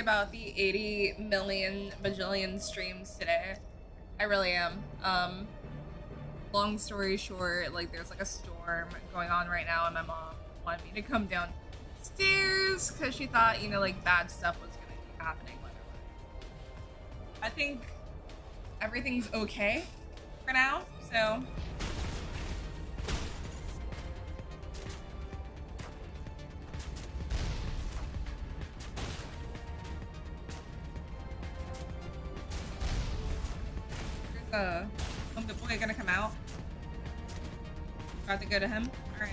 about the 80 million bajillion streams today. I really am. Long story short, like there's like a storm going on right now and my mom wanted me to come downstairs because she thought, you know, like bad stuff was gonna be happening. I think everything's okay for now, so. There's the boy gonna come out. About to go to him. All right.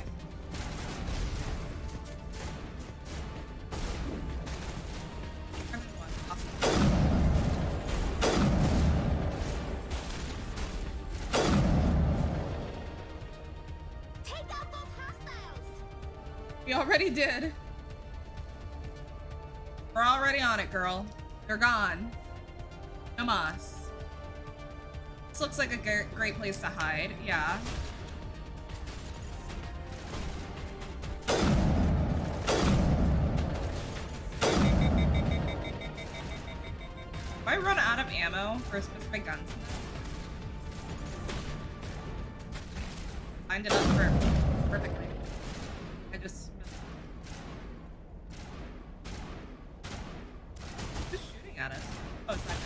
We already did. We're already on it, girl. They're gone. No mas. This looks like a great place to hide. Yeah. If I run out of ammo for specific guns, lined it up for perfectly. I just missed. Who's shooting at us? Oh, it's that guy.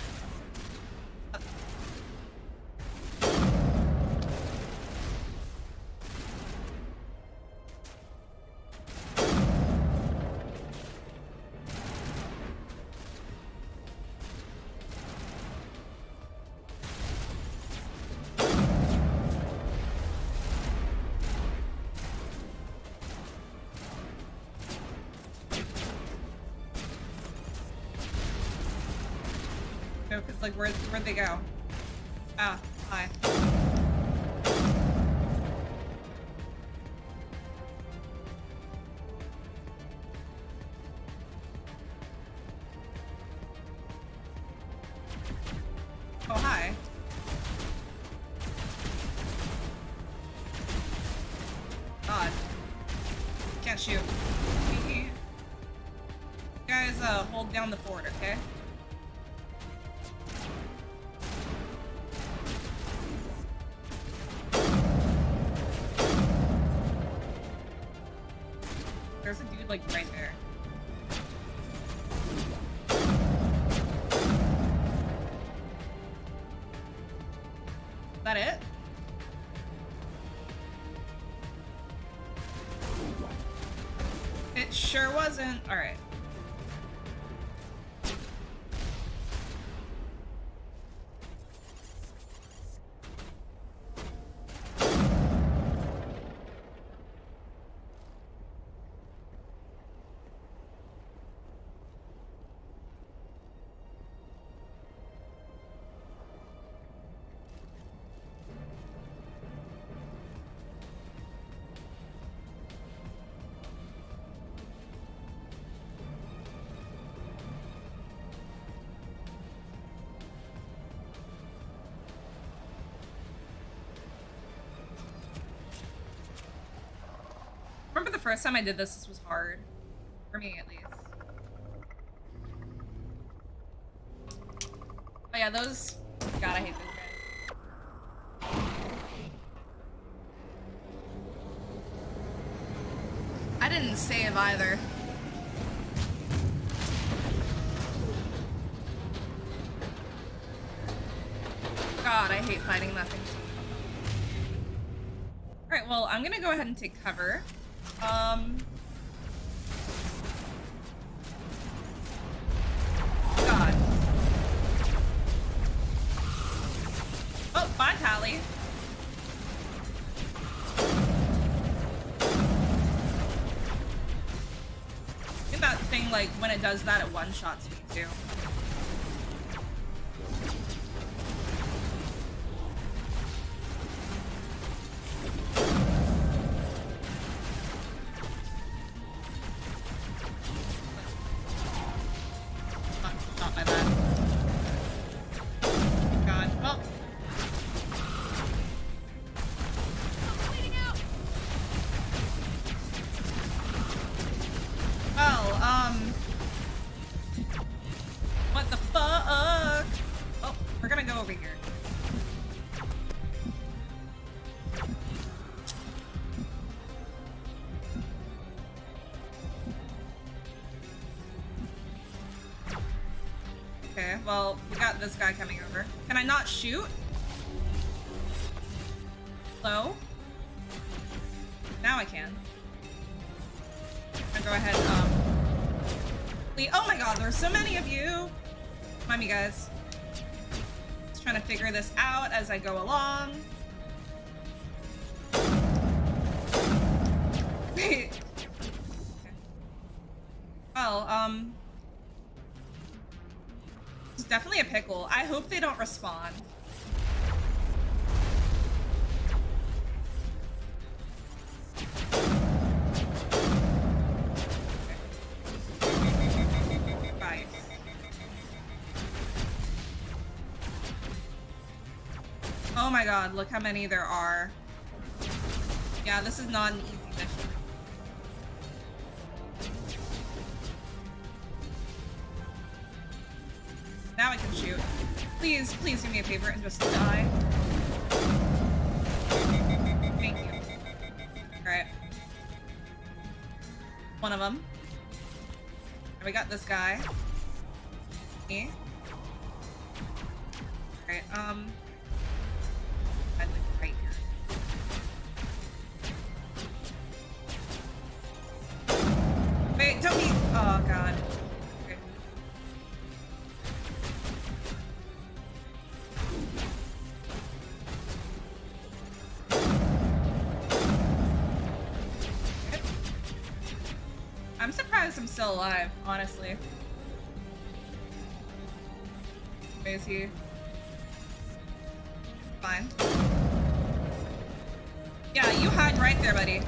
Because like where'd they go? Ah, hi. Oh, hi. God. Can't shoot. You guys, hold down the fort, okay? There's a dude like right there. Is that it? It sure wasn't. All right. Remember the first time I did this was hard. For me, at least. Oh yeah, those... God, I hate those guys. I didn't save either. God, I hate fighting that thing. Alright, well, I'm gonna go ahead and take cover. God. Oh, bye, Tally. I think that thing, like, when it does that, it one-shots me, too. Okay, well, we got this guy coming over. Can I not shoot? Hello? Now I can. I'll go ahead, oh my god, there's so many of you! Mind me, guys. Just trying to figure this out as I go along. Wait. Okay. Well, it's definitely a pickle. I hope they don't respawn. Bye. Oh my god, look how many there are. Yeah, this is not an easy mission. Now I can shoot. Please, please do me a favor and just die. Thank you. Alright. One of them. And we got this guy. Me. Alright, I'd like right here. Wait, don't be. Oh god. Okay. I'm surprised I'm still alive, honestly. Where is he? Fine. Yeah, you hide right there, buddy.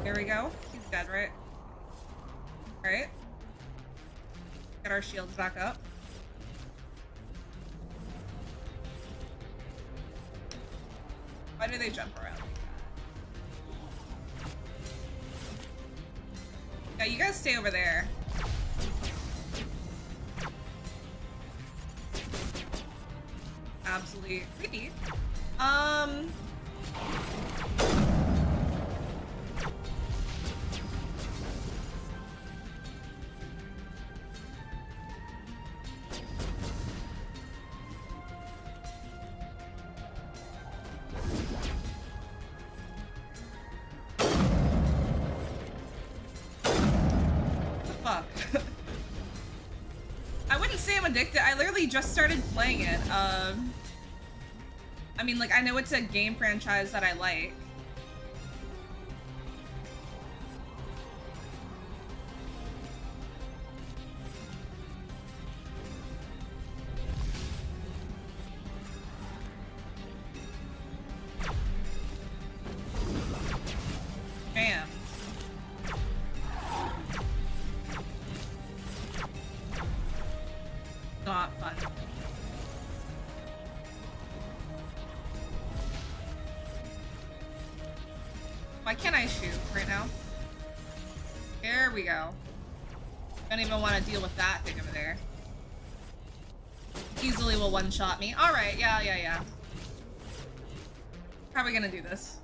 There we go. He's dead, right? Alright. Get our shields back up. Why do they jump around? Yeah, you guys stay over there. Absolutely creepy. I wouldn't say I'm addicted. I literally just started playing it. I mean, like, I know it's a game franchise that I like. Bam. Not fun. Why can't I shoot right now? There we go. Don't even want to deal with that thing over there. Easily will one-shot me. Alright, yeah. How are we gonna do this?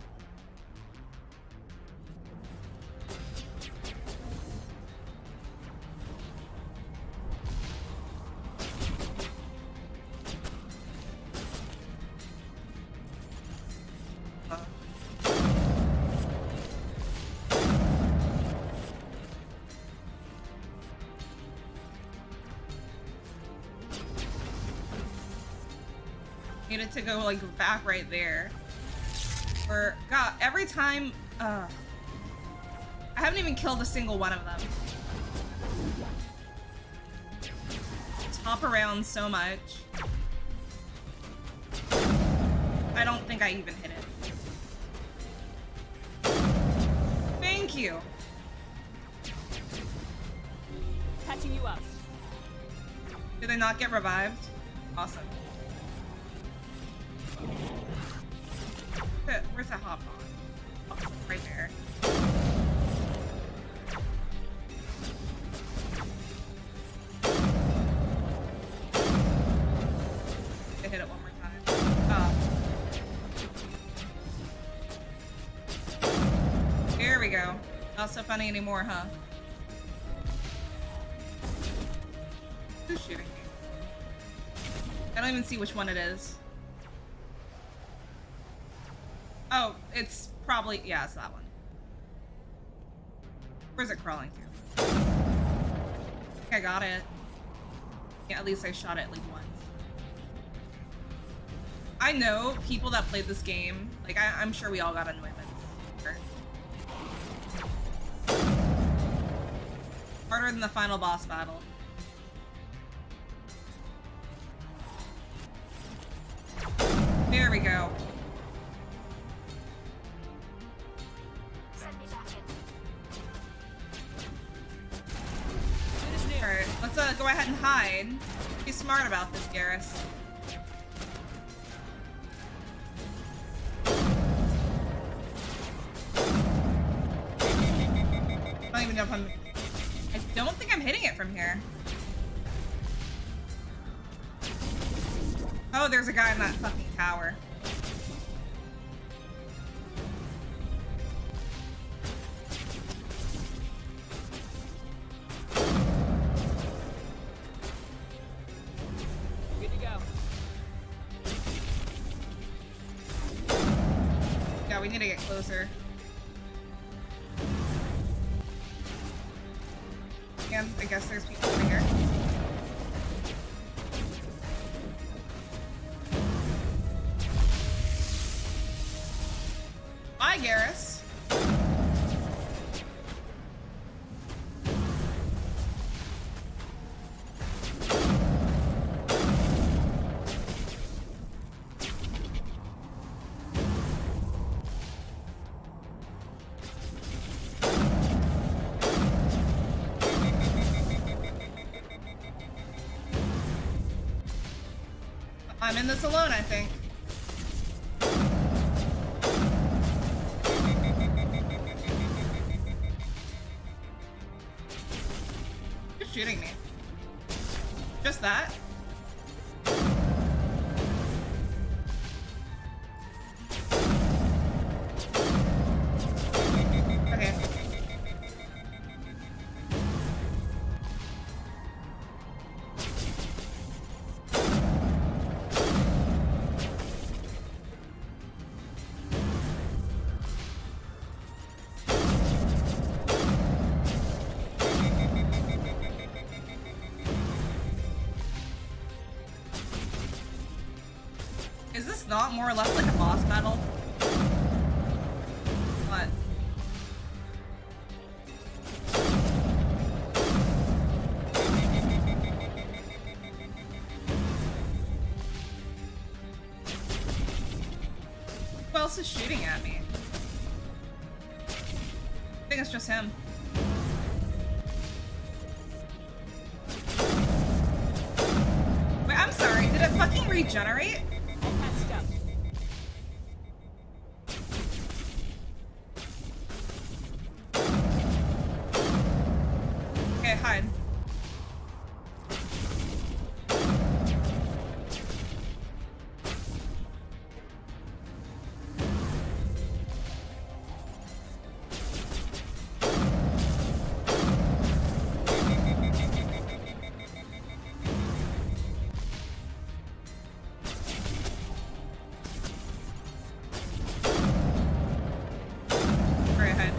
Needed to go like back right there. Or god, every time I haven't even killed a single one of them. Hop around so much. I don't think I even hit it. Thank you. Catching you up. Did they not get revived? Awesome. Where's that hop on? Oh, right there. I hit it one more time. Oh. go. Not so funny anymore, huh? Who's shooting me? I don't even see which one it is. Oh, it's probably, yeah, it's that one. Where's it crawling to? I got it. Yeah, at least I shot it like once. I know people that played this game, like I'm sure we all got annoyments. Harder than the final boss battle. There we go. Alright, let's go ahead and hide. Be smart about this, Garrus. I don't even know if I don't think I'm hitting it from here. Oh, there's a guy in that fucking tower. Good to go. Yeah, we need to get closer. And I guess there's people over here. Bye, Garrus. I'm in this alone, I think. Who's shooting me? Just that? Okay. Is this not more or less like a boss battle? What? Who else is shooting at me? I think it's just him. Wait, I'm sorry, did it fucking regenerate? All patched up. Okay, hide. Alright, hide.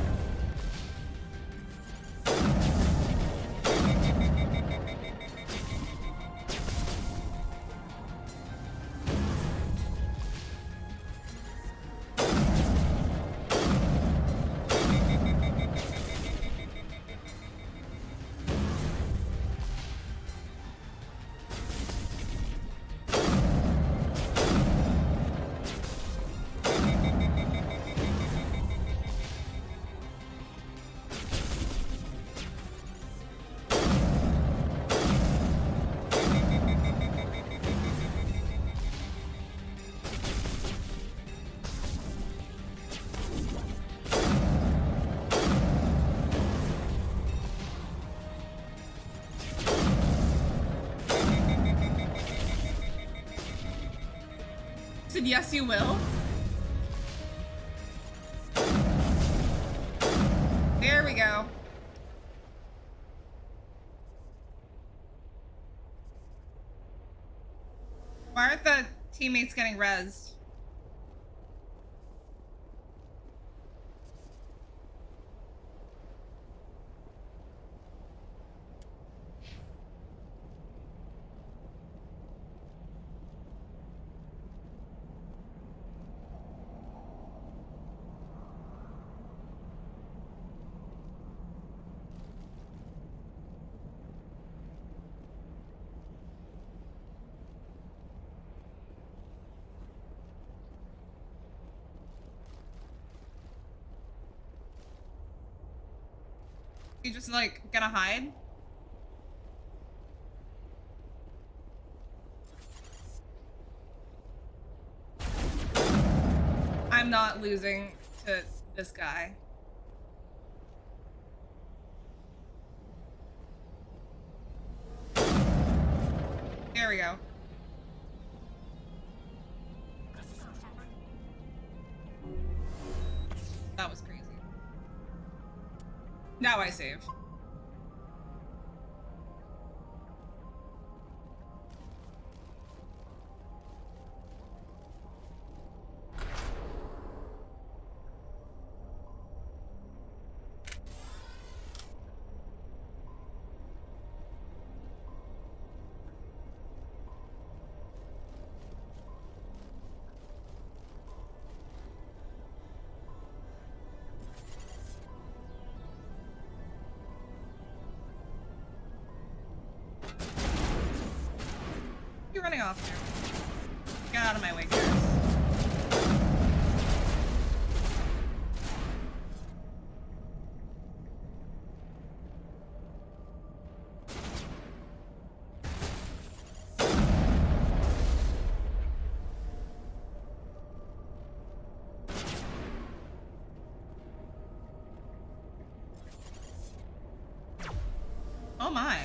Said yes, you will. There we go. Why aren't the teammates getting rezzed? You just like gonna hide? I'm not losing to this guy. There we go. That was crazy. Now I save. You're running off there. Get out of my way, guys. Oh my.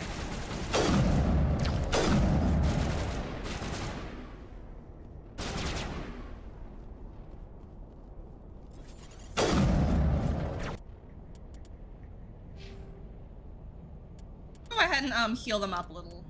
Go ahead and heal them up a little.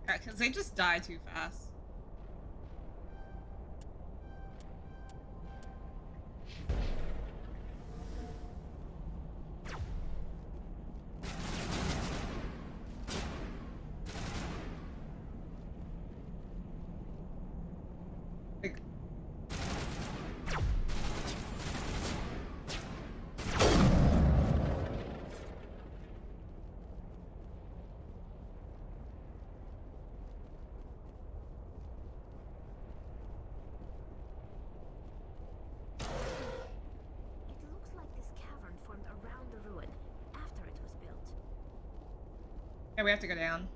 Yeah, because they just die too fast. Like, It looks like this cavern formed around the ruin after it was built. yeah, we have to go down.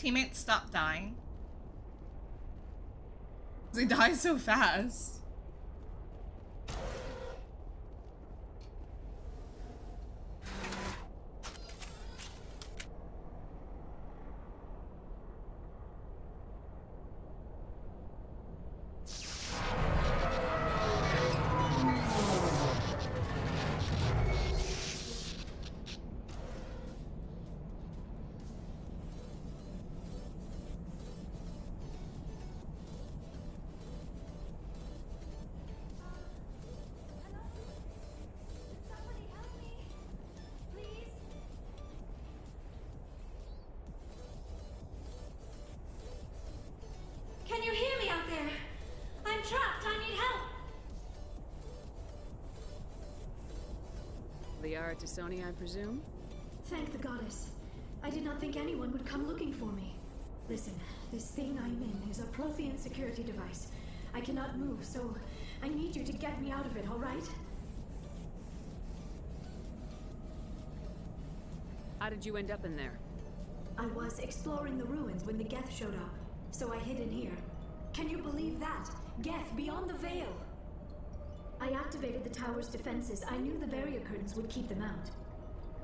teammates stop dying? They die so fast. Somebody help me, please. Can you hear me out there? I'm trapped. I need help. Liara T'Soni, I presume? Thank the goddess. I did not think anyone would come looking for me. Listen, this thing I'm in is a Prothean security device. I cannot move, so I need you to get me out of it, all right? How did you end up in there? I was exploring the ruins when the Geth showed up, so I hid in here. Can you believe that? Geth beyond the veil! I activated the tower's defenses. I knew the barrier curtains would keep them out.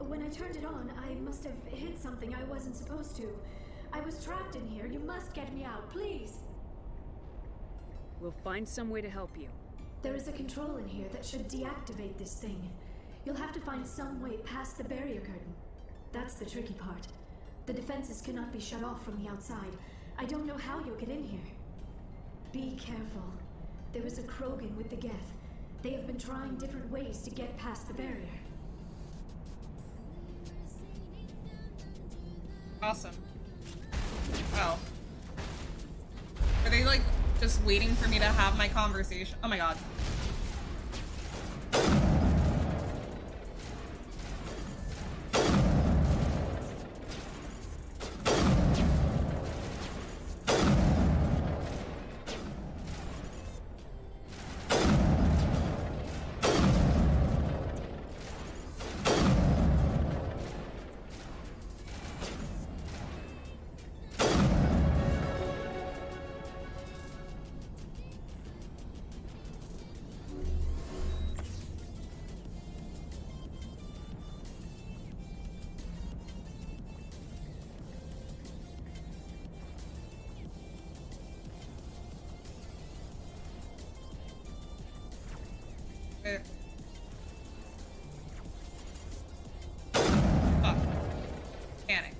When I turned it on, I must have hit something I wasn't supposed to. I was trapped in here. You must get me out, please! We'll find some way to help you. There is a control in here that should deactivate this thing. You'll have to find some way past the barrier curtain. That's the tricky part. The defenses cannot be shut off from the outside. I don't know how you'll get in here. Be careful. There is a Krogan with the Geth. They have been trying different ways to get past the barrier. Awesome. Oh. Are they like just waiting for me to have my conversation? Oh my god. Fuck. Panic.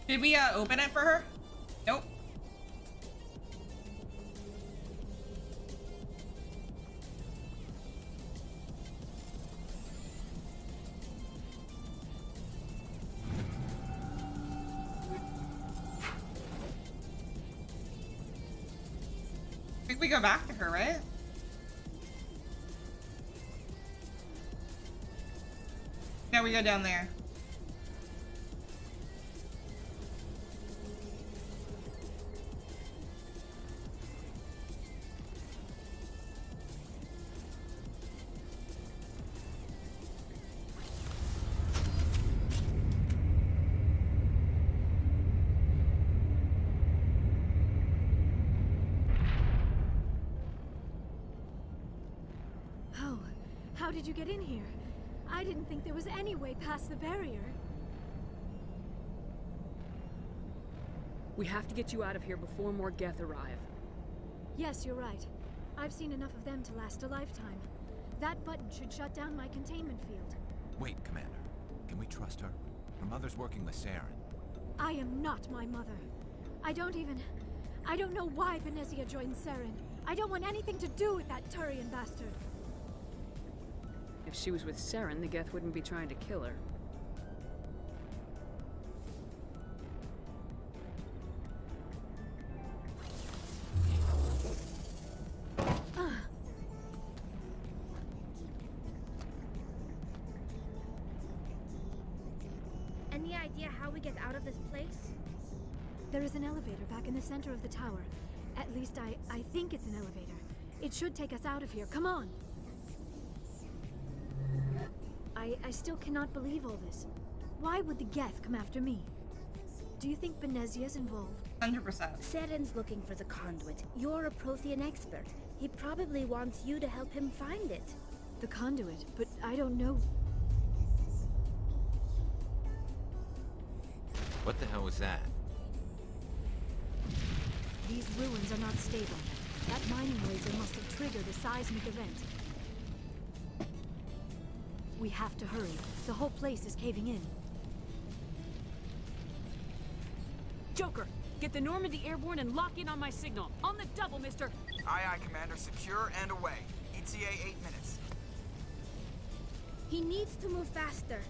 Did we open it for her? Nope. I think we go back to her, right? No, we go down there. Oh, how did you get in here? I didn't think there was any way past the barrier. We have to get you out of here before more Geth arrive. Yes, you're right. I've seen enough of them to last a lifetime. That button should shut down my containment field. Wait, Commander. Can we trust her? Her mother's working with Saren. I am not my mother. I don't know why Benezia joined Saren. I don't want anything to do with that Turian bastard. If she was with Saren, the Geth wouldn't be trying to kill her. Any idea how we get out of this place? There is an elevator back in the center of the tower. At least I think it's an elevator. It should take us out of here. Come on! I still cannot believe all this. Why would the Geth come after me? Do you think Benezia's involved? 100%. Saren's looking for the conduit. You're a Prothean expert. He probably wants you to help him find it. The conduit, but I don't know. What the hell was that? These ruins are not stable. That mining laser must have triggered a seismic event. We have to hurry. The whole place is caving in. Joker, get the Normandy airborne and lock in on my signal. On the double, mister! Aye, aye, Commander. Secure and away. ETA 8 minutes. He needs to move faster.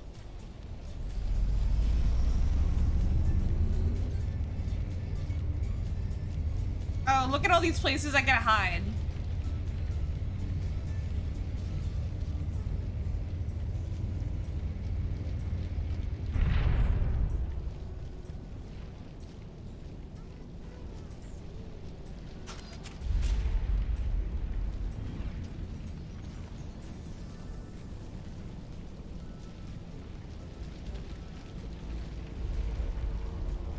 Oh, look at all these places I can hide.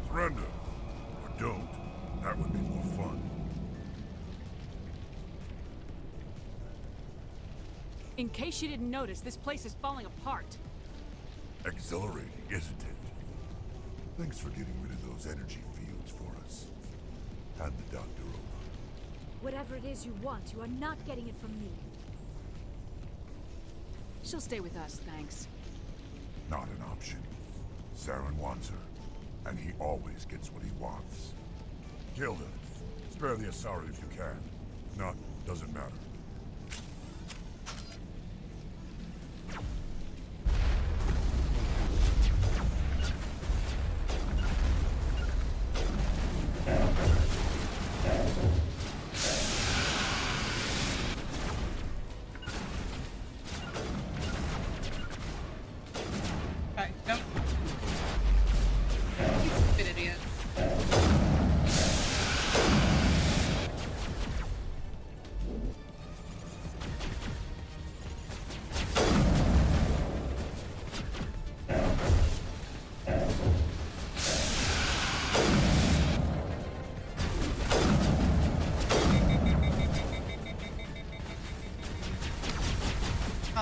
Surrender. Or don't. That would be more fun. In case you didn't notice, this place is falling apart. Exhilarating, isn't it? Thanks for getting rid of those energy fields for us. Hand the doctor over. Whatever it is you want, you are not getting it from me. She'll stay with us, thanks. Not an option. Saren wants her, and he always gets what he wants. Kill her. Spare the Asari if you can. If not, doesn't matter. Okay, nope. You stupid idiots.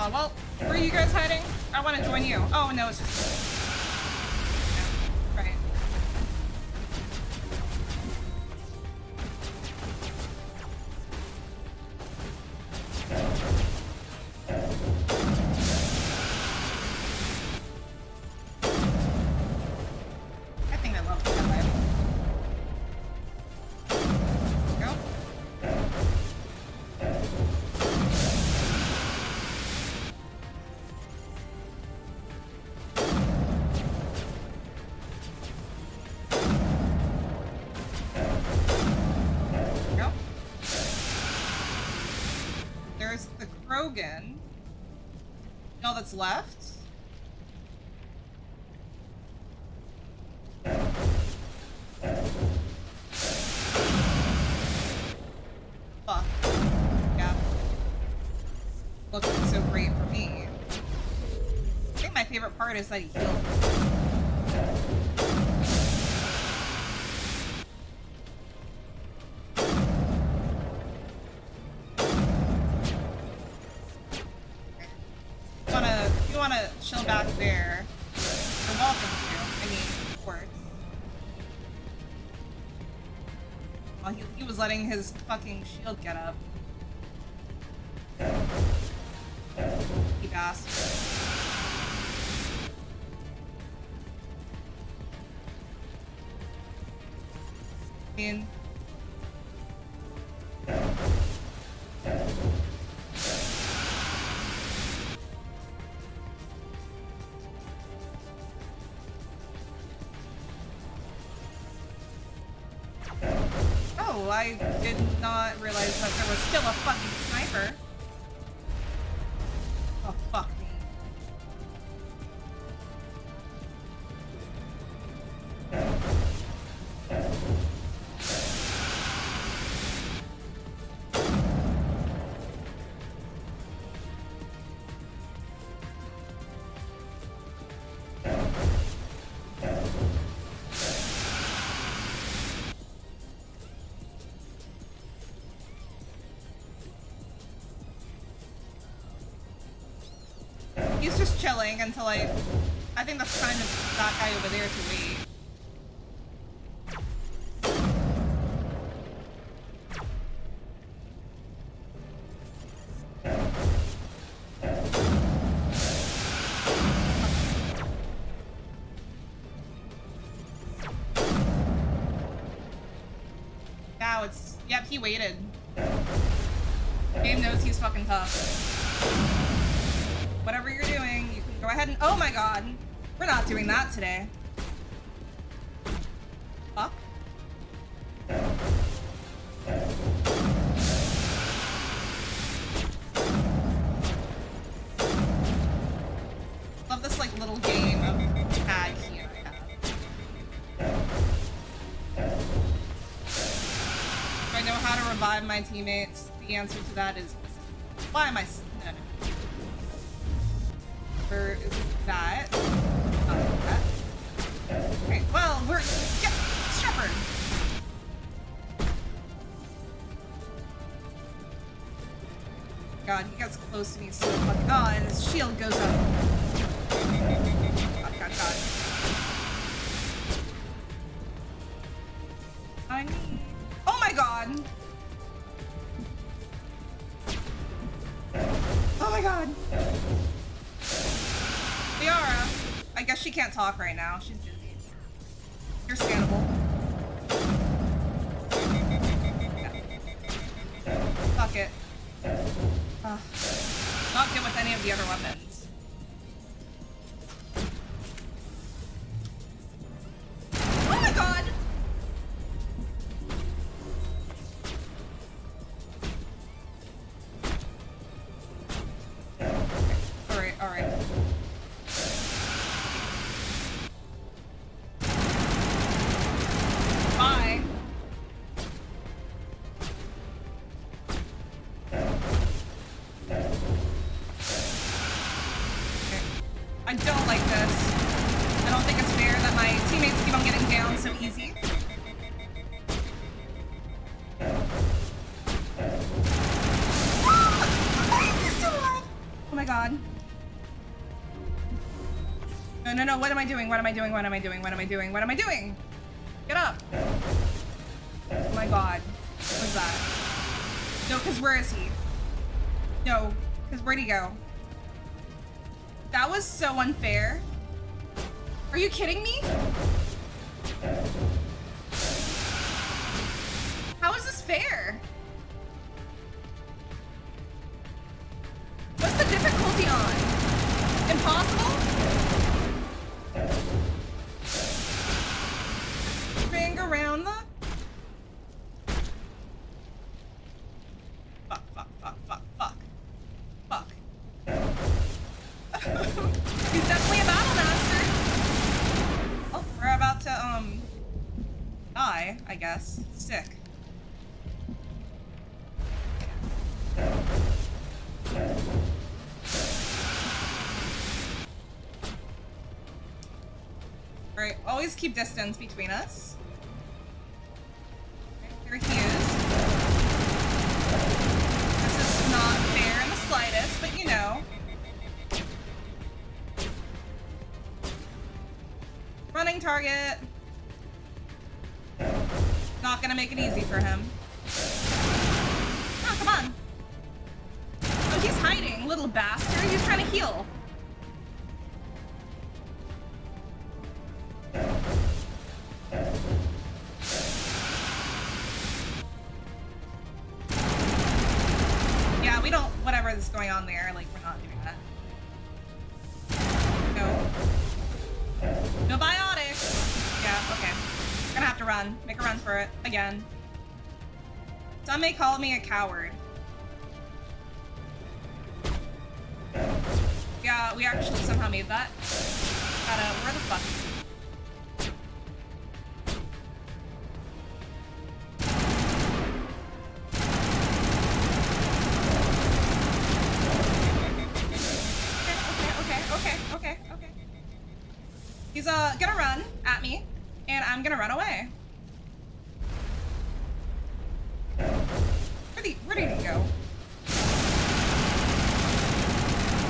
Well, where are you guys hiding? I want to join you. Oh, no, it's just... Yeah, right. I think I love it that way. Go. Go. There's the Krogan. All that's left. Fuck. Yeah. Looking so great for me. I think my favorite part is that he healed me. If you wanna chill back there, you're welcome to. I mean, of course. Well, he was letting his fucking shield get up. You bastard. I mean, oh, I did not realize that there was still a fucking sniper. Oh, fuck me. He's just chilling until I think that's kind of that guy over there to wait. Now it's, yep, he waited. Game knows he's fucking tough. Whatever you're doing, you can go ahead and, oh my god, we're not doing that today. Fuck. Love this like little game of tag here. Do I know how to revive my teammates? The answer to that is, why am I, no. Where is that? That. Okay, well, we're, yeah, Shepherd. God, he gets close to me so fucking, oh, and his shield goes up. God. I need, oh my god. Oh my god. Liara, I guess she can't talk right now. She's busy. Understandable. Fuck it. Not good with any of the other weapons. Oh my god! Alright. Bye. Okay. I don't like this. I don't think it's fair that my teammates keep on getting down so easy. Oh my god. No, what am I doing? What am I doing? Get up! Oh my god. What was that? No, because where is he? No, because where'd he go? That was so unfair. Are you kidding me? How is this fair? What's the difficulty on? Impossible? Ring around the... Fuck. He's definitely a battle master. Oh, we're about to, die, I guess. Sick. Alright, always keep distance between us. Okay, here he is. This is not fair in the slightest, but you know. Running target. Not gonna make it easy for him. Oh, come on. Oh, he's hiding. little bastard. He's trying to heal. Yeah, we don't, whatever is going on there, like, we're not doing that. No. No biotics. Yeah, okay. We're gonna have to run. Make a run for it. Again. Some may call me a coward. Yeah, we actually somehow made that. Where the fuck is he? Okay. He's gonna run at me, and I'm gonna run away. Where did he go?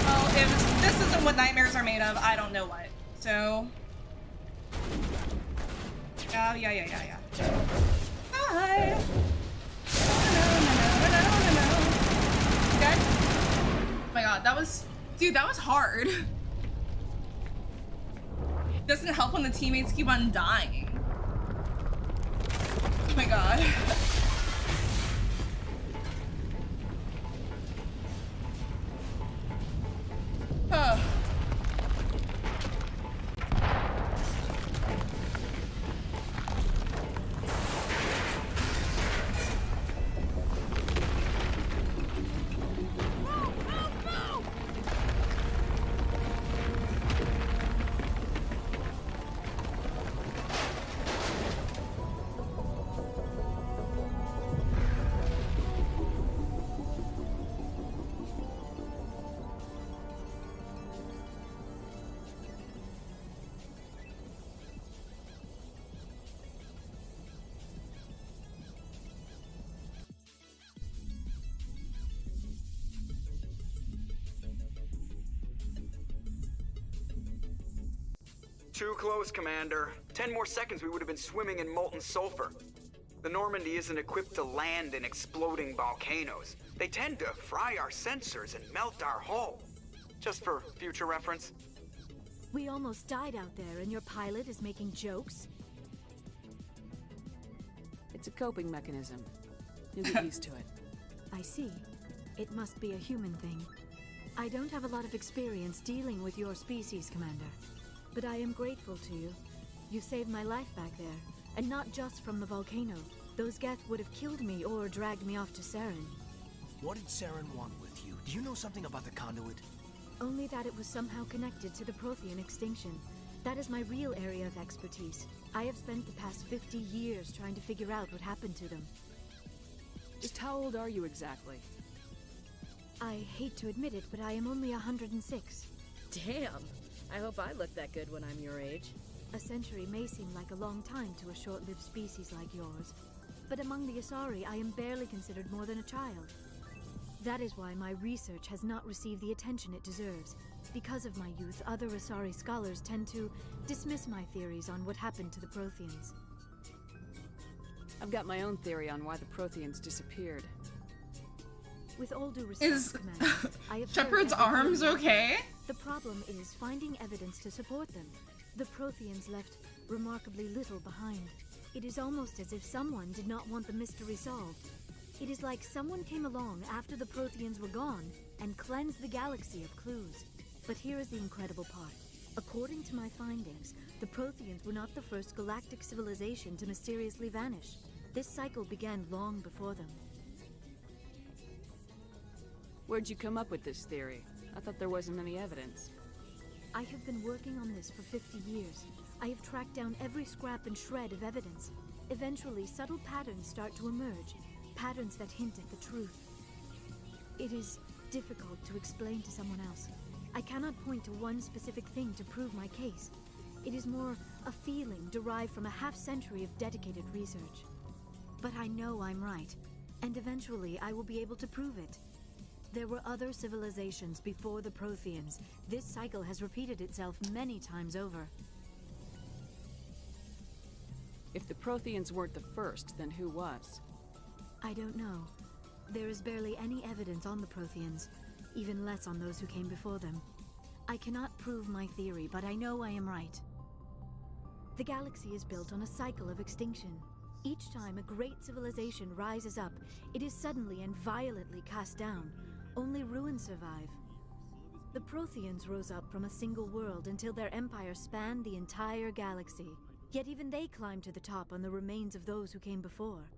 Well, if this isn't what nightmares are made of, I don't know what. So, yeah. Hi. No. Good? Oh my god, that was, dude, that was hard. Doesn't help when the teammates keep on dying. Oh my god. Huh. Too close, Commander. 10 more seconds we would have been swimming in molten sulfur. The Normandy isn't equipped to land in exploding volcanoes. They tend to fry our sensors and melt our hull. Just for future reference. We almost died out there, and your pilot is making jokes? It's a coping mechanism. You'll get used to it. I see. It must be a human thing. I don't have a lot of experience dealing with your species, Commander. But I am grateful to you. You saved my life back there, and not just from the volcano. Those Geth would have killed me or dragged me off to Saren. What did Saren want with you? Do you know something about the conduit? Only that it was somehow connected to the Prothean extinction. That is my real area of expertise. I have spent the past 50 years trying to figure out what happened to them. Just how old are you exactly? I hate to admit it, but I am only 106. Damn! I hope I look that good when I'm your age. A century may seem like a long time to a short-lived species like yours, but among the Asari, I am barely considered more than a child. That is why my research has not received the attention it deserves. Because of my youth, other Asari scholars tend to dismiss my theories on what happened to the Protheans. I've got my own theory on why the Protheans disappeared. With all due respect, Commander, I have Shepard's heard everything arms you okay? The problem is finding evidence to support them. The Protheans left remarkably little behind. It is almost as if someone did not want the mystery solved. It is like someone came along after the Protheans were gone and cleansed the galaxy of clues. But here is the incredible part. According to my findings, the Protheans were not the first galactic civilization to mysteriously vanish. This cycle began long before them. Where'd you come up with this theory? I thought there wasn't any evidence. I have been working on this for 50 years. I have tracked down every scrap and shred of evidence. Eventually, subtle patterns start to emerge. Patterns that hint at the truth. It is difficult to explain to someone else. I cannot point to one specific thing to prove my case. It is more a feeling derived from a half-century of dedicated research. But I know I'm right, and eventually I will be able to prove it. There were other civilizations before the Protheans. This cycle has repeated itself many times over. If the Protheans weren't the first, then who was? I don't know. There is barely any evidence on the Protheans. even less on those who came before them. I cannot prove my theory, but I know I am right. The galaxy is built on a cycle of extinction. Each time a great civilization rises up, it is suddenly and violently cast down. Only ruins survive. The Protheans rose up from a single world until their empire spanned the entire galaxy. Yet even they climbed to the top on the remains of those who came before.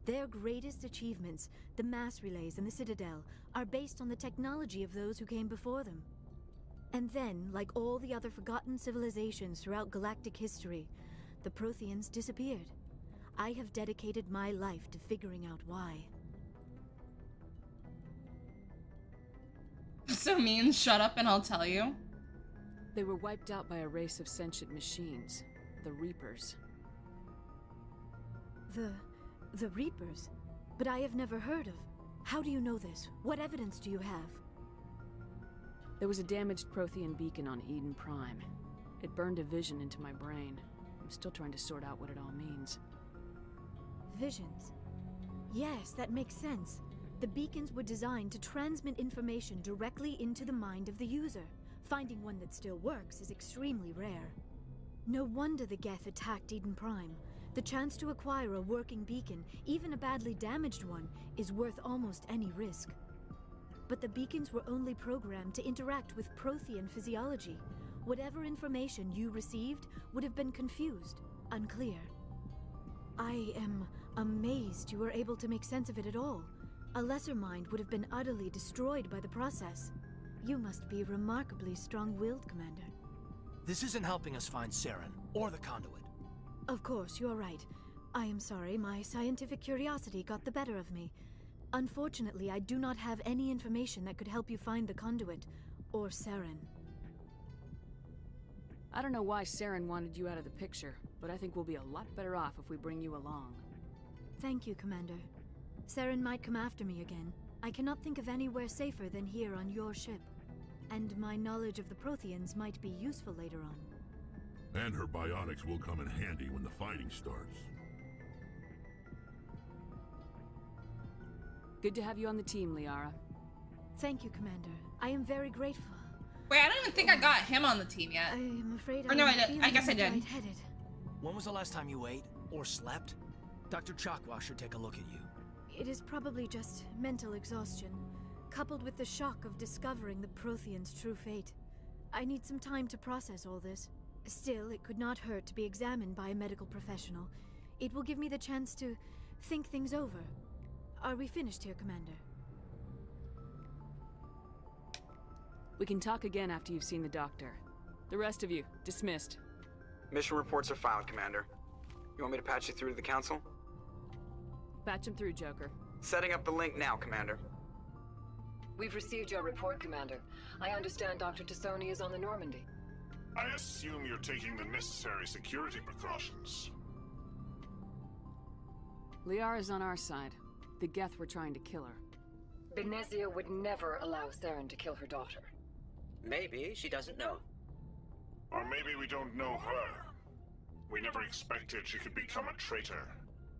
Their greatest achievements, the mass relays and the Citadel, are based on the technology of those who came before them. And then, like all the other forgotten civilizations throughout galactic history, the Protheans disappeared. I have dedicated my life to figuring out why. So mean, shut up and I'll tell you. They were wiped out by a race of sentient machines, the Reapers. The Reapers? But I have never heard of. How do you know this? What evidence do you have? There was a damaged Prothean beacon on Eden Prime. It burned a vision into my brain. I'm still trying to sort out what it all means. Visions? Yes, that makes sense. The beacons were designed to transmit information directly into the mind of the user. Finding one that still works is extremely rare. No wonder the Geth attacked Eden Prime. The chance to acquire a working beacon, even a badly damaged one, is worth almost any risk. But the beacons were only programmed to interact with Prothean physiology. Whatever information you received would have been confused, unclear. I am amazed you were able to make sense of it at all. A lesser mind would have been utterly destroyed by the process. You must be remarkably strong-willed, Commander. This isn't helping us find Saren, or the conduit. Of course, you're right. I am sorry, my scientific curiosity got the better of me. Unfortunately, I do not have any information that could help you find the conduit, or Saren. I don't know why Saren wanted you out of the picture, but I think we'll be a lot better off if we bring you along. Thank you, Commander. Saren might come after me again. I cannot think of anywhere safer than here on your ship. And my knowledge of the Protheans might be useful later on. And her biotics will come in handy when the fighting starts. Good to have you on the team, Liara. Thank you, Commander. I am very grateful. Wait, I don't even think I got him on the team yet. I am afraid Or no, I did. I guess I did. Lightheaded. When was the last time you ate, or slept? Dr. Chakwa should take a look at you. It is probably just mental exhaustion, coupled with the shock of discovering the Protheans' true fate. I need some time to process all this. Still, it could not hurt to be examined by a medical professional. It will give me the chance to think things over. Are we finished here, Commander? We can talk again after you've seen the doctor. The rest of you, dismissed. Mission reports are filed, Commander. You want me to patch you through to the Council? Patch him through, Joker. Setting up the link now, Commander. We've received your report, Commander. I understand Dr. Tassoni is on the Normandy. I assume you're taking the necessary security precautions. Liara's on our side. The Geth were trying to kill her. Benezia would never allow Saren to kill her daughter. Maybe she doesn't know. Or maybe we don't know her. We never expected she could become a traitor.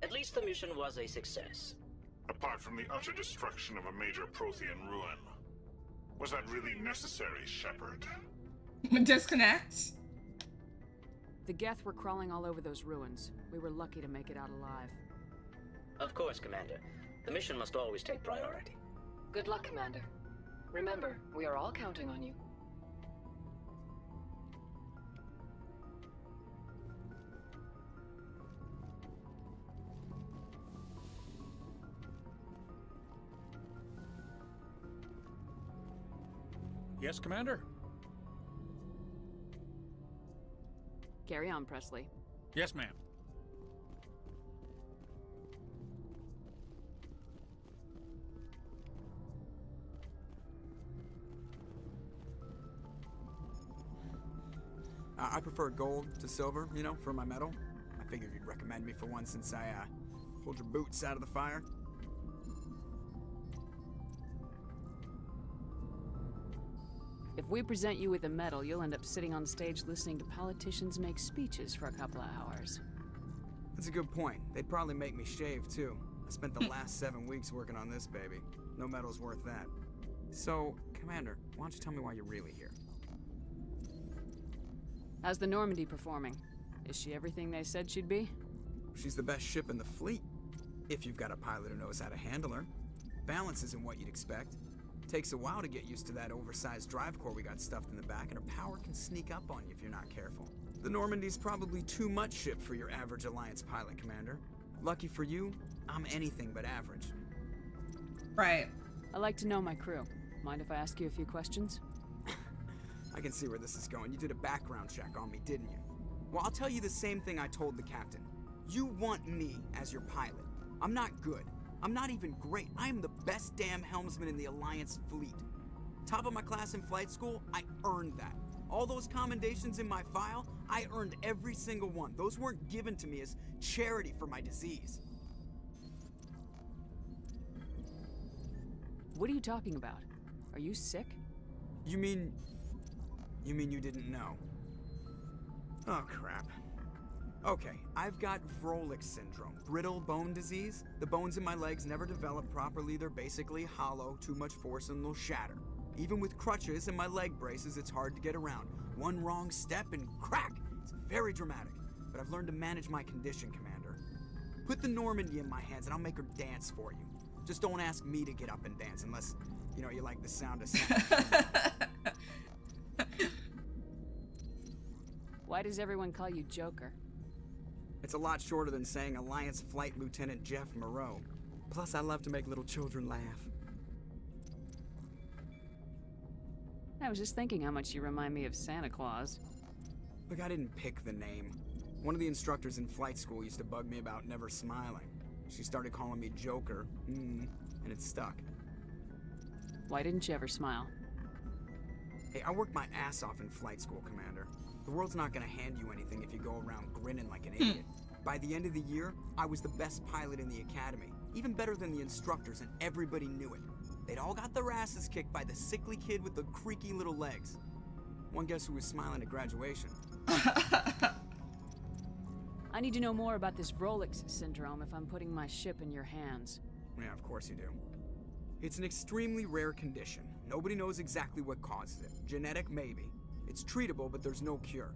At least the mission was a success. Apart from the utter destruction of a major Prothean ruin. Was that really necessary, Shepard? Disconnect? The Geth were crawling all over those ruins. We were lucky to make it out alive. Of course, Commander. The mission must always take priority. Good luck, Commander. Remember, we are all counting on you. Yes, Commander? Carry on, Presley. Yes, ma'am. I prefer gold to silver, you know, for my medal. I figured you'd recommend me for one since I, pulled your boots out of the fire. If we present you with a medal, you'll end up sitting on stage listening to politicians make speeches for a couple of hours. That's a good point. They'd probably make me shave, too. I spent the last 7 weeks working on this baby. No medal's worth that. So, Commander, why don't you tell me why you're really here? How's the Normandy performing? Is she everything they said she'd be? She's the best ship in the fleet, if you've got a pilot who knows how to handle her. Balance isn't what you'd expect. Takes a while to get used to that oversized drive core we got stuffed in the back, and her power can sneak up on you if you're not careful. The Normandy's probably too much ship for your average Alliance pilot, Commander. Lucky for you, I'm anything but average. Right. I like to know my crew. Mind if I ask you a few questions? I can see where this is going. You did a background check on me, didn't you? Well, I'll tell you the same thing I told the captain. You want me as your pilot. I'm not good. I'm not even great. I am the best damn helmsman in the Alliance fleet. Top of my class in flight school, I earned that. All those commendations in my file, I earned every single one. Those weren't given to me as charity for my disease. What are you talking about? Are you sick? You mean you didn't know? Oh, crap. Okay, I've got Vrolik syndrome, brittle bone disease. The bones in my legs never develop properly. They're basically hollow, too much force and they'll shatter. Even with crutches and my leg braces, it's hard to get around. One wrong step and crack! It's very dramatic, but I've learned to manage my condition, Commander. Put the Normandy in my hands and I'll make her dance for you. Just don't ask me to get up and dance unless, you know, you like the sound of sound. Why does everyone call you Joker? It's a lot shorter than saying Alliance Flight Lieutenant Jeff Moreau. Plus, I love to make little children laugh. I was just thinking how much you remind me of Santa Claus. Look, I didn't pick the name. One of the instructors in flight school used to bug me about never smiling. She started calling me Joker, and it stuck. Why didn't you ever smile? Hey, I worked my ass off in flight school, Commander. The world's not gonna hand you anything if you go around grinning like an idiot. By the end of the year, I was the best pilot in the academy. Even better than the instructors, and everybody knew it. They'd all got their asses kicked by the sickly kid with the creaky little legs. One guess who was smiling at graduation? I need to know more about this Vrolik syndrome if I'm putting my ship in your hands. Yeah, of course you do. It's an extremely rare condition. Nobody knows exactly what causes it. Genetic, maybe. It's treatable, but there's no cure.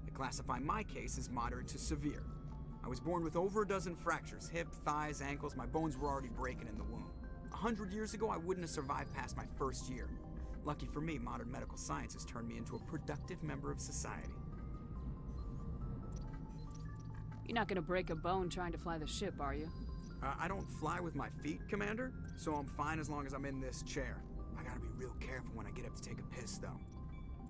They classify my case as moderate to severe. I was born with over a dozen fractures, hip, thighs, ankles. My bones were already breaking in the womb. 100 years ago, I wouldn't have survived past my first year. Lucky for me, modern medical science has turned me into a productive member of society. You're not gonna break a bone trying to fly the ship, are you? I don't fly with my feet, Commander, so I'm fine as long as I'm in this chair. I gotta be real careful when I get up to take a piss, though.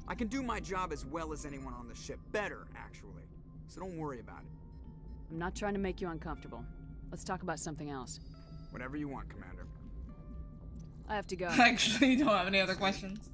I can do my job as well as anyone on the ship. Better, actually. So don't worry about it. I'm not trying to make you uncomfortable. Let's talk about something else. Whatever you want, Commander. I have to go. I actually don't have any other questions.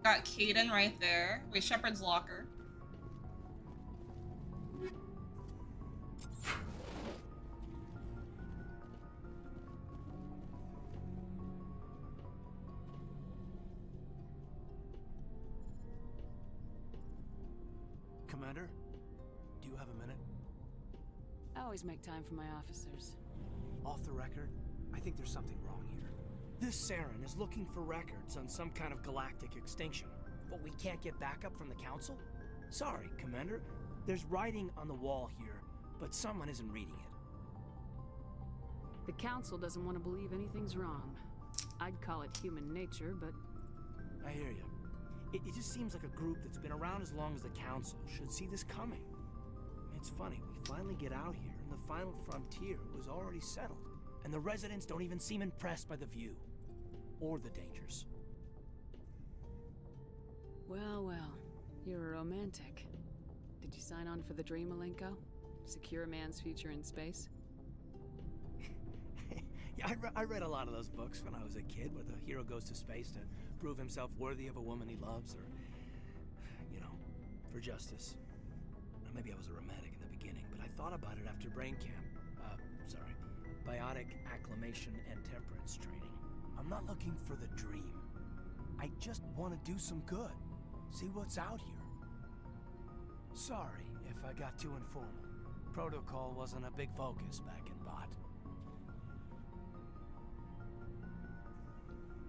Got Caden right there. Wait, Shepard's locker. Commander, do you have a minute? I always make time for my officers. Off the record, I think there's something wrong here. This Saren is looking for records on some kind of galactic extinction, but we can't get backup from the Council? Sorry, Commander. There's writing on the wall here, but someone isn't reading it. The Council doesn't want to believe anything's wrong. I'd call it human nature, but... I hear you. It just seems like a group that's been around as long as the Council should see this coming. It's funny, we finally get out here, and the final frontier was already settled, and the residents don't even seem impressed by the view. Or the dangers. Well, well. You're a romantic. Did you sign on for the dream, Malenko? Secure a man's future in space? Yeah, I read a lot of those books when I was a kid, where the hero goes to space to prove himself worthy of a woman he loves, or, for justice. Now, maybe I was a romantic in the beginning, but I thought about it after brain camp. Biotic acclimation and temperance training. I'm not looking for the dream. I just want to do some good. See what's out here. Sorry if I got too informal. Protocol wasn't a big focus back in Bot.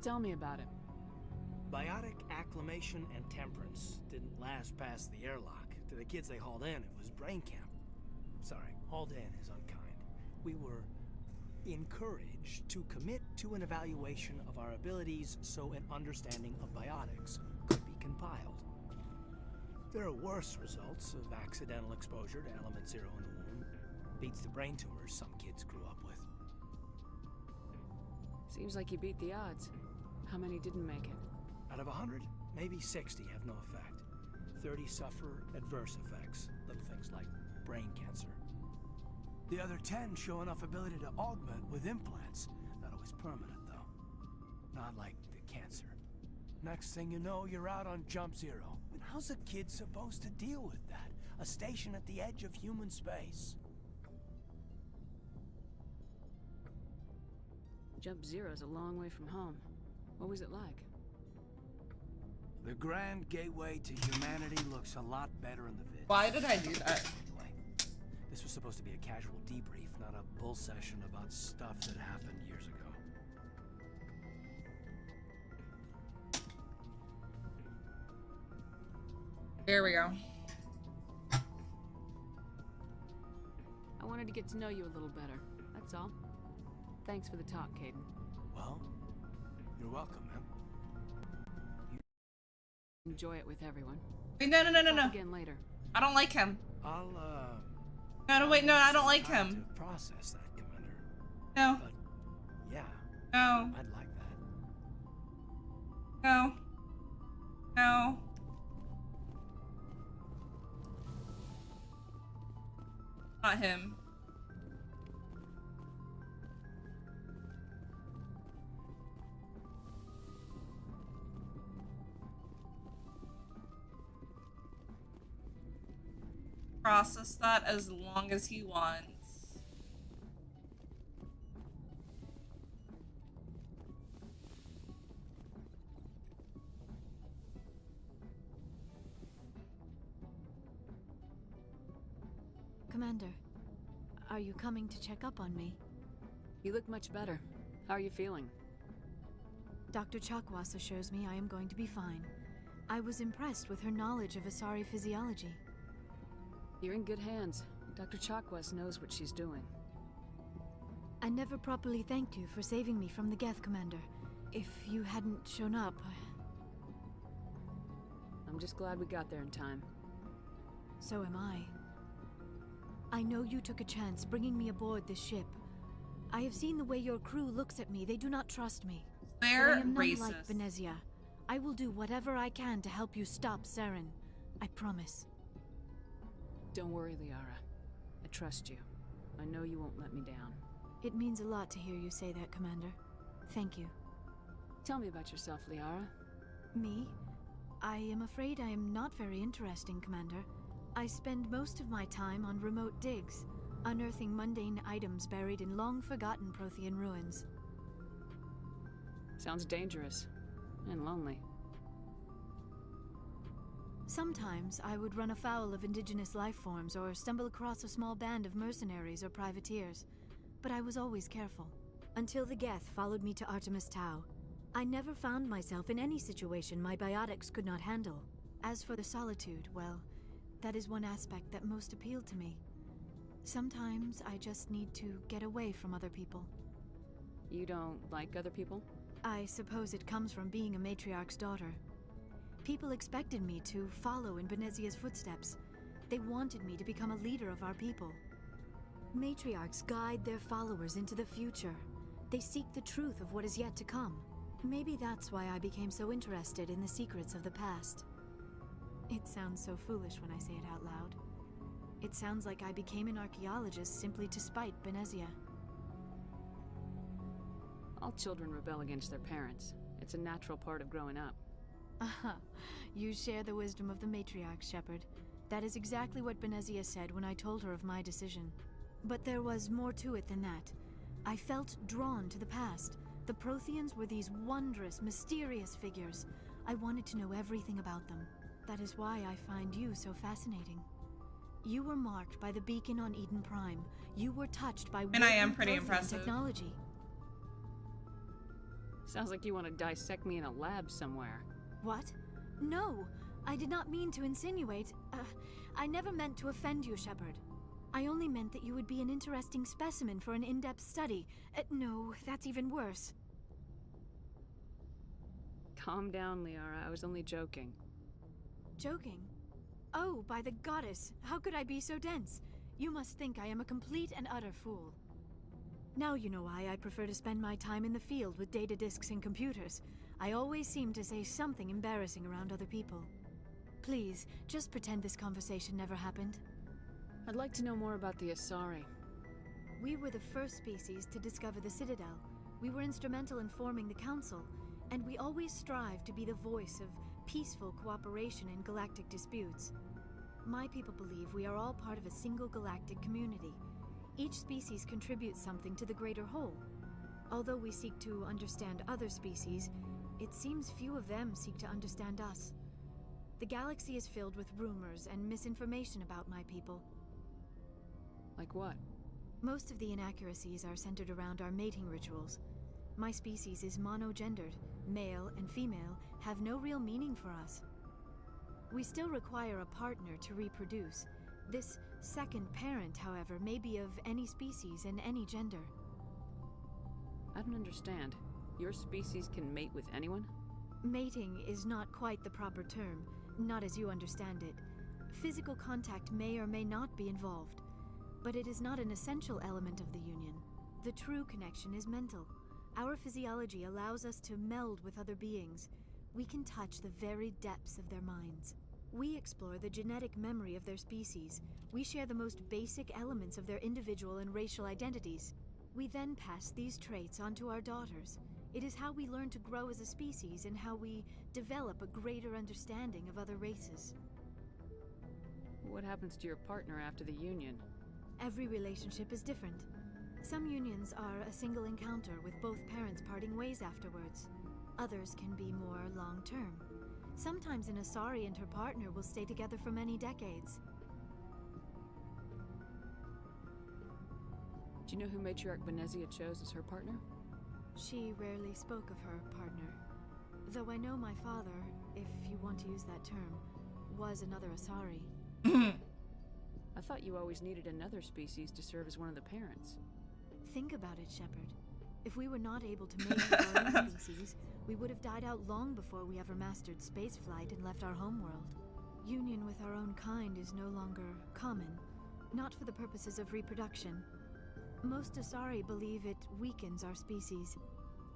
Tell me about it. Biotic acclimation and temperance didn't last past the airlock. To the kids they hauled in, it was brain camp. Sorry, hauled in is unkind. We were encouraged to commit to an evaluation of our abilities so an understanding of biotics could be compiled. There are worse results of accidental exposure to Element Zero in the womb. Beats the brain tumors some kids grew up with. Seems like you beat the odds. How many didn't make it? Out of 100, maybe 60 have no effect. 30 suffer adverse effects, little things like brain cancer. The other 10 show enough ability to augment with implants. Not always permanent, though. Not like the cancer. Next thing you know, you're out on Jump Zero. And how's a kid supposed to deal with that? A station at the edge of human space. Jump Zero's a long way from home. What was it like? The grand gateway to humanity looks a lot better in the vid. Why did I do that? Anyway, this was supposed to be a casual debrief, not a bull session about stuff that happened years ago. There we go. I wanted to get to know you a little better. That's all. Thanks for the talk, Kaidan. Well, you're welcome, man. Enjoy it with everyone. Wait, no. Talk again later. I don't like him. I'll, No, wait, no, I don't like him. to process that, Commander. No. But, yeah. No. I'd like that. No. No. Not him. Process that as long as he wants. Commander, are you coming to check up on me? You look much better. How are you feeling? Dr. Chakwas assures me I am going to be fine. I was impressed with her knowledge of Asari physiology. You're in good hands. Dr. Chakwas knows what she's doing. I never properly thanked you for saving me from the Geth, Commander. If you hadn't shown up... I'm just glad we got there in time. So am I. I know you took a chance bringing me aboard this ship. I have seen the way your crew looks at me. They do not trust me. They're but I am not racist. like Benezia. I will do whatever I can to help you stop Saren. I promise. Don't worry, Liara. I trust you. I know you won't let me down. It means a lot to hear you say that, Commander. Thank you. Tell me about yourself, Liara. Me? I am afraid I am not very interesting, Commander. I spend most of my time on remote digs, unearthing mundane items buried in long-forgotten Prothean ruins. Sounds dangerous. And lonely. Sometimes I would run afoul of indigenous life forms or stumble across a small band of mercenaries or privateers, but I was always careful. Until the Geth followed me to Artemis Tau, I never found myself in any situation my biotics could not handle. As for the solitude, well, that is one aspect that most appealed to me. Sometimes I just need to get away from other people. You don't like other people? I suppose it comes from being a matriarch's daughter. People expected me to follow in Benezia's footsteps. They wanted me to become a leader of our people. Matriarchs guide their followers into the future. They seek the truth of what is yet to come. Maybe that's why I became so interested in the secrets of the past. It sounds so foolish when I say it out loud. It sounds like I became an archaeologist simply to spite Benezia. All children rebel against their parents. It's a natural part of growing up. Aha, you share the wisdom of the matriarch, Shepard. That is exactly what Benezia said when I told her of my decision. But there was more to it than that. I felt drawn to the past. The Protheans were these wondrous, mysterious figures. I wanted to know everything about them. That is why I find you so fascinating. You were marked by the beacon on Eden Prime. You were touched by and I am working pretty Prothean impressive. technology. Sounds like you want to dissect me in a lab somewhere. What? No, I did not mean to insinuate. I never meant to offend you, Shepard. I only meant that you would be an interesting specimen for an in-depth study. No, that's even worse. Calm down, Liara. I was only joking. Joking? Oh, by the goddess, how could I be so dense? You must think I am a complete and utter fool. Now you know why I prefer to spend my time in the field with data disks and computers. I always seem to say something embarrassing around other people. Please, just pretend this conversation never happened. I'd like to know more about the Asari. We were the first species to discover the Citadel. We were instrumental in forming the Council, and we always strive to be the voice of peaceful cooperation in galactic disputes. My people believe we are all part of a single galactic community. Each species contributes something to the greater whole. Although we seek to understand other species, it seems few of them seek to understand us. The galaxy is filled with rumors and misinformation about my people. Like what? Most of the inaccuracies are centered around our mating rituals. My species is monogendered. Male and female have no real meaning for us. We still require a partner to reproduce. This second parent, however, may be of any species and any gender. I don't understand. Your species can mate with anyone? Mating is not quite the proper term, not as you understand it. Physical contact may or may not be involved, but it is not an essential element of the union. The true connection is mental. Our physiology allows us to meld with other beings. We can touch the very depths of their minds. We explore the genetic memory of their species. We share the most basic elements of their individual and racial identities. We then pass these traits on to our daughters. It is how we learn to grow as a species and how we develop a greater understanding of other races. What happens to your partner after the union? Every relationship is different. Some unions are a single encounter with both parents parting ways afterwards. Others can be more long-term. Sometimes an Asari and her partner will stay together for many decades. Do you know who Matriarch Benezia chose as her partner? She rarely spoke of her partner. Though I know my father, if you want to use that term, was another Asari. I thought you always needed another species to serve as one of the parents. Think about it, Shepard. If we were not able to mate with our own species, we would have died out long before we ever mastered spaceflight and left our homeworld. Union with our own kind is no longer common, not for the purposes of reproduction. Most Asari believe it weakens our species.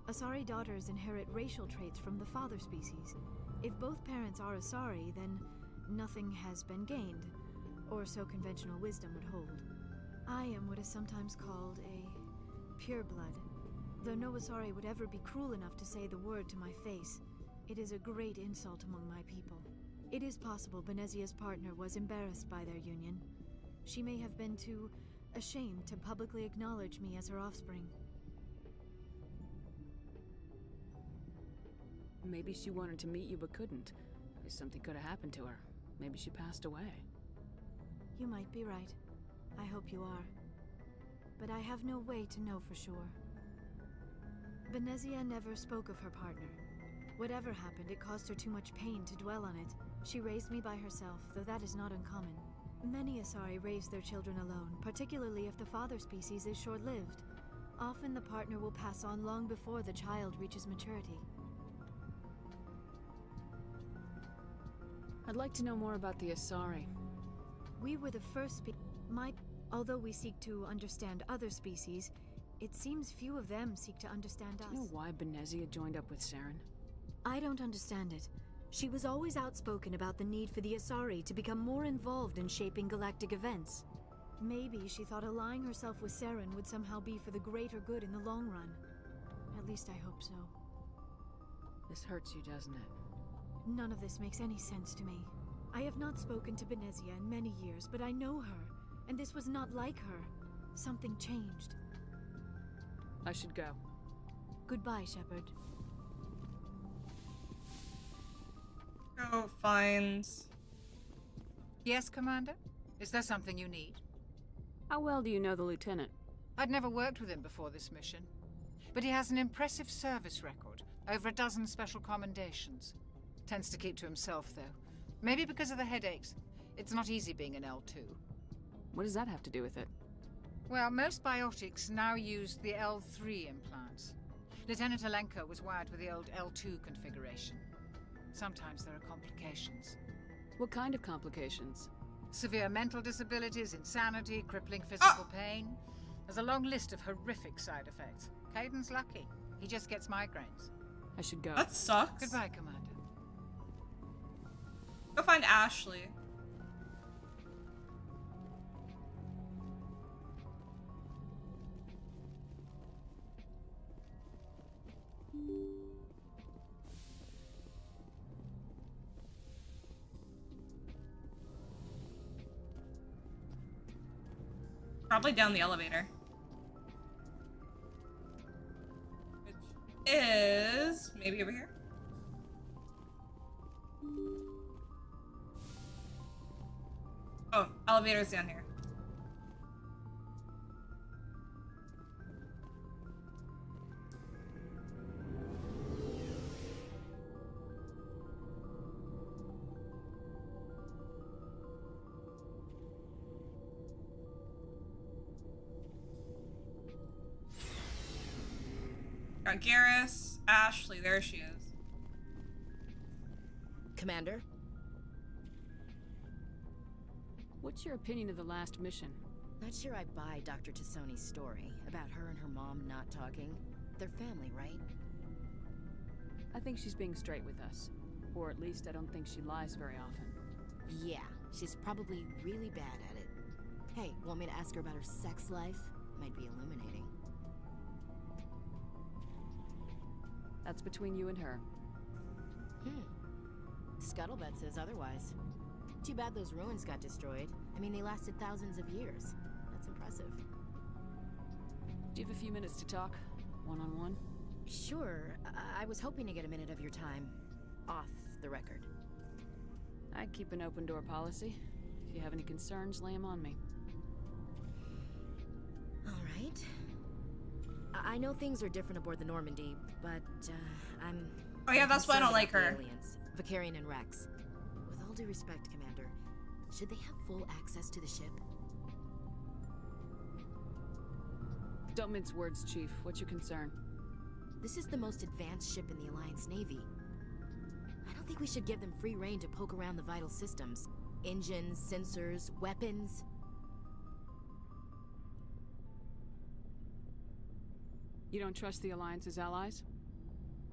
Asari daughters inherit racial traits from the father species. If both parents are Asari, then nothing has been gained, or so conventional wisdom would hold. I am what is sometimes called a pureblood. Though no Asari would ever be cruel enough to say the word to my face, it is a great insult among my people. It is possible Benezia's partner was embarrassed by their union. She may have been too ashamed to publicly acknowledge me as her offspring. Maybe she wanted to meet you but couldn't. Something could have happened to her. Maybe she passed away. You might be right. I hope you are. But I have no way to know for sure. Benezia never spoke of her partner. Whatever happened, it caused her too much pain to dwell on it. She raised me by herself, though that is not uncommon. Many Asari raise their children alone, particularly if the father species is short-lived. Often the partner will pass on long before the child reaches maturity. I'd like to know more about the Asari. We were the first although we seek to understand other species, it seems few of them seek to understand us. Do you know why Benezia joined up with Saren? I don't understand it. She was always outspoken about the need for the Asari to become more involved in shaping galactic events. Maybe she thought allying herself with Saren would somehow be for the greater good in the long run. At least I hope so. This hurts you, doesn't it? None of this makes any sense to me. I have not spoken to Benezia in many years, but I know her, and this was not like her. Something changed. I should go. Goodbye, Shepard. Go find... Yes, Commander? Is there something you need? How well do you know the Lieutenant? I'd never worked with him before this mission. But he has an impressive service record. Over a dozen special commendations. Tends to keep to himself, though. Maybe because of the headaches. It's not easy being an L2. What does that have to do with it? Well, most biotics now use the L3 implants. Lieutenant Alenko was wired with the old L2 configuration. Sometimes there are complications. What kind of complications? Severe mental disabilities, insanity, crippling physical pain. There's a long list of horrific side effects. Caden's lucky. He just gets migraines. I should go. That sucks. Goodbye, Commander. Go find Ashley. Probably down the elevator. Which is maybe over here. Oh, elevator's down here. Got Garrus, Ashley, there she is. Commander? What's your opinion of the last mission? Not sure I buy Dr. Tassoni's story about her and her mom not talking. They're family, right? I think she's being straight with us. Or at least I don't think she lies very often. Yeah, she's probably really bad at it. Hey, want me to ask her about her sex life? Might be illuminating. That's between you and her. Scuttlebutt says otherwise. Too bad those ruins got destroyed. I mean, they lasted thousands of years. That's impressive. Do you have a few minutes to talk? One-on-one? Sure. I was hoping to get a minute of your time. Off the record. I keep an open door policy. If you have any concerns, lay them on me. All right. I know things are different aboard the Normandy, but I'm... Oh yeah, that's why I don't like concerned her. about the aliens, Vicarian and Rex. With all due respect, Commander, should they have full access to the ship? Don't mince words, Chief. What's your concern? This is the most advanced ship in the Alliance Navy. I don't think we should give them free rein to poke around the vital systems. Engines, sensors, weapons. You don't trust the Alliance's allies?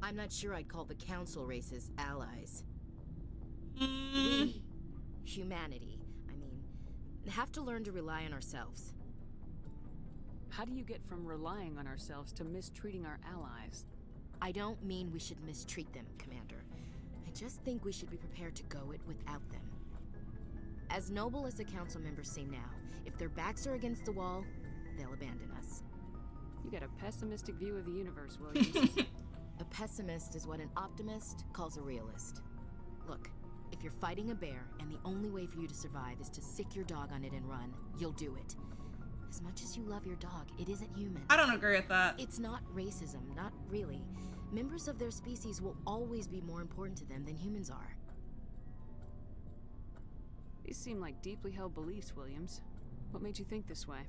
I'm not sure I'd call the Council races allies. We, humanity, I mean, have to learn to rely on ourselves. How do you get from relying on ourselves to mistreating our allies? I don't mean we should mistreat them, Commander. I just think we should be prepared to go it without them. As noble as the Council members seem now, if their backs are against the wall, they'll abandon us. You got a pessimistic view of the universe, Williams. A pessimist is what an optimist calls a realist. Look, if you're fighting a bear and the only way for you to survive is to sick your dog on it and run, you'll do it. As much as you love your dog, it isn't human. I don't agree with that. It's not racism, not really. Members of their species will always be more important to them than humans are. These seem like deeply held beliefs, Williams. What made you think this way?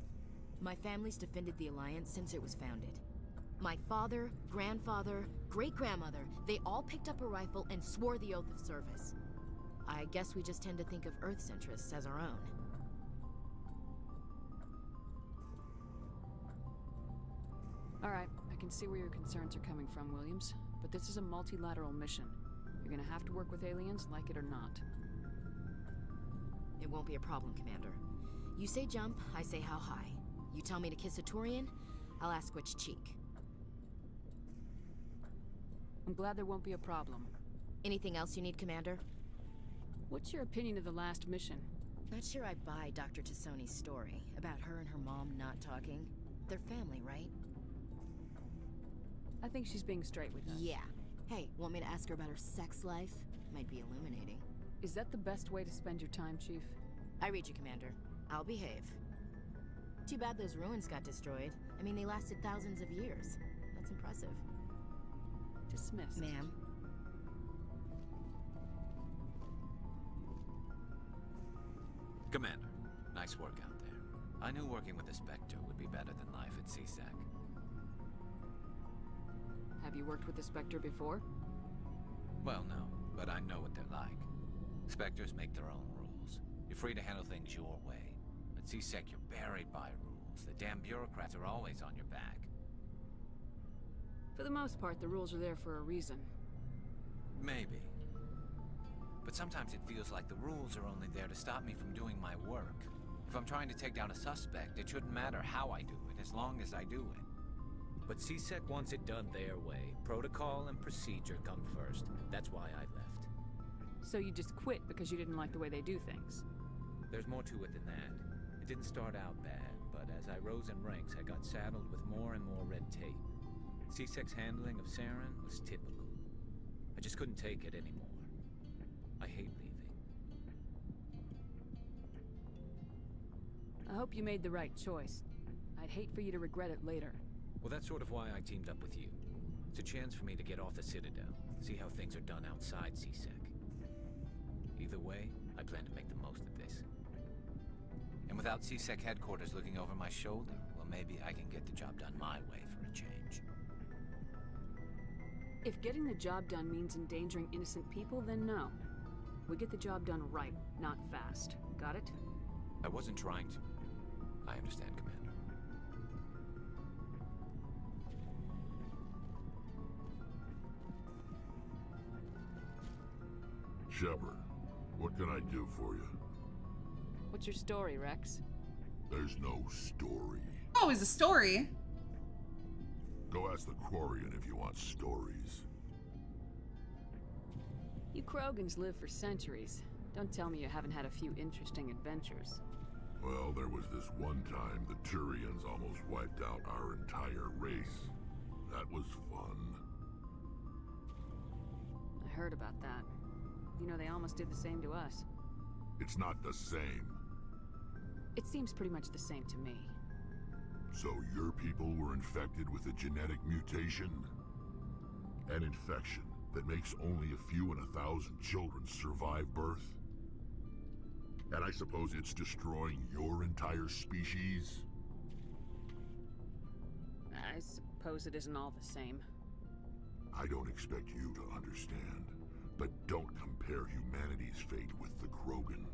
My family's defended the Alliance since it was founded. My father, grandfather, great-grandmother, they all picked up a rifle and swore the oath of service. I guess we just tend to think of Earth's interests as our own. All right, I can see where your concerns are coming from, Williams. But this is a multilateral mission. You're gonna have to work with aliens, like it or not. It won't be a problem, Commander. You say jump, I say how high. You tell me to kiss a Turian, I'll ask which cheek. I'm glad there won't be a problem. Anything else you need, Commander? What's your opinion of the last mission? Not sure I buy Dr. Tassoni's story about her and her mom not talking. They're family, right? I think she's being straight with us. Yeah. Hey, want me to ask her about her sex life? Might be illuminating. Is that the best way to spend your time, Chief? I read you, Commander. I'll behave. Too bad those ruins got destroyed. I mean, they lasted thousands of years. That's impressive. Dismissed. Ma'am. Commander, nice work out there. I knew working with the Spectre would be better than life at CSEC. Have you worked with the Spectre before? Well, no, but I know what they're like. Spectres make their own rules. You're free to handle things your way. At CSEC, you're buried by rules. The damn bureaucrats are always on your back. For the most part, the rules are there for a reason. Maybe. But sometimes it feels like the rules are only there to stop me from doing my work. If I'm trying to take down a suspect, it shouldn't matter how I do it, as long as I do it. But CSEC wants it done their way. Protocol and procedure come first. That's why I left. So you just quit because you didn't like the way they do things? There's more to it than that. It didn't start out bad, but as I rose in ranks, I got saddled with more and more red tape. CSEC's handling of Saren was typical. I just couldn't take it anymore. I hate leaving. I hope you made the right choice. I'd hate for you to regret it later. Well, that's sort of why I teamed up with you. It's a chance for me to get off the Citadel, see how things are done outside CSEC. Either way, I plan to make the most of this. And without CSEC headquarters looking over my shoulder, well, maybe I can get the job done my way for a change. If getting the job done means endangering innocent people, then no. We get the job done right, not fast. Got it? I wasn't trying to. I understand, Commander. Shepard, what can I do for you? What's your story, Rex? There's no story. Always a story. Go ask the Quarian if you want stories. You Krogans live for centuries. Don't tell me you haven't had a few interesting adventures. Well, there was this one time the Turians almost wiped out our entire race. That was fun. I heard about that. You know, they almost did the same to us. It's not the same. It seems pretty much the same to me. So your people were infected with a genetic mutation? An infection that makes only a few in 1,000 children survive birth? And I suppose it's destroying your entire species? I suppose it isn't all the same. I don't expect you to understand, but don't compare humanity's fate with the Krogan.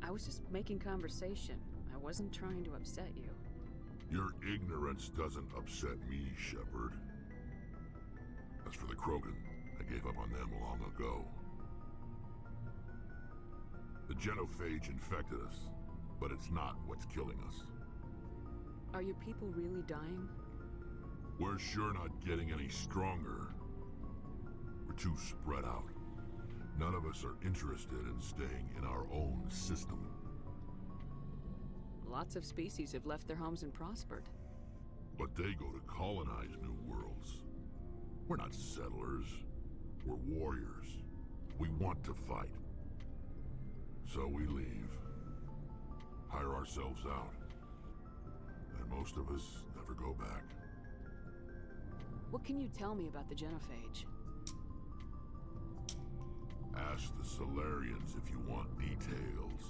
I was just making conversation. I wasn't trying to upset you. Your ignorance doesn't upset me, Shepard. As for the Krogan, I gave up on them long ago. The genophage infected us, but it's not what's killing us. Are your people really dying? We're sure not getting any stronger. We're too spread out. None of us are interested in staying in our own system. Lots of species have left their homes and prospered. But they go to colonize new worlds. We're not settlers. We're warriors. We want to fight. So we leave. Hire ourselves out. And most of us never go back. What can you tell me about the genophage? Ask the Solarians if you want details.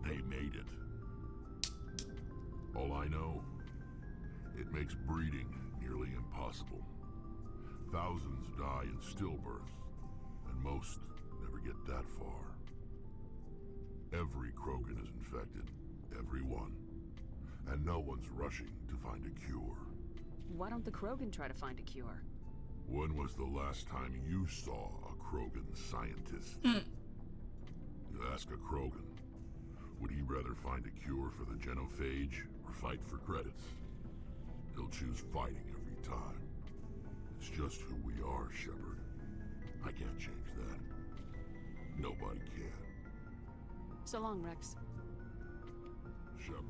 They made it. All I know, it makes breeding nearly impossible. Thousands die in stillbirth, and most never get that far. Every Krogan is infected, every one. And no one's rushing to find a cure. Why don't the Krogan try to find a cure? When was the last time you saw a Krogan scientist? You ask a Krogan, would he rather find a cure for the genophage or fight for credits? He'll choose fighting every time. It's just who we are, Shepard. I can't change that. Nobody can. So long, Rex. Shepard.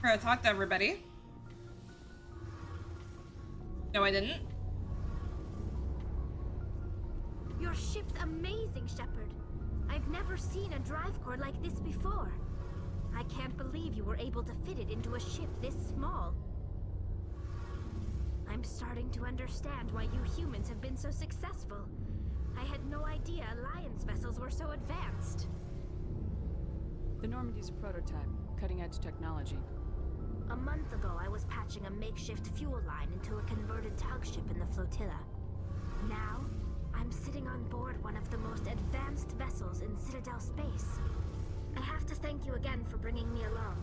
We're gonna talk to everybody. No, I didn't. Your ship's amazing, Shepard. I've never seen a drive core like this before. I can't believe you were able to fit it into a ship this small. I'm starting to understand why you humans have been so successful. I had no idea Alliance vessels were so advanced. The Normandy's a prototype, cutting-edge technology. A month ago, I was patching a makeshift fuel line into a converted tug ship in the flotilla. Now, I'm sitting on board one of the most advanced vessels in Citadel space. I have to thank you again for bringing me along.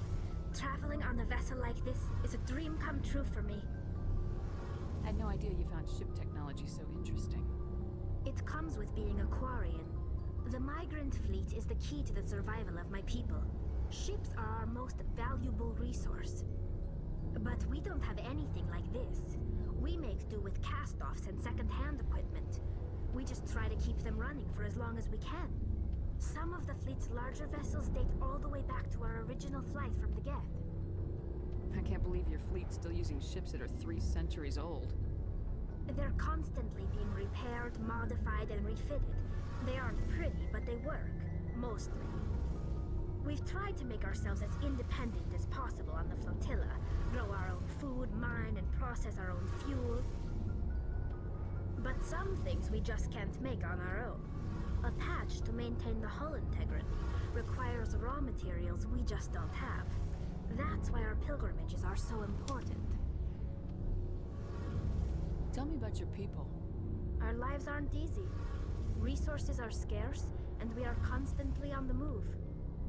Traveling on a vessel like this is a dream come true for me. I had no idea you found ship technology so interesting. It comes with being a Quarian. The migrant fleet is the key to the survival of my people. Ships are our most valuable resource. But we don't have anything like this. We make do with cast-offs and second-hand equipment. We just try to keep them running for as long as we can. Some of the fleet's larger vessels date all the way back to our original flight from the Geth. I can't believe your fleet's still using ships that are 3 centuries old. They're constantly being repaired, modified, and refitted. They aren't pretty, but they work. Mostly. We've tried to make ourselves as independent as possible on the flotilla. Grow our own food, mine, and process our own fuel. But some things we just can't make on our own. A patch to maintain the hull integrity requires raw materials we just don't have. That's why our pilgrimages are so important. Tell me about your people. Our lives aren't easy. Resources are scarce, and we are constantly on the move.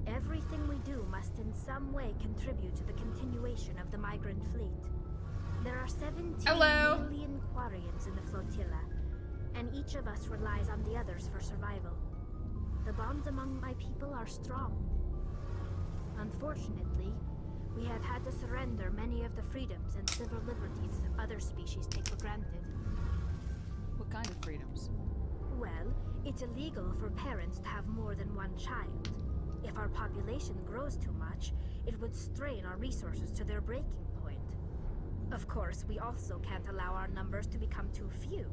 Everything we do must in some way contribute to the continuation of the migrant fleet. There are 17 million Quarians in the flotilla, and each of us relies on the others for survival. The bonds among my people are strong. Unfortunately, we have had to surrender many of the freedoms and civil liberties other species take for granted. What kind of freedoms? Well, it's illegal for parents to have more than one child. If our population grows too much, it would strain our resources to their breaking point. Of course, we also can't allow our numbers to become too few.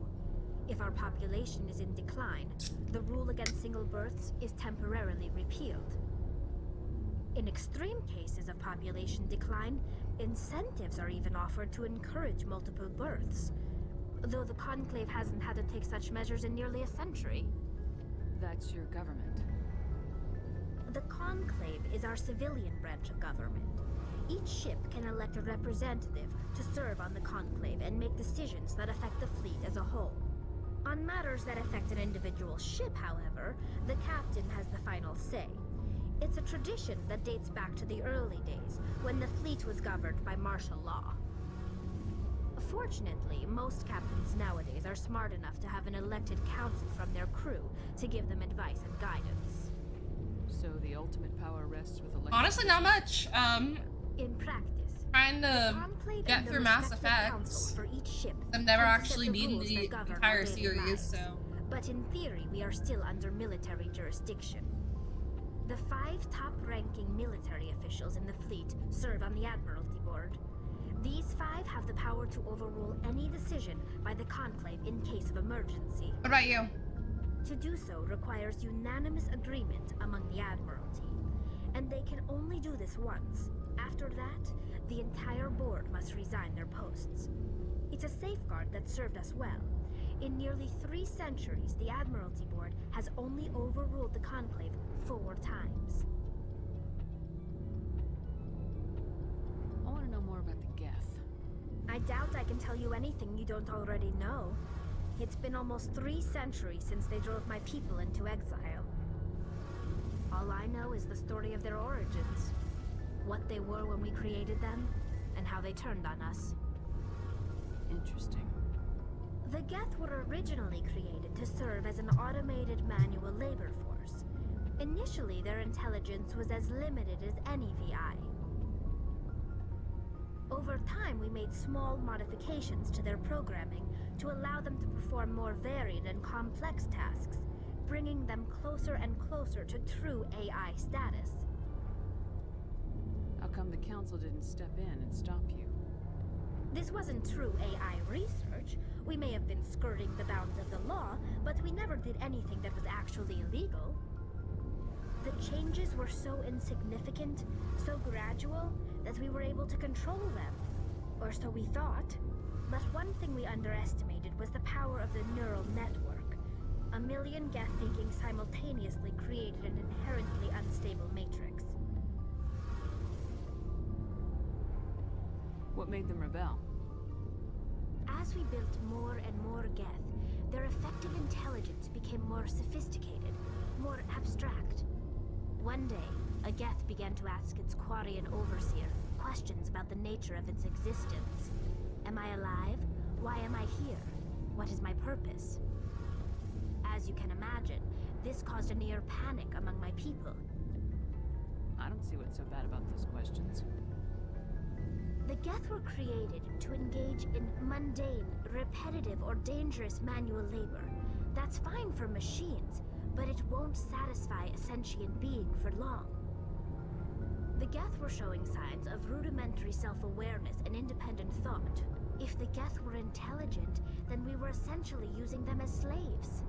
If our population is in decline, the rule against single births is temporarily repealed. In extreme cases of population decline, incentives are even offered to encourage multiple births, though the Conclave hasn't had to take such measures in nearly a century. That's your government. The Conclave is our civilian branch of government. Each ship can elect a representative to serve on the Conclave and make decisions that affect the fleet as a whole. On matters that affect an individual ship, however, the captain has the final say. It's a tradition that dates back to the early days, when the fleet was governed by martial law. Fortunately, most captains nowadays are smart enough to have an elected council from their crew to give them advice and guidance. So the ultimate power rests with elected... Honestly, not much. In practice, trying to get through Mass Effect. I've never actually beaten the entire series, so... But in theory, we are still under military jurisdiction. The 5 top-ranking military officials in the fleet serve on the Admiralty Board. These 5 have the power to overrule any decision by the Conclave in case of emergency. What about you? To do so requires unanimous agreement among the Admiralty, and they can only do this once. After that, the entire board must resign their posts. It's a safeguard that served us well. In nearly 3 centuries, the Admiralty Board has only overruled the Conclave 4 times. I want to know more about the Geth. I doubt I can tell you anything you don't already know. It's been almost 3 centuries since they drove my people into exile. All I know is the story of their origins. What they were when we created them, and how they turned on us. Interesting. The Geth were originally created to serve as an automated manual labor force. Initially, their intelligence was as limited as any VI. Over time, we made small modifications to their programming to allow them to perform more varied and complex tasks, bringing them closer and closer to true AI status. How come the Council didn't step in and stop you? This wasn't true AI research. We may have been skirting the bounds of the law, but we never did anything that was actually illegal. The changes were so insignificant, so gradual, that we were able to control them. Or so we thought. But one thing we underestimated was the power of the neural network. A million Geth thinking simultaneously created an inherently unstable matrix. What made them rebel? As we built more and more Geth, their effective intelligence became more sophisticated, more abstract. One day, a Geth began to ask its Quarian overseer questions about the nature of its existence. Am I alive? Why am I here? What is my purpose? As you can imagine, this caused a near panic among my people. I don't see what's so bad about those questions. The Geth were created to engage in mundane, repetitive, or dangerous manual labor. That's fine for machines, but it won't satisfy a sentient being for long. The Geth were showing signs of rudimentary self-awareness and independent thought. If the Geth were intelligent, then we were essentially using them as slaves.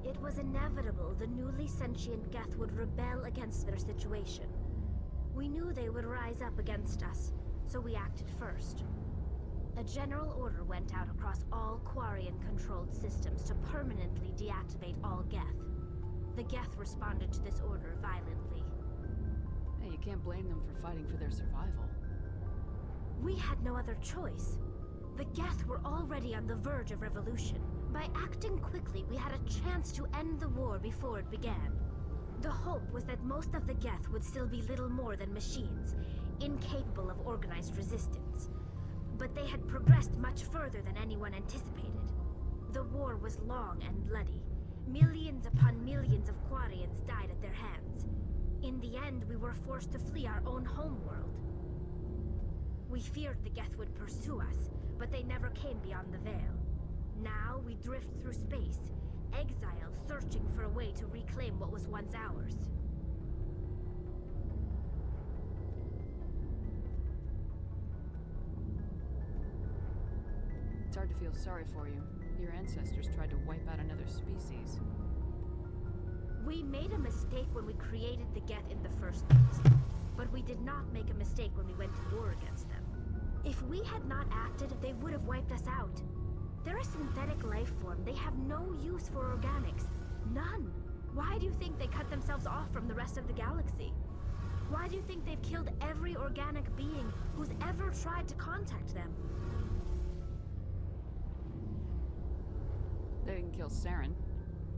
It was inevitable the newly sentient Geth would rebel against their situation. We knew they would rise up against us, so we acted first. A general order went out across all Quarian-controlled systems to permanently deactivate all Geth. The Geth responded to this order violently. Hey, you can't blame them for fighting for their survival. We had no other choice. The Geth were already on the verge of revolution. By acting quickly, we had a chance to end the war before it began. The hope was that most of the Geth would still be little more than machines, incapable of organized resistance. But they had progressed much further than anyone anticipated. The war was long and bloody. Millions upon millions of Quarians died at their hands. In the end, we were forced to flee our own homeworld. We feared the Geth would pursue us, but they never came beyond the Veil. Now we drift through space, exile, searching for a way to reclaim what was once ours. It's hard to feel sorry for you. Your ancestors tried to wipe out another species. We made a mistake when we created the Geth in the first place, but we did not make a mistake when we went to war against them. If we had not acted, they would have wiped us out. They're a synthetic life form. They have no use for organics. None. Why do you think they cut themselves off from the rest of the galaxy? Why do you think they've killed every organic being who's ever tried to contact them? They didn't kill Saren.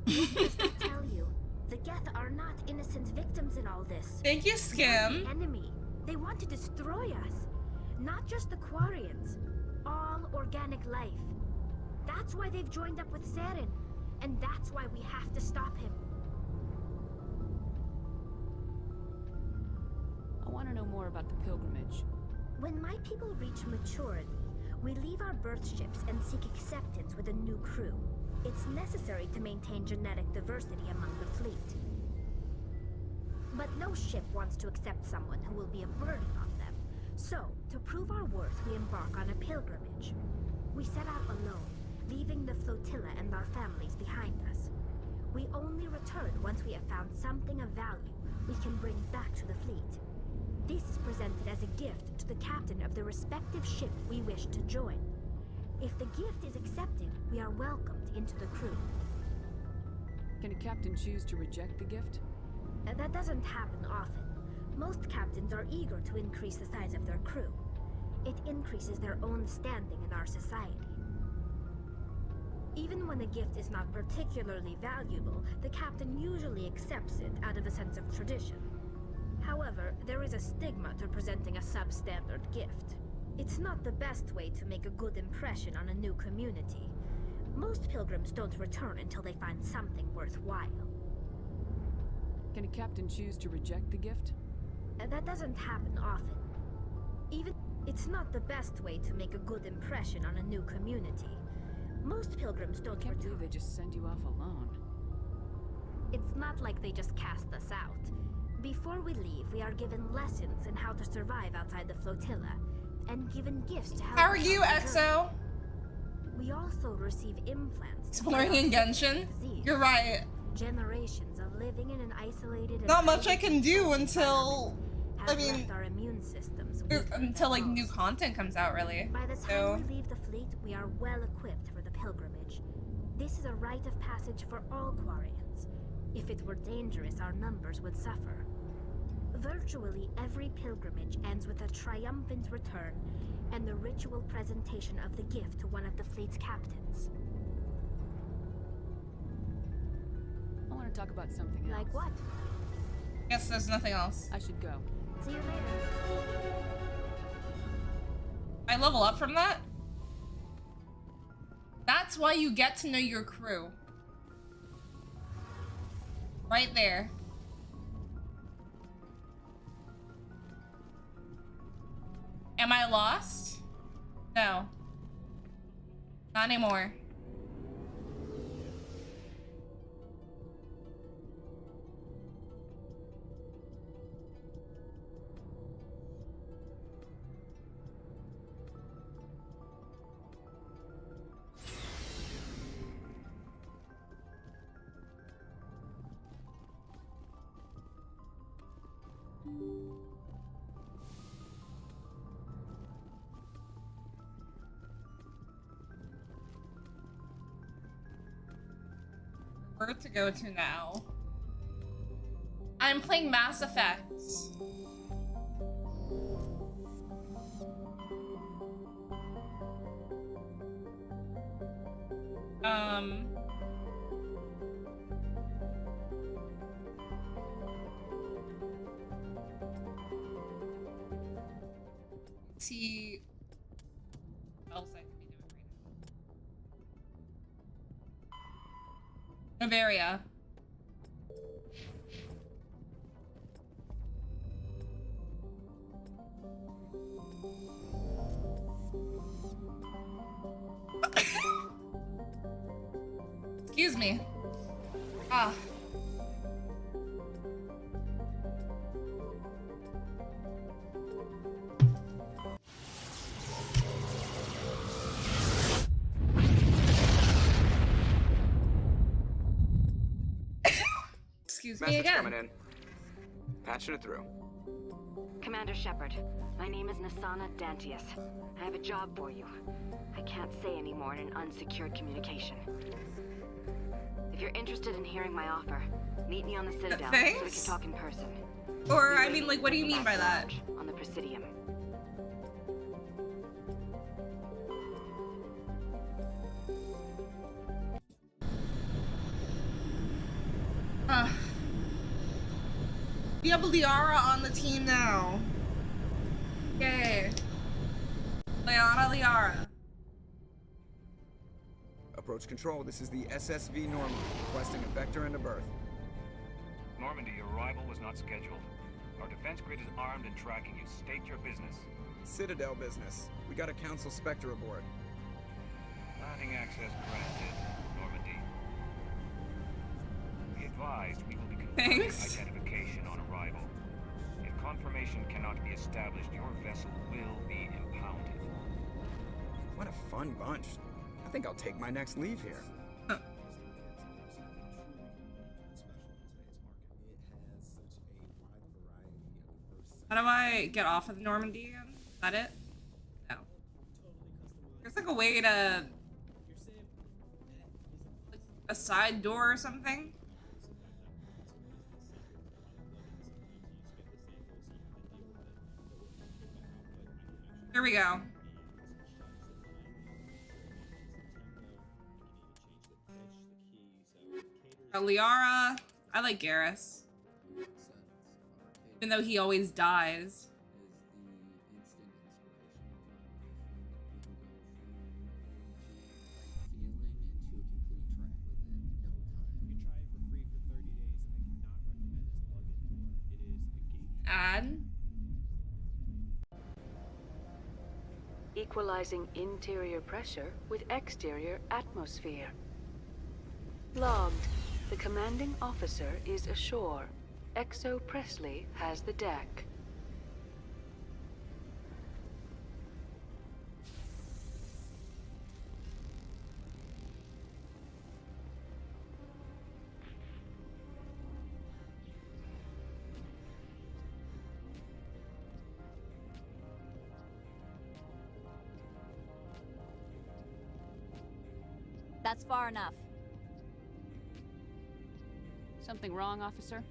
What does that tell you? The Geth are not innocent victims in all this. Thank you, They're Scam. the enemy. They want to destroy us. Not just the Quarians. All organic life. That's why they've joined up with Saren. And that's why we have to stop him. I want to know more about the pilgrimage. When my people reach maturity, we leave our birth ships and seek acceptance with a new crew. It's necessary to maintain genetic diversity among the fleet. But no ship wants to accept someone who will be a burden on them. So, to prove our worth, we embark on a pilgrimage. We set out alone, leaving the flotilla and our families behind us. We only return once we have found something of value we can bring back to the fleet. This is presented as a gift to the captain of the respective ship we wish to join. If the gift is accepted, we are welcomed into the crew. Can a captain choose to reject the gift? That doesn't happen often. Most captains are eager to increase the size of their crew. It increases their own standing in our society. Even when a gift is not particularly valuable, the captain usually accepts it out of a sense of tradition. However, there is a stigma to presenting a substandard gift. It's not the best way to make a good impression on a new community. Most pilgrims don't return until they find something worthwhile. Can a captain choose to reject the gift? That doesn't happen often. It's not the best way to make a good impression on a new community. Most pilgrims don't Can't believe they just send you off alone. It's not like they just cast us out. Before we leave, we are given lessons in how to survive outside the flotilla, and given gifts to help. How are you, EXO? We also receive implants. Exploring in Genshin? You're right. Generations of living in an isolated. Not much I can do until, I mean, our immune systems until like new content comes out, really. By the time we leave the fleet, we are well equipped for the pilgrimage. This is a rite of passage for all Quarians. If it were dangerous, our numbers would suffer. Virtually every pilgrimage ends with a triumphant return and the ritual presentation of the gift to one of the fleet's captains. I want to talk about something else. Like what? Guess there's nothing else. I should go. See you later. I level up from that? That's why you get to know your crew. Right there. Am I lost? No. Not anymore. Where to go to now? I'm playing Mass Effect. See what else I can be doing right now. Bavaria. Excuse me. Ah. Excuse me Message again. coming in. Patching it through. Commander Shepard, my name is Nasana Dantius. I have a job for you. I can't say any more in an unsecured communication. If you're interested in hearing my offer, meet me on the Citadel so we can Thanks? talk in person. Or, I mean, like, what do you mean by that? On the Presidium. We have Liara on the team now. Yay. Liara. Approach control, this is the SSV Normandy, requesting a vector and a berth. Normandy, your arrival was not scheduled. Our defense grid is armed and tracking you. State your business. Citadel business. We got a Council Spectre aboard. Landing access granted, Normandy. Be advised, we will be confirming identification on arrival. If confirmation cannot be established, your vessel will be impounded. What a fun bunch. I think I'll take my next leave here. How do I get off of the Normandy again? Is that it? No. There's like a way to... like, a side door or something? Here we go. Liara. I like Garrus. Even though he always dies. Add. equalizing interior pressure with exterior atmosphere. Logged. The commanding officer is ashore. Exo Presley has the deck. That's far enough. Something wrong, officer?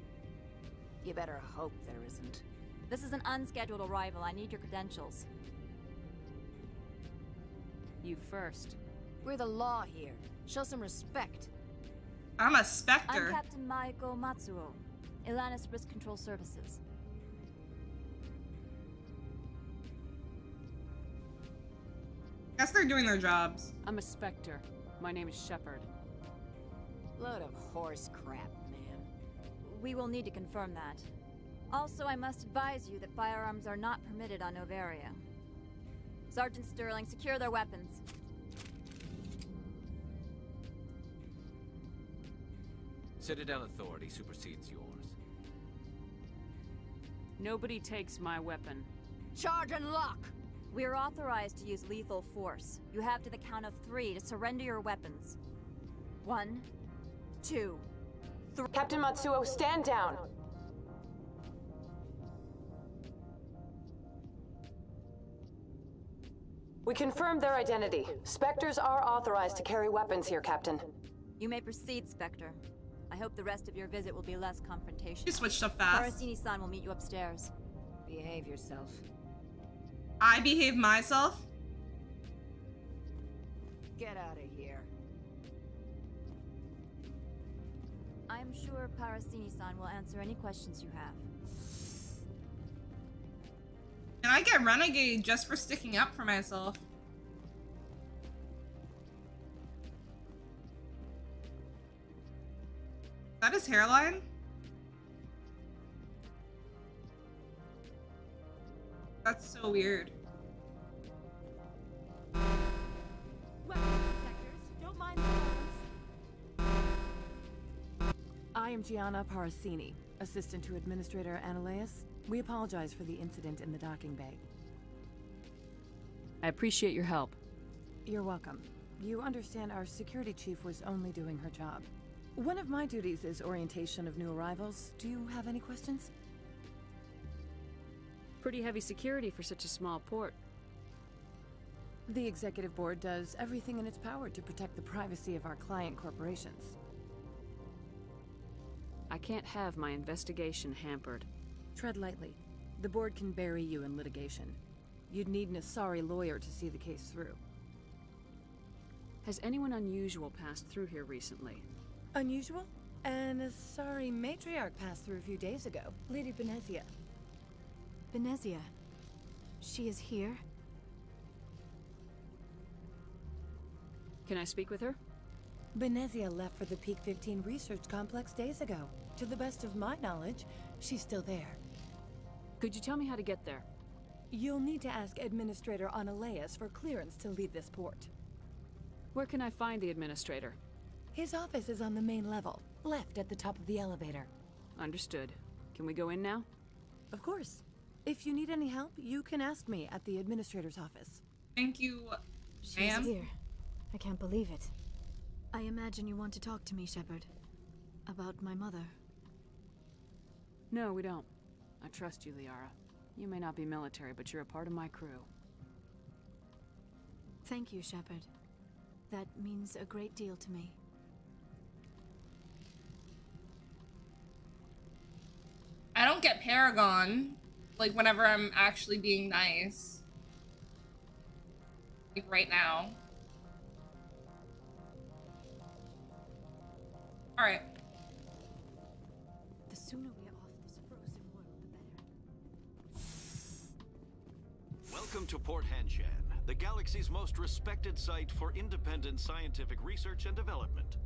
You better hope there isn't. This is an unscheduled arrival. I need your credentials. You first. We're the law here. Show some respect. I'm a Spectre. I'm Captain Maiko Matsuo, Ilanis Risk Control Services. Guess they're doing their jobs. I'm a Spectre. My name is Shepard. Load of horse crap, man. We will need to confirm that. Also, I must advise you that firearms are not permitted on Noveria. Sergeant Sterling, secure their weapons. Citadel authority supersedes yours. Nobody takes my weapon. Charge and lock! We are authorized to use lethal force. You have to the count of 3 to surrender your weapons. 1, 2, 3. Captain Matsuo, stand down! We confirmed their identity. Spectres are authorized to carry weapons here, Captain. You may proceed, Spectre. I hope the rest of your visit will be less confrontational. You switched up fast. Parasini-san will meet you upstairs. Behave yourself. I behave myself? Get out of here. I'm sure Parasini-san will answer any questions you have. And I get renegade just for sticking up for myself. Is that his hairline? That's so weird. Don't mind I am Gianna Parasini, assistant to Administrator Ananias. We apologize for the incident in the docking bay. I appreciate your help. You're welcome. You understand our security chief was only doing her job. One of my duties is orientation of new arrivals. Do you have any questions? Pretty heavy security for such a small port. The Executive Board does everything in its power to protect the privacy of our client corporations. I can't have my investigation hampered. Tread lightly. The Board can bury you in litigation. You'd need an Asari lawyer to see the case through. Has anyone unusual passed through here recently? Unusual? An Asari matriarch passed through a few days ago. Lady Benezia. Benezia? She is here? Can I speak with her? Benezia left for the Peak 15 research complex days ago. To the best of my knowledge, she's still there. Could you tell me how to get there? You'll need to ask Administrator Ananias for clearance to leave this port. Where can I find the Administrator? His office is on the main level, left at the top of the elevator. Understood. Can we go in now? Of course. If you need any help, you can ask me at the Administrator's office. Thank you, She's here. I can't believe it. I imagine you want to talk to me, Shepard. About my mother. No, we don't. I trust you, Liara. You may not be military, but you're a part of my crew. Thank you, Shepard. That means a great deal to me. I don't get Paragon, like, whenever I'm actually being nice. Like, right now. Alright. The sooner we are off this frozen world, the better. Welcome to Port Hanshan, the galaxy's most respected site for independent scientific research and development.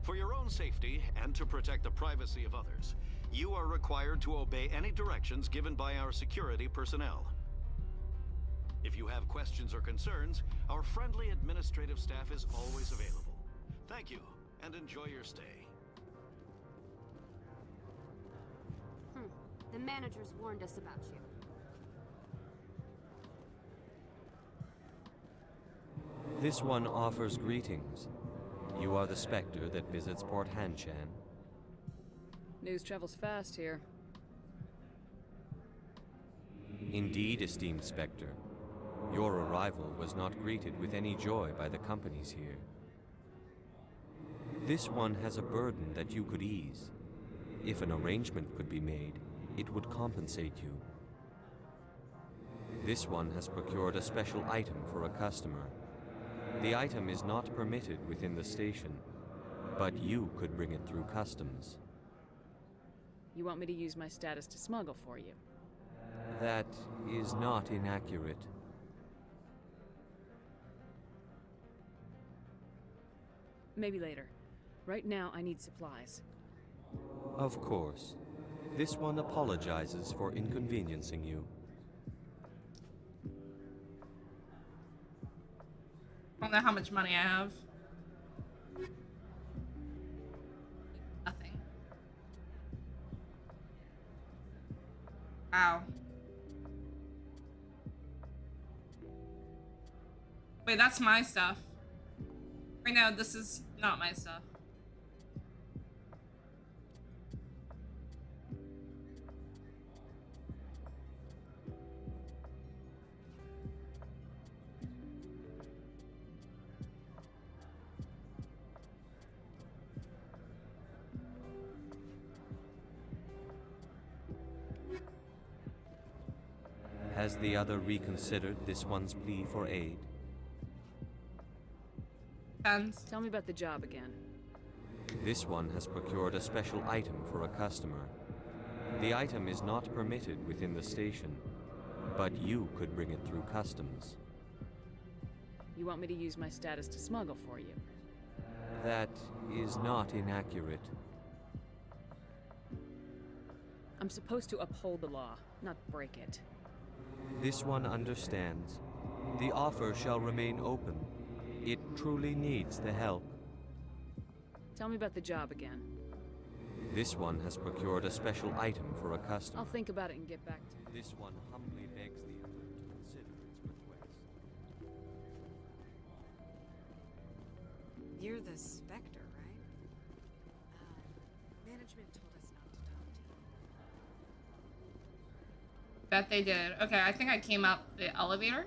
For your own safety and to protect the privacy of others, you are required to obey any directions given by our security personnel. If you have questions or concerns, our friendly administrative staff is always available. Thank you, and enjoy your stay. The managers warned us about you. This one offers greetings. You are the Spectre that visits Port Hanshan. News travels fast here. Indeed, esteemed Spectre. Your arrival was not greeted with any joy by the companies here. This one has a burden that you could ease. If an arrangement could be made, it would compensate you. This one has procured a special item for a customer. The item is not permitted within the station, but you could bring it through customs. You want me to use my status to smuggle for you? That is not inaccurate. Maybe later. Right now, I need supplies. Of course. This one apologizes for inconveniencing you. I don't know how much money I have. Nothing. Wow. Wait, that's my stuff. Right now, this is not my stuff. Has the other reconsidered this one's plea for aid? Tell me about the job again. This one has procured a special item for a customer. The item is not permitted within the station, but you could bring it through customs. You want me to use my status to smuggle for you? That is not inaccurate. I'm supposed to uphold the law, not break it. This one understands. The offer shall remain open. It truly needs the help. Tell me about the job again. This one has procured a special item for a customer. I'll think about it and get back to you. This one humbly begs the other to consider its request. You're the Spectre, right? Management told us not to talk to you. Bet they did. Okay, I think I came up the elevator.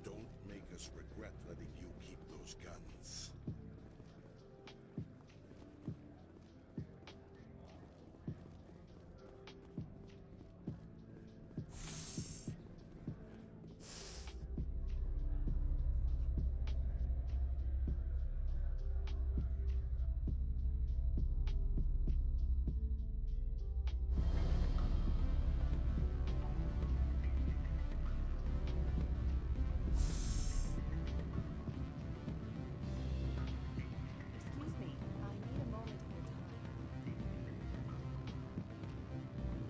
Don't make us regret letting you keep those guns. Excuse me, I need a moment of your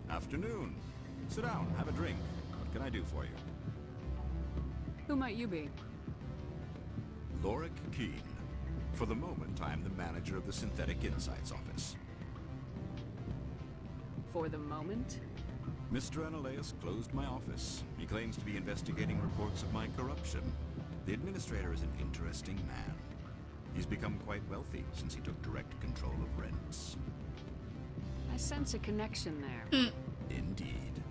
time. Afternoon. Sit down, have a drink. What can I do for you? Who might you be? Lorik Keene. For the moment, I am the manager of the Synthetic Insights office. For the moment? Mr. Analeas closed my office. He claims to be investigating reports of my corruption. The administrator is an interesting man. He's become quite wealthy since he took direct control of rents. I sense a connection there. Indeed.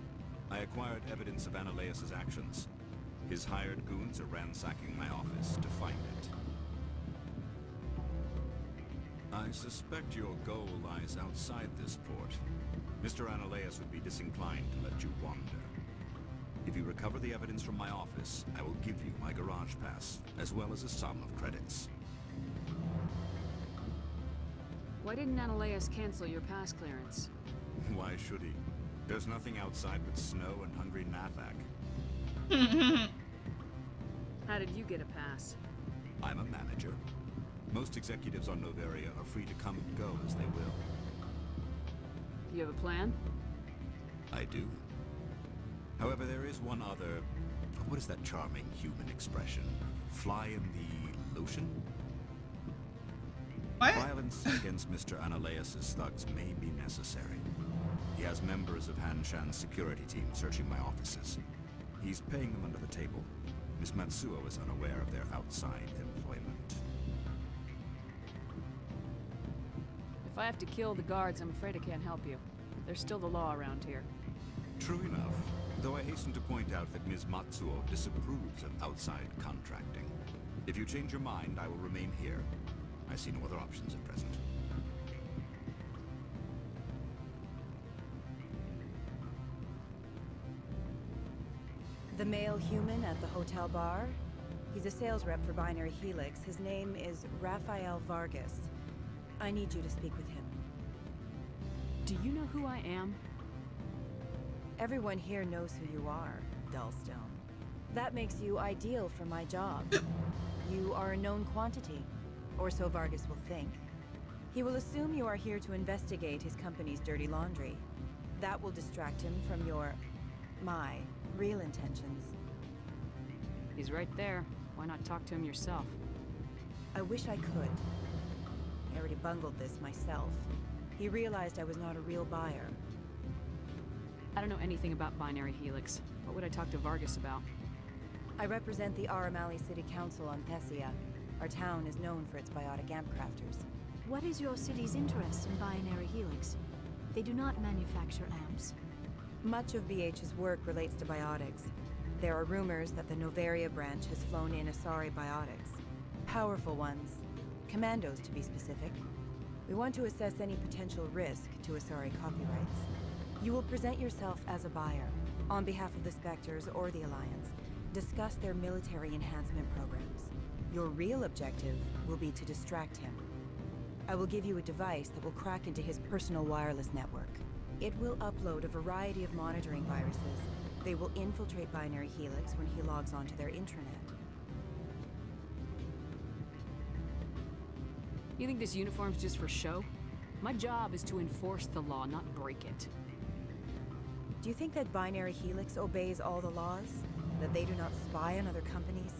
I acquired evidence of Analeas' actions. His hired goons are ransacking my office to find it. I suspect your goal lies outside this port. Mr. Analeas would be disinclined to let you wander. If you recover the evidence from my office, I will give you my garage pass, as well as a sum of credits. Why didn't Analeas cancel your pass clearance? Why should he? There's nothing outside but snow and hungry Nathak. How did you get a pass? I'm a manager. Most executives on Noveria are free to come and go as they will. You have a plan? I do. However, there is one other... What is that charming human expression? Fly in the lotion? What? Violence against Mr. Analaeus' thugs may be necessary. He has members of Han Shan's security team searching my offices. He's paying them under the table. Miss Matsuo is unaware of their outside employment. If I have to kill the guards, I'm afraid I can't help you. There's still the law around here. True enough, though I hasten to point out that Ms. Matsuo disapproves of outside contracting. If you change your mind, I will remain here. I see no other options at present. The male human at the hotel bar? He's a sales rep for Binary Helix. His name is Rafael Vargas. I need you to speak with him. Do you know who I am? Everyone here knows who you are, Dullstone. That makes you ideal for my job. You are a known quantity, or so Vargas will think. He will assume you are here to investigate his company's dirty laundry. That will distract him from my real intentions. He's right there. Why not talk to him yourself? I wish I could. I already bungled this myself. He realized I was not a real buyer. I don't know anything about Binary Helix. What would I talk to Vargas about? I represent the Aramali City Council on Thessia. Our town is known for its biotic amp crafters. What is your city's interest in Binary Helix? They do not manufacture amps. Much of BH's work relates to biotics. There are rumors that the Noveria branch has flown in Asari biotics. Powerful ones. Commandos, to be specific. We want to assess any potential risk to Asari copyrights. You will present yourself as a buyer, on behalf of the Spectres or the Alliance. Discuss their military enhancement programs. Your real objective will be to distract him. I will give you a device that will crack into his personal wireless network. It will upload a variety of monitoring viruses. They will infiltrate Binary Helix when he logs onto their intranet. You think this uniform's just for show? My job is to enforce the law, not break it. Do you think that Binary Helix obeys all the laws? That they do not spy on other companies?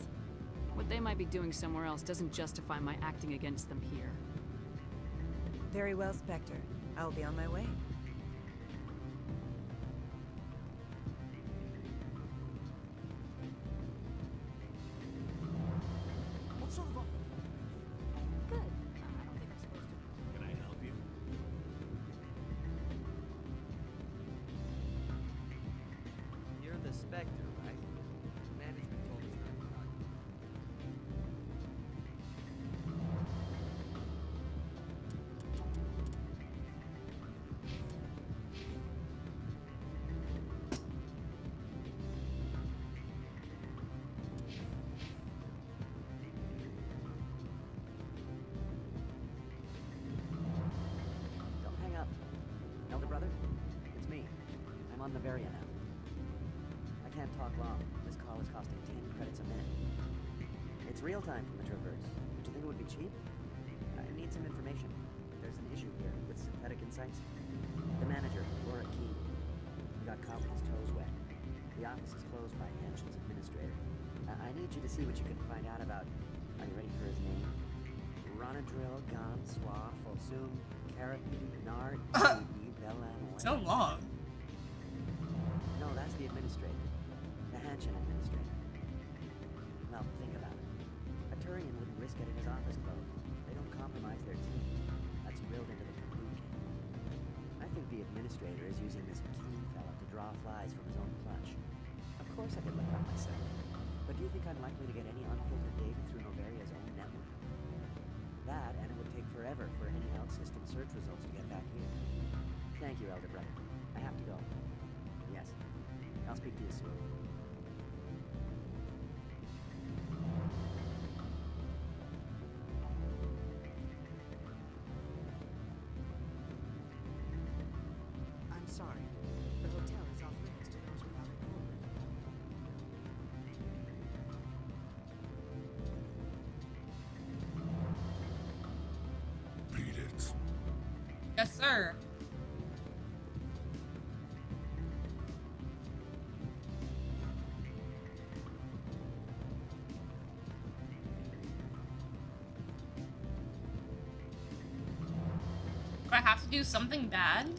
What they might be doing somewhere else doesn't justify my acting against them here. Very well, Spectre. I will be on my way. What sort of offer? Good. I don't think I'm supposed to. Can I help you? You're the Spectre, right? Management told us not to talk. Don't hang up. Elder brother, it's me. I'm on Noveria now. I can't talk long. This call is costing 10 credits a minute. It's real time from the Traverse. Do you think it would be cheap? I need some information. There's an issue here with synthetic insights. The manager, Laura Key, got caught with his toes wet. The office is closed by Hanshin's administrator. I need you to see what you can find out about... Are you ready for his name? Ronadril, Gon, Swa, Folsum, Carapi, Nard, Bellan... So long. No, that's the administrator. The Hanshin administrator. Well, think about it. A Turian wouldn't risk getting his office closed. They don't compromise their team. That's drilled into the Kabul camp. I think the administrator is using this Key fella to draw flies from his own clutch. Of course I could look up myself. But do you think I'm likely to get any unfiltered data through Noveria's own network? That, and it would take forever for any out-system search results to get back here. Thank you, Elder Brother. I have to go. Yes. I'll speak to you soon. I'm sorry. The hotel is off limits to those without a corporate account. Sir. Do I have to do something bad?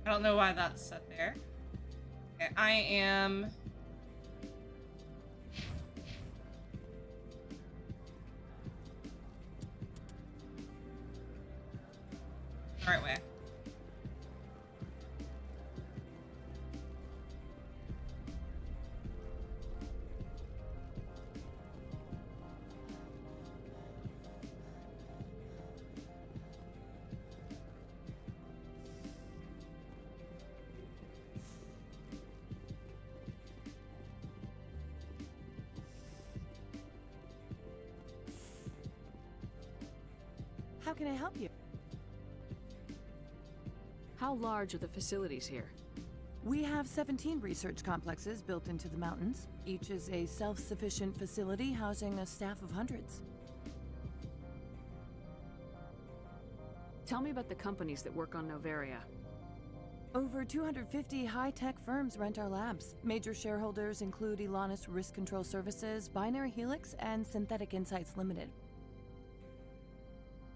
I don't know why that's set there. Okay, I am... the right way. How can I help you? How large are the facilities here? We have 17 research complexes built into the mountains. Each is a self-sufficient facility housing a staff of hundreds. Tell me about the companies that work on Noveria. Over 250 high-tech firms rent our labs. Major shareholders include Elanus Risk Control Services, Binary Helix, and Synthetic Insights Limited.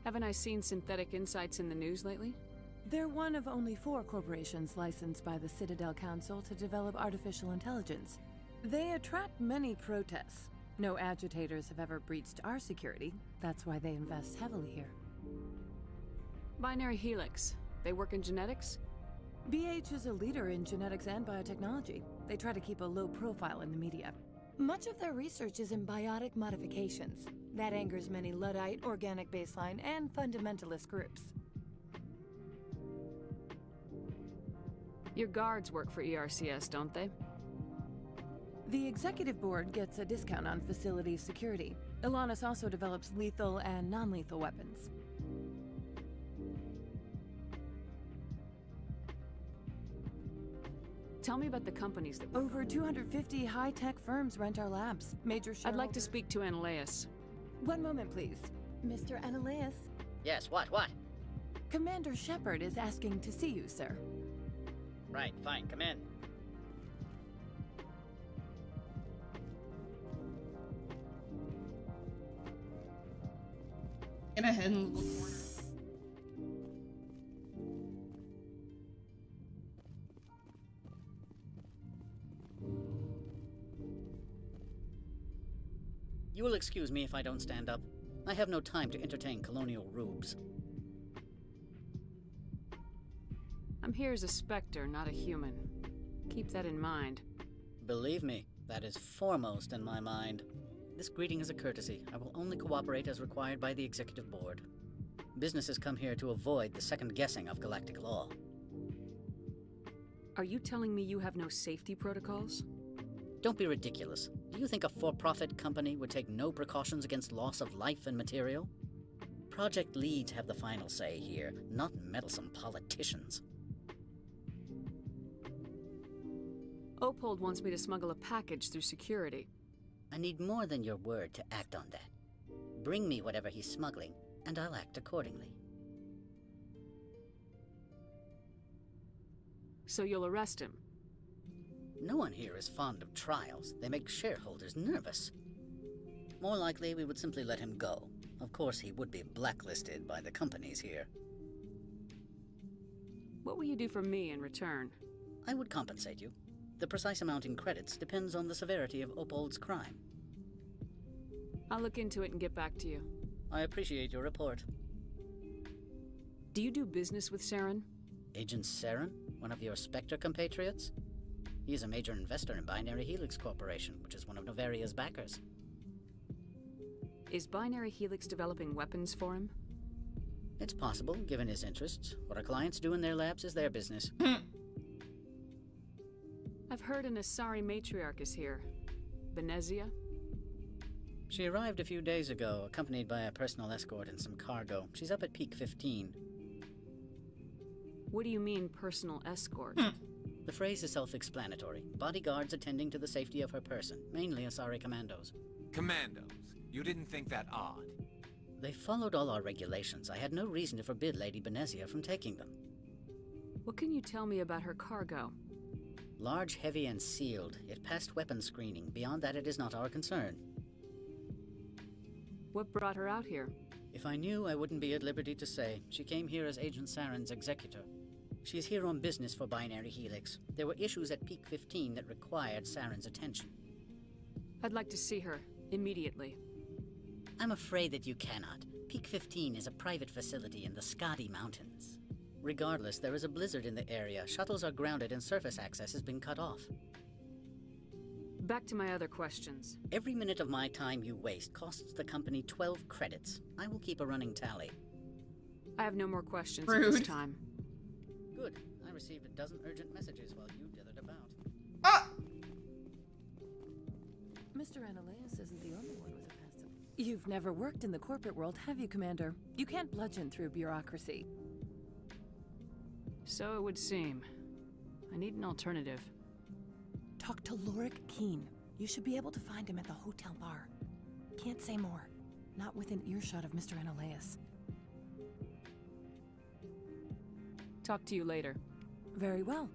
Haven't I seen Synthetic Insights in the news lately? They're one of only 4 corporations licensed by the Citadel Council to develop artificial intelligence. They attract many protests. No agitators have ever breached our security. That's why they invest heavily here. Binary Helix. They work in genetics? BH is a leader in genetics and biotechnology. They try to keep a low profile in the media. Much of their research is in biotic modifications. That angers many Luddite, organic baseline, and fundamentalist groups. Your guards work for ERCS, don't they? The executive board gets a discount on facility security. Elanus also develops lethal and non-lethal weapons. Tell me about the companies that... Over 250 high-tech firms rent our labs. Major shareholders... I'd like to speak to Analeas. One moment, please. Mr. Analeas? Yes, what? Commander Shepard is asking to see you, sir. Right, fine, come in. Get ahead and look corner. You will excuse me if I don't stand up. I have no time to entertain colonial rubes. I'm here as a Spectre, not a human. Keep that in mind. Believe me, that is foremost in my mind. This greeting is a courtesy. I will only cooperate as required by the Executive Board. Businesses come here to avoid the second guessing of galactic law. Are you telling me you have no safety protocols? Don't be ridiculous. Do you think a for-profit company would take no precautions against loss of life and material? Project leads have the final say here, not meddlesome politicians. Opold wants me to smuggle a package through security. I need more than your word to act on that. Bring me whatever he's smuggling, and I'll act accordingly. So you'll arrest him? No one here is fond of trials. They make shareholders nervous. More likely, we would simply let him go. Of course, he would be blacklisted by the companies here. What will you do for me in return? I would compensate you. The precise amount in credits depends on the severity of Opold's crime. I'll look into it and get back to you. I appreciate your report. Do you do business with Saren? Agent Saren? One of your Spectre compatriots? He is a major investor in Binary Helix Corporation, which is one of Novaria's backers. Is Binary Helix developing weapons for him? It's possible, given his interests. What our clients do in their labs is their business. I've heard an Asari matriarch is here. Venezia? She arrived a few days ago, accompanied by a personal escort and some cargo. She's up at Peak 15. What do you mean, personal escort? The phrase is self-explanatory. Bodyguards attending to the safety of her person, mainly Asari commandos. Commandos? You didn't think that odd? They followed all our regulations. I had no reason to forbid Lady Benezia from taking them. What can you tell me about her cargo? Large, heavy, and sealed. It passed weapons screening. Beyond that, it is not our concern. What brought her out here? If I knew, I wouldn't be at liberty to say. She came here as Agent Saren's executor. She's here on business for Binary Helix. There were issues at Peak 15 that required Saren's attention. I'd like to see her, immediately. I'm afraid that you cannot. Peak 15 is a private facility in the Skadi Mountains. Regardless, there is a blizzard in the area. Shuttles are grounded and surface access has been cut off. Back to my other questions. Every minute of my time you waste costs the company 12 credits. I will keep a running tally. I have no more questions Rude. at this time. Good. I received a dozen urgent messages while you dithered about. Ah! Mr. Ananias isn't the only one with a past. You've never worked in the corporate world, have you, Commander? You can't bludgeon through bureaucracy. So it would seem. I need an alternative. Talk to Lorik Keen. You should be able to find him at the hotel bar. Can't say more. Not within earshot of Mr. Ananias. Talk to you later. Very well.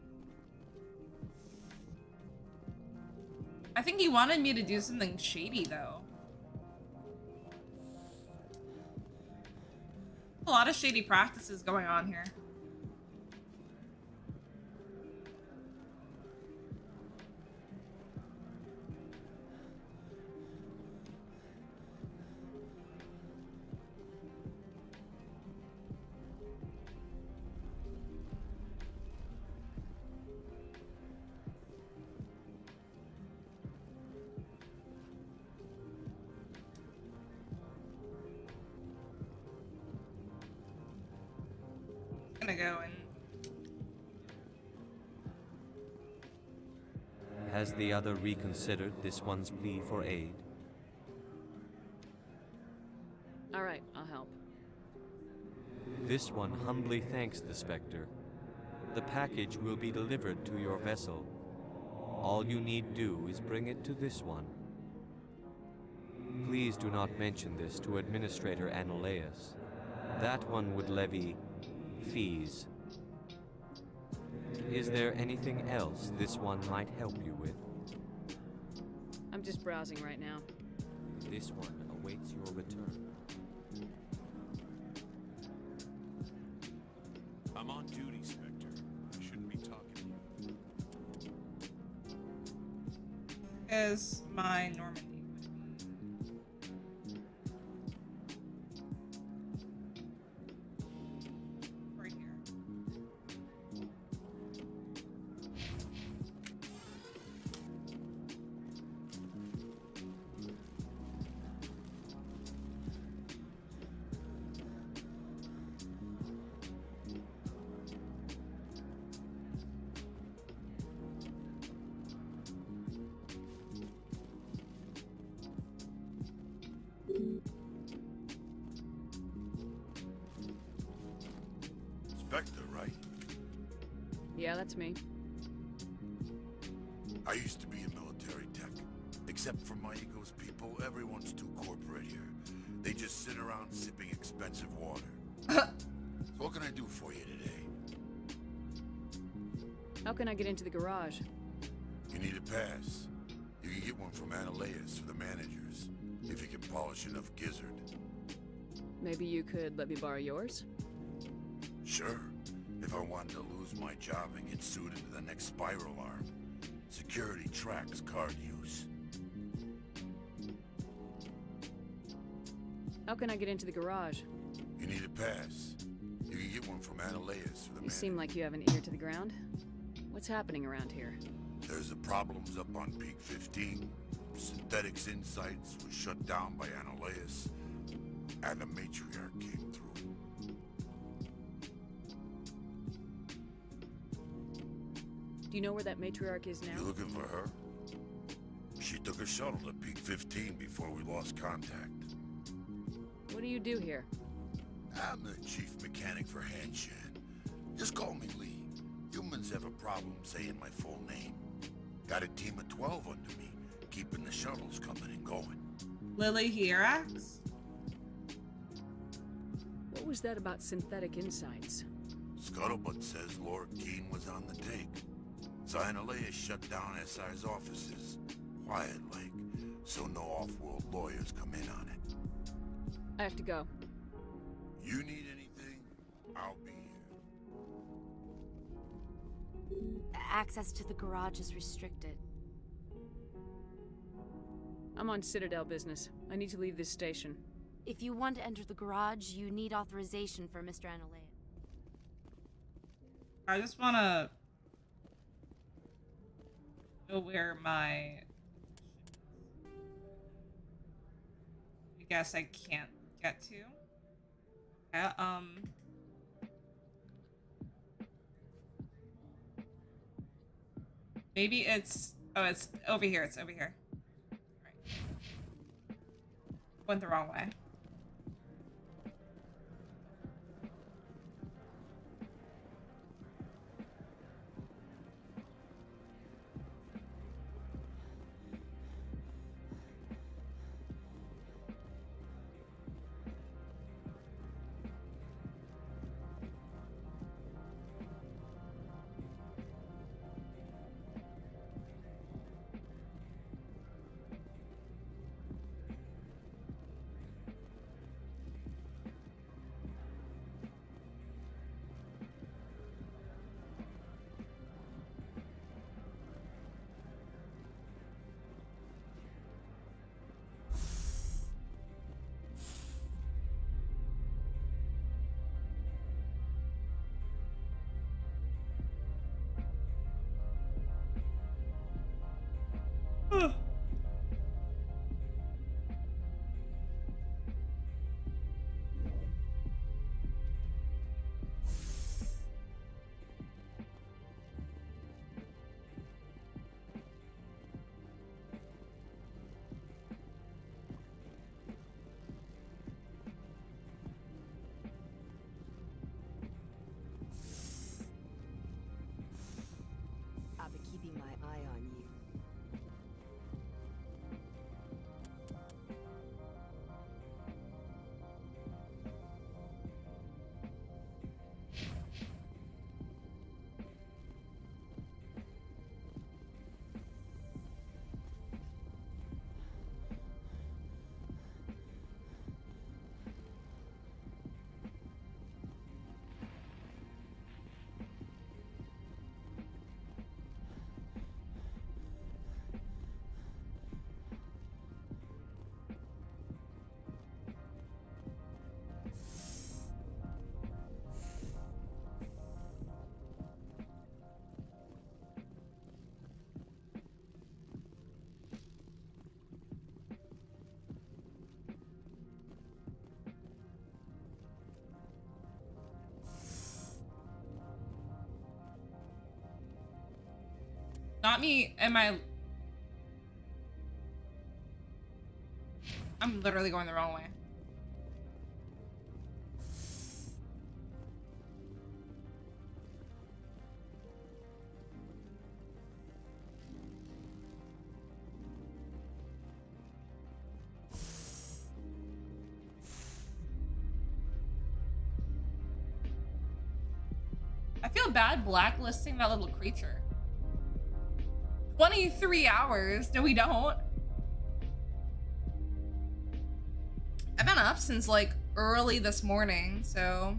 I think he wanted me to do something shady, though. A lot of shady practices going on here. Gonna go and Has the other reconsidered this one's plea for aid? All right, I'll help. This one humbly thanks the Spectre. The package will be delivered to your vessel. All you need do is bring it to this one. Please do not mention this to Administrator Ananias. That one would levy fees. Is there anything else this one might help you with? I'm just browsing right now. This one awaits your return. I'm on duty, Spectre. I shouldn't be talking to you. is my Normandy. Right here. Spectre, right? Yeah, that's me. I used to be a military tech. Except for my ego's people, everyone's too corporate here. They just sit around sipping expensive water. So what can I do for you today? How can I get into the garage? You need a pass. You can get one from Ananias or the managers, if you can polish enough gizzard. Maybe you could let me borrow yours? Sure. If I wanted to lose my job and get sued into the next spiral arm. Security tracks card use. How can I get into the garage? You need a pass. You can get one from Ananias or the You seem like you have an ear to the ground. What's happening around here? There's the problems up on Peak 15. Synthetics Insights was shut down by Ananias, and the matriarch came through. Do you know where that matriarch is now? You looking for her? She took a shuttle to Peak 15 before we lost contact. What do you do here? I'm the chief mechanic for Hanshan. Just call me Lee. Humans have a problem saying my full name. Got a team of 12 under me, keeping the shuttles coming and going. Lily Hierax? What was that about Synthetic Insights? Scuttlebutt says Lord Keene was on the take. Ananias shut down SI's offices, quiet-like, so no off-world lawyers come in on it. I have to go. You need anything, I'll be here. Access to the garage is restricted. I'm on Citadel business. I need to leave this station. If you want to enter the garage, you need authorization for Mr. Analeia. I just wanna know where my... I guess I can't get to. Yeah, maybe it's... Oh, it's over here. It's over here. Right. Went the wrong way. I'll be keeping my eye on you. Not me. I'm literally going the wrong way. I I feel bad blacklisting that little creature. 23 hours. No, we don't. I've been up since like early this morning, so.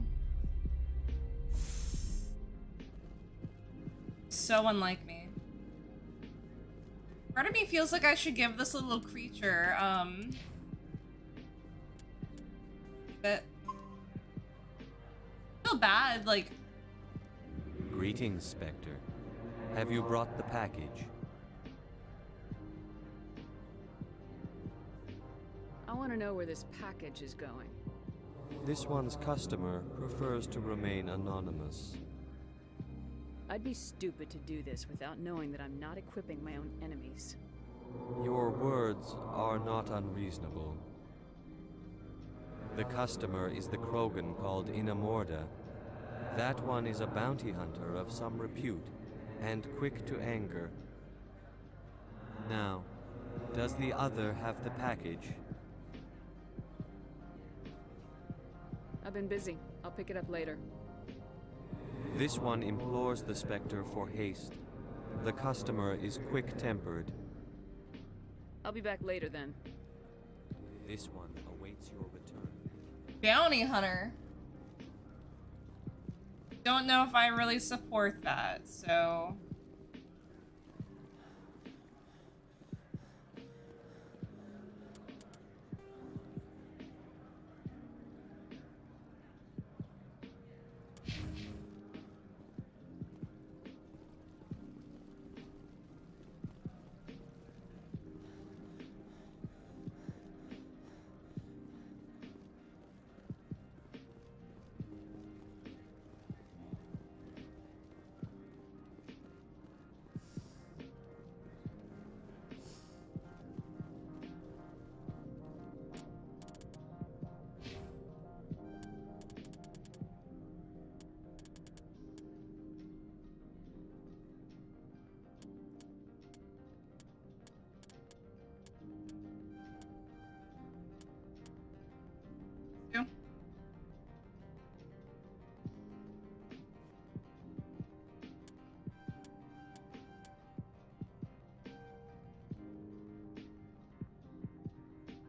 So unlike me. Part of me feels like I should give this little creature, but I feel bad, like. Greetings, Spectre. Have you brought the package? I want to know where this package is going. This one's customer prefers to remain anonymous. I'd be stupid to do this without knowing that I'm not equipping my own enemies. Your words are not unreasonable. The customer is the Krogan called Inamorda. That one is a bounty hunter of some repute, and quick to anger. Now, does the other have the package? I've been busy. I'll pick it up later. This one implores the Spectre for haste. The customer is quick-tempered. I'll be back later then. This one awaits your return. Bounty hunter. Don't know if I really support that, so.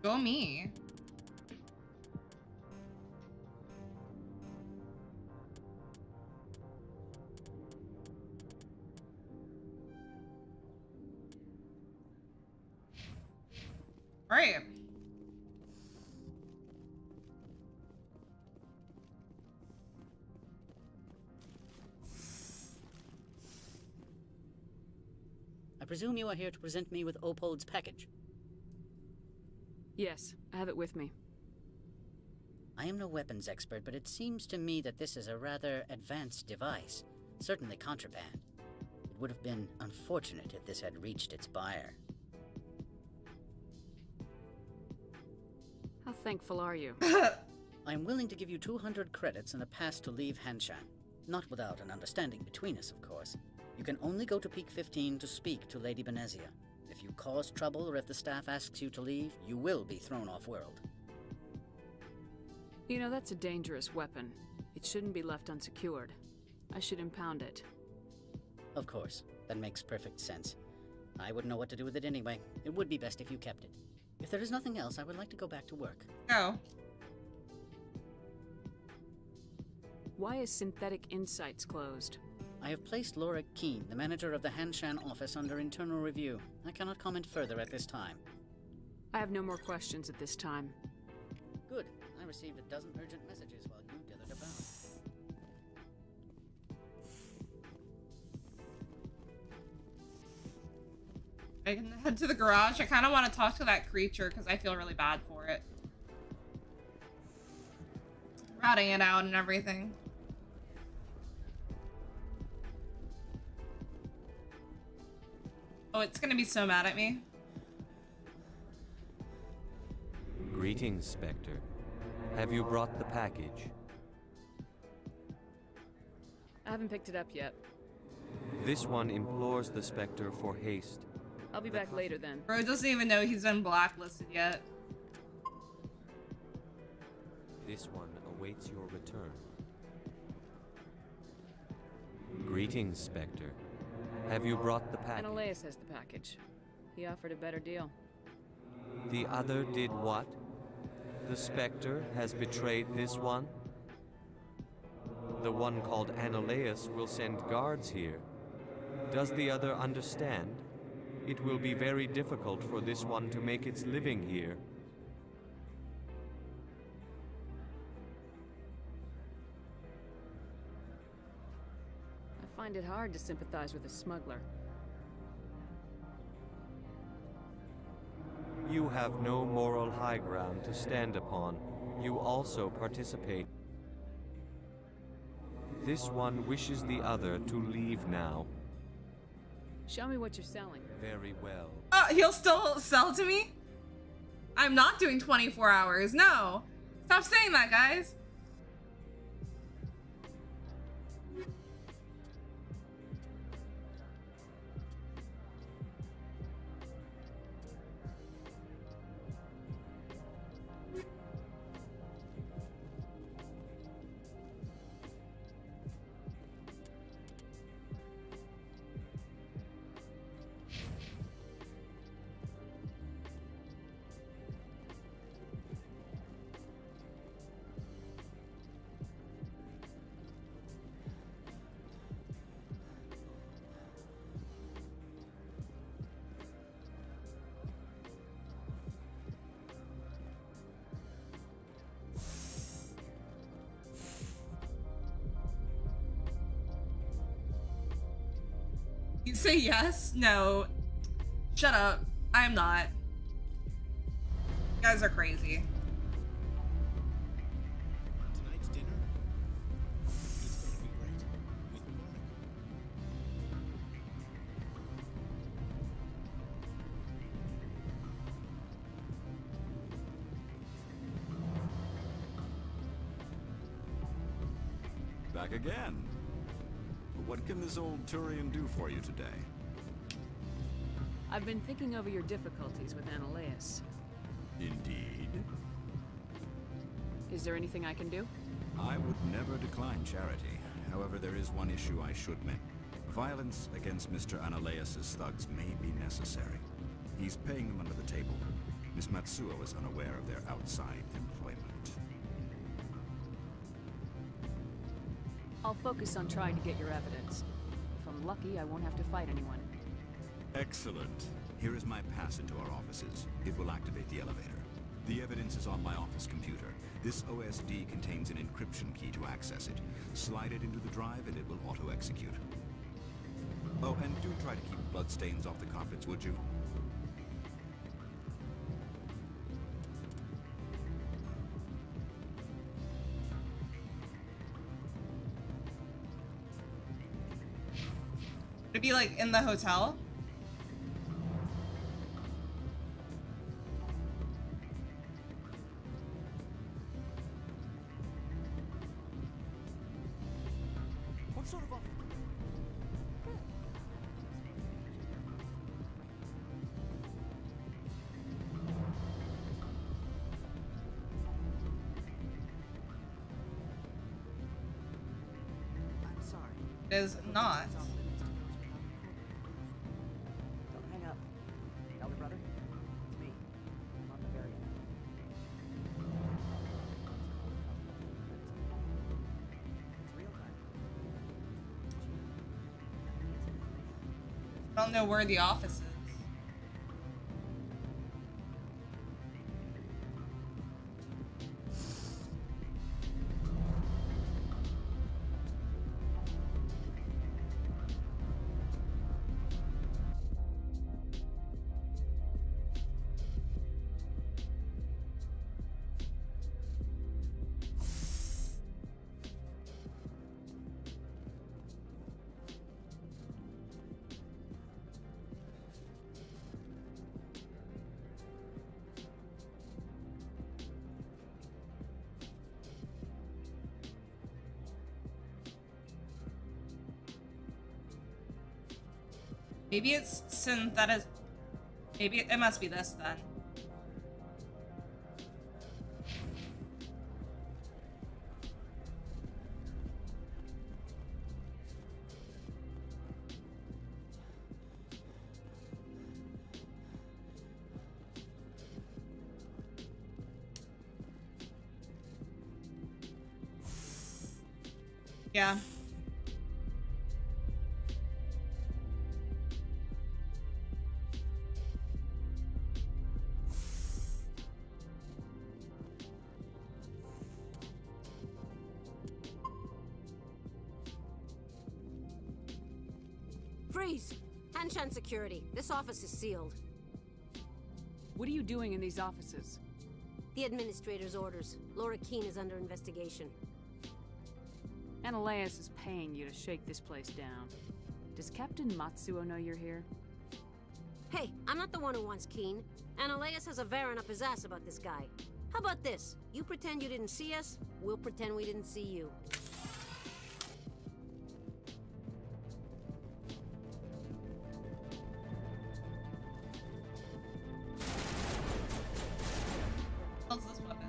Go me. Right. I presume you are here to present me with Opold's package. Yes, I have it with me. I am no weapons expert, but it seems to me that this is a rather advanced device. Certainly contraband. It would have been unfortunate if this had reached its buyer. How thankful are you? I am willing to give you 200 credits and a pass to leave Hanshan. Not without an understanding between us, of course. You can only go to Peak 15 to speak to Lady Benezia. If you cause trouble or if the staff asks you to leave, you will be thrown off-world. You know, that's a dangerous weapon. It shouldn't be left unsecured. I should impound it. Of course. That makes perfect sense. I wouldn't know what to do with it anyway. It would be best if you kept it. If there is nothing else, I would like to go back to work. Oh. Why is Synthetic Insights closed? I have placed Laura Keene, the manager of the Hanshan office, under internal review. I cannot comment further at this time. I have no more questions at this time. Good. I received a dozen urgent messages while you dithered about. I can head to the garage. I kind of want to talk to that creature because I feel really bad for it. Ratting it out and everything. Oh, it's gonna be so mad at me. Greetings, Spectre. Have you brought the package? I haven't picked it up yet. This one implores the Spectre for haste. I'll be back later then. Bro doesn't even know he's been blacklisted yet. This one awaits your return. Greetings, Spectre. Have you brought the package? Ananias has the package. He offered a better deal. The other did what? The Spectre has betrayed this one? The one called Ananias will send guards here. Does the other understand? It will be very difficult for this one to make its living here. I find it hard to sympathize with a smuggler. You have no moral high ground to stand upon. You also participate. This one wishes the other to leave now. Show me what you're selling. Very well. He'll still sell to me? I'm not doing 24 hours. No. Stop saying that, guys. You say yes? No. Shut up. I'm not. You guys are crazy. Tonight's dinner? It's going to be great. With McCormick. Back again. What can this old Turian do for you today? I've been thinking over your difficulties with Ananias. Indeed. Is there anything I can do? I would never decline charity. However, there is one issue I should mention. Violence against Mr. Ananias' thugs may be necessary. He's paying them under the table. Miss Matsuo is unaware of their outside employment. I'll focus on trying to get your evidence. If I'm lucky, I won't have to fight anyone. Excellent. Here is my pass into our offices. It will activate the elevator. The evidence is on my office computer. This OSD contains an encryption key to access it. Slide it into the drive and it will auto-execute. Oh, and do try to keep bloodstains off the carpets, would you? Would it be like in the hotel? What sort of offer? I'm sorry. It is not. Don't hang up. Elder brother, it's me. I'm on the Bavaria now. It's real time. I don't know where the office is. Maybe it's synthetic. Maybe it must be this then. Yeah. Freeze! Hanshan Security. This office is sealed. What are you doing in these offices? The administrator's orders. Laura Keene is under investigation. Ananias is paying you to shake this place down. Does Captain Matsuo know you're here? Hey, I'm not the one who wants Keene. Ananias has a Varen up his ass about this guy. How about this? You pretend you didn't see us, we'll pretend we didn't see you. How's this weapon?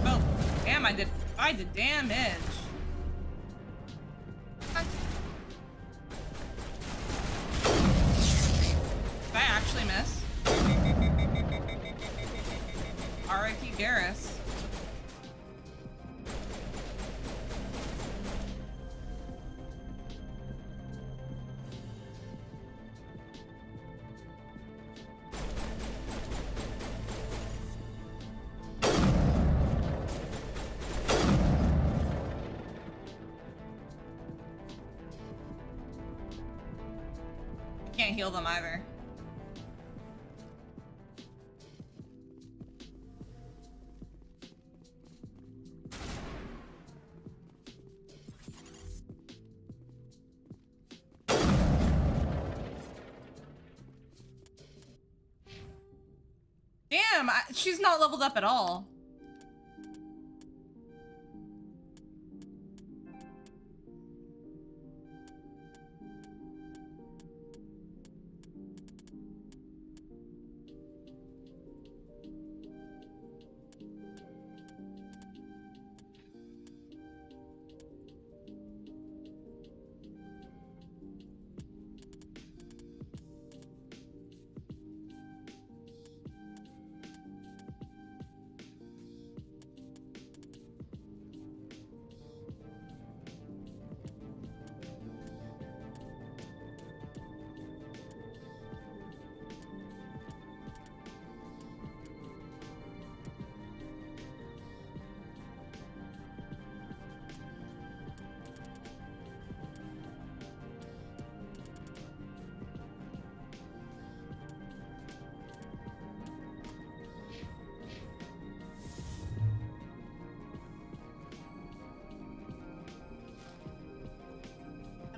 Oh, damn! I did damage. Did I actually miss? R.I.P. Garrus. Can't heal them either. Damn, she's not leveled up at all.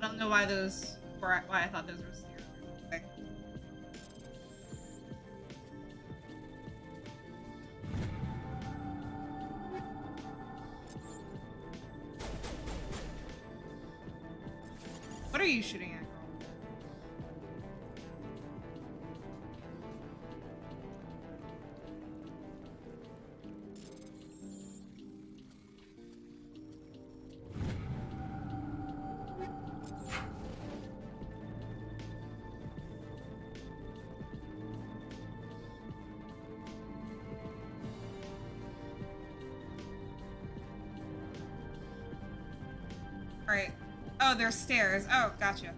I don't know why why I thought those were stairs. Okay. What are you shooting at, girl? Alright. Oh, there's stairs. Oh, gotcha.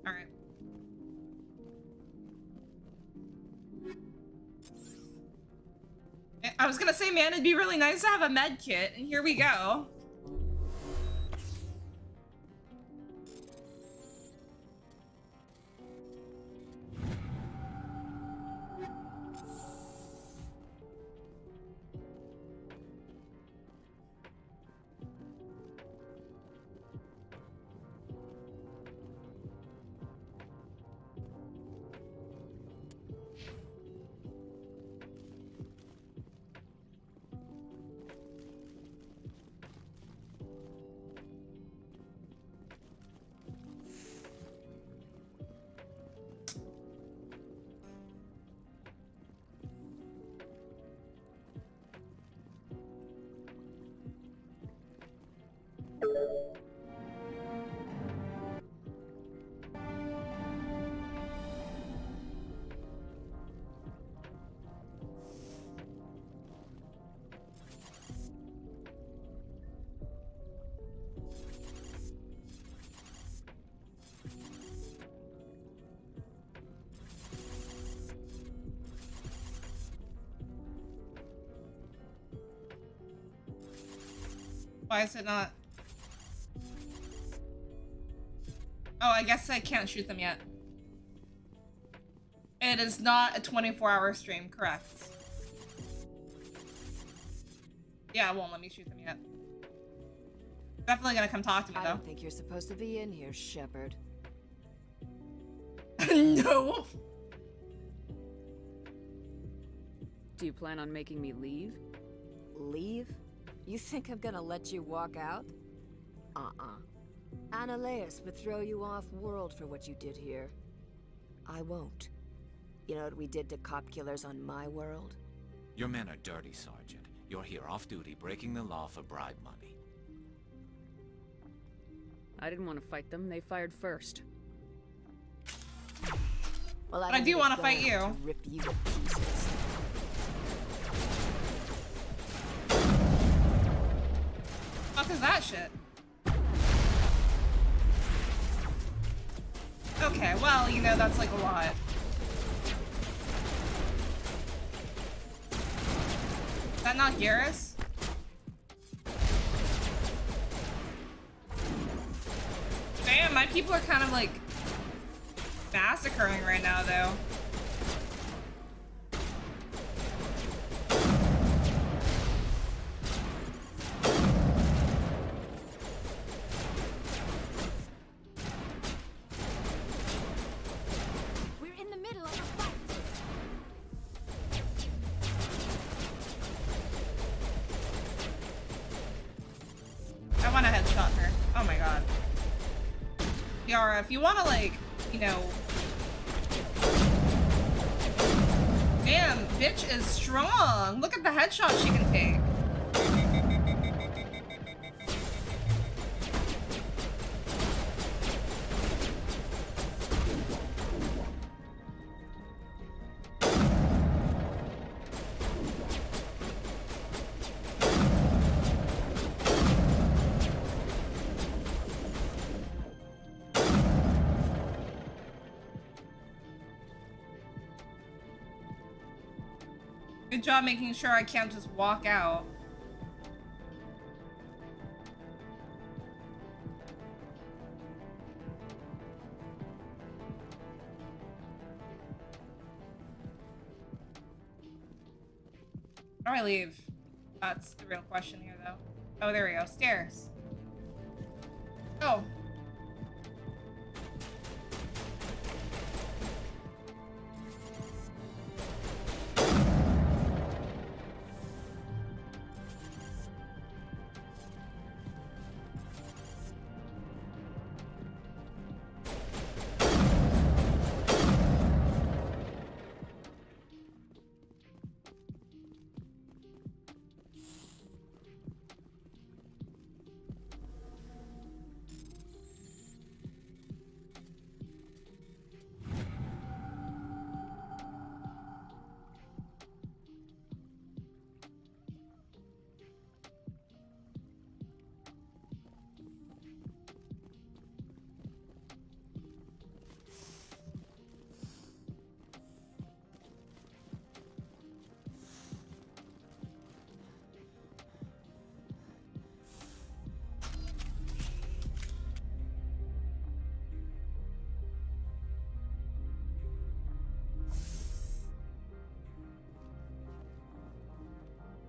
Alright. I was gonna say, man, it'd be really nice to have a med kit, and here we go. Why is it not? Oh, I guess I can't shoot them yet. It is not a 24-hour stream, correct. Yeah, it won't let me shoot them yet. Definitely gonna come talk to me, I though. don't think you're supposed to be in here, Shepard. No! Do you plan on making me leave? Leave? You think I'm gonna let you walk out? Analeas would throw you off-world for what you did here. I won't. You know what we did to cop killers on my world? Your men are dirty, Sergeant. You're here off-duty, breaking the law for bribe money. I didn't want to fight them. They fired first. Well, But I do want to fight you. To rip you to pieces. Fuck is that shit? Okay, well, you know, that's like a lot. Is that not Garrus? Damn, my people are kind of like massacring right now, though. We're in the middle of a fight. I want to headshot her. Oh my god. Yara, if you want to, like, you know... Damn, bitch is strong. Look at the headshot she can take. Good job making sure I can't just walk out. How do I leave? That's the real question here, though. Oh, there we go. Stairs. Oh.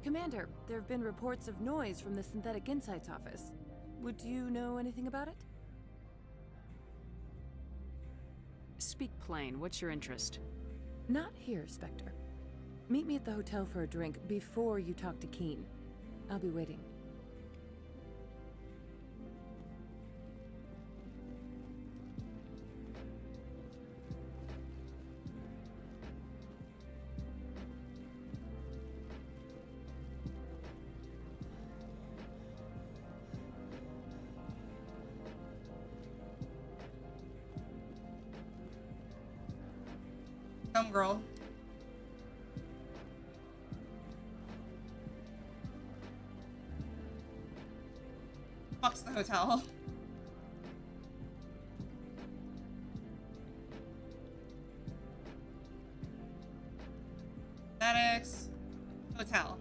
Commander, there have been reports of noise from the Synthetic Insights office. Would you know anything about it? Speak plain. What's your interest? Not here, Spectre. Meet me at the hotel for a drink before you talk to Keen. I'll be waiting. Some girl. Fucks the hotel. Aesthetics. Hotel.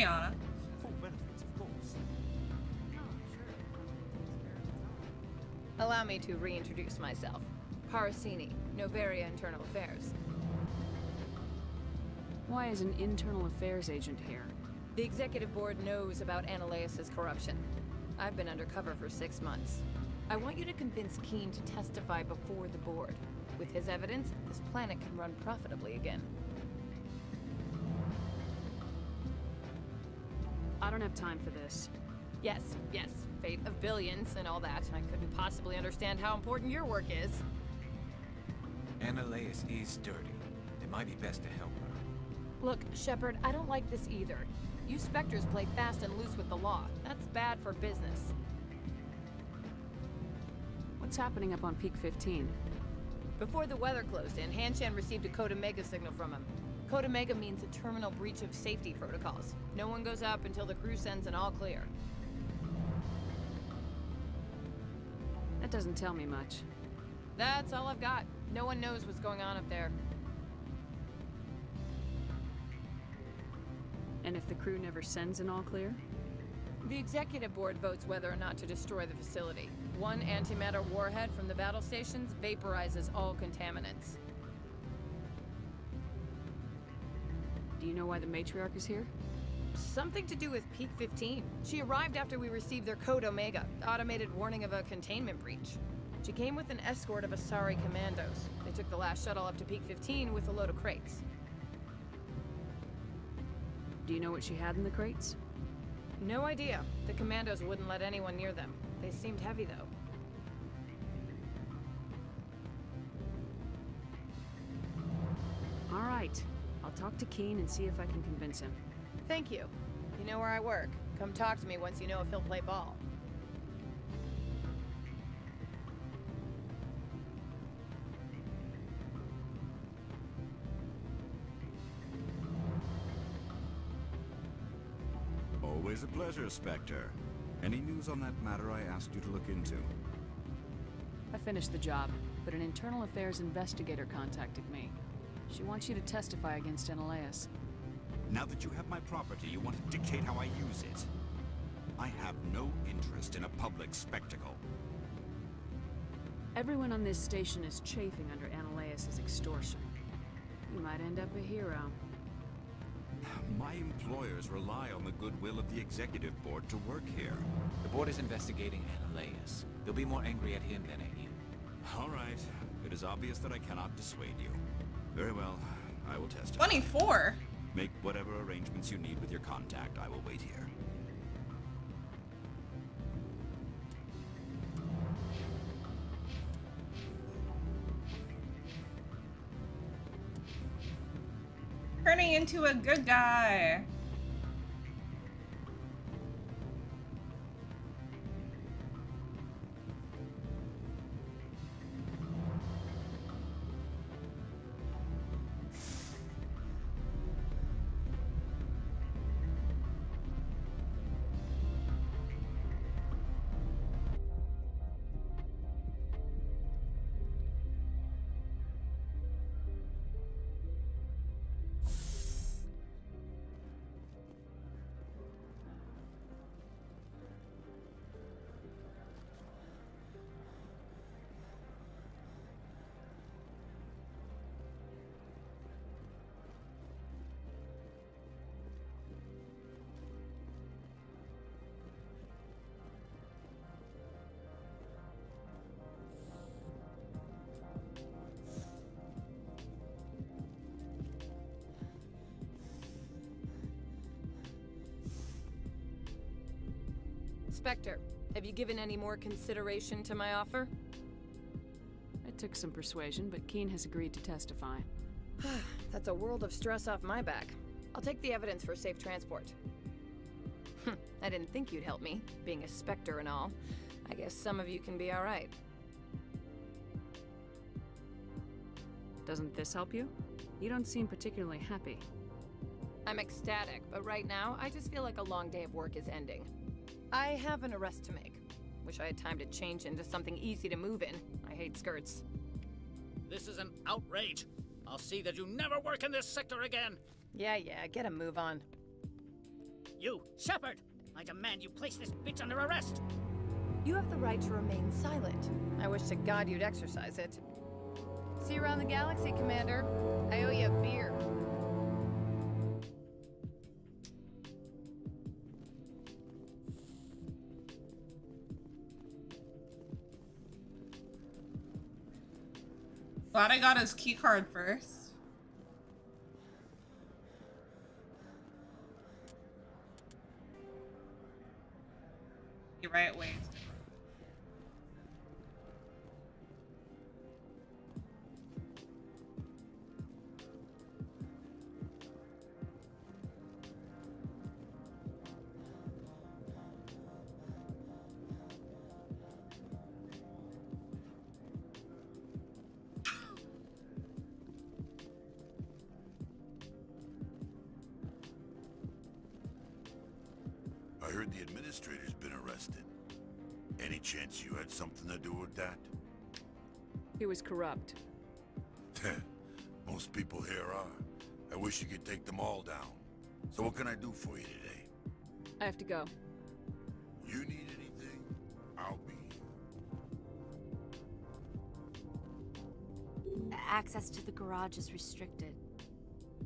Tiana. Full benefits, of course. Allow me to reintroduce myself. Parasini, Novaria Internal Affairs. Why is an internal affairs agent here? The executive board knows about Ananias' corruption. I've been undercover for 6 months. I want you to convince Keen to testify before the board. With his evidence, this planet can run profitably again. I don't have time for this. Yes, fate of billions and all that. I couldn't possibly understand how important your work is. Ananias is dirty. It might be best to help her. Look, Shepard, I don't like this either. You Spectres play fast and loose with the law. That's bad for business. What's happening up on Peak 15? Before the weather closed in, Hanshan received a Code Omega signal from him. Code Omega means a terminal breach of safety protocols. No one goes up until the crew sends an all clear. That doesn't tell me much. That's all I've got. No one knows what's going on up there. And if the crew never sends an all clear? The executive board votes whether or not to destroy the facility. One antimatter warhead from the battle stations vaporizes all contaminants. Do you know why the matriarch is here? Something to do with Peak 15. She arrived after we received their Code Omega, automated warning of a containment breach. She came with an escort of Asari commandos. They took the last shuttle up to Peak 15 with a load of crates. Do you know what she had in the crates? No idea. The commandos wouldn't let anyone near them. They seemed heavy, though. All right. I'll talk to Keen and see if I can convince him. Thank you. You know where I work. Come talk to me once you know if he'll play ball. Always a pleasure, Spectre. Any news on that matter I asked you to look into? I finished the job, but an internal affairs investigator contacted me. She wants you to testify against Ananias. Now that you have my property, you want to dictate how I use it. I have no interest in a public spectacle. Everyone on this station is chafing under Ananias' extortion. You might end up a hero. My employers rely on the goodwill of the executive board to work here. The board is investigating Ananias. They'll be more angry at him than at you. All right. It is obvious that I cannot dissuade you. Very well. I will testify. 24? Make whatever arrangements you need with your contact. I will wait here. Turning into a good guy. Spectre, have you given any more consideration to my offer? It took some persuasion, but Keen has agreed to testify. That's a world of stress off my back. I'll take the evidence for safe transport. I didn't think you'd help me, being a Spectre and all. I guess some of you can be alright. Doesn't this help you? You don't seem particularly happy. I'm ecstatic, but right now, I just feel like a long day of work is ending. I have an arrest to make. Wish I had time to change into something easy to move in. I hate skirts. This is an outrage. I'll see that you never work in this sector again. Yeah, get a move on. You, Shepard! I demand you place this bitch under arrest! You have the right to remain silent. I wish to God you'd exercise it. See you around the galaxy, Commander. I owe you a beer. Glad I got his key card first. The right way. I heard the administrator's been arrested. Any chance you had something to do with that? He was corrupt. Most people here are. I wish you could take them all down. So what can I do for you today? I have to go. You need anything? I'll be here. Access to the garage is restricted.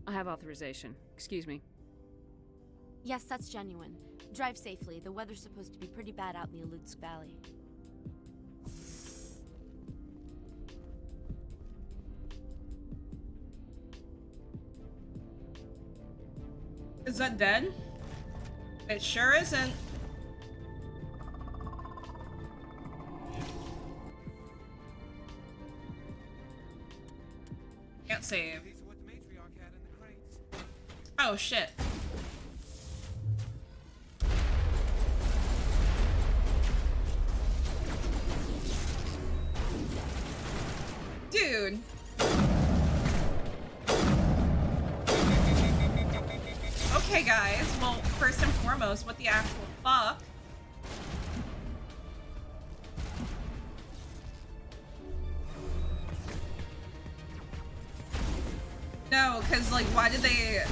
I have authorization. Excuse me. Yes, that's genuine. Drive safely. The weather's supposed to be pretty bad out in the Alutsk Valley. Is that dead? It sure isn't. Can't save. Oh shit. Dude. Okay guys, well, first and foremost, what the actual fuck? No, cause like, why did they...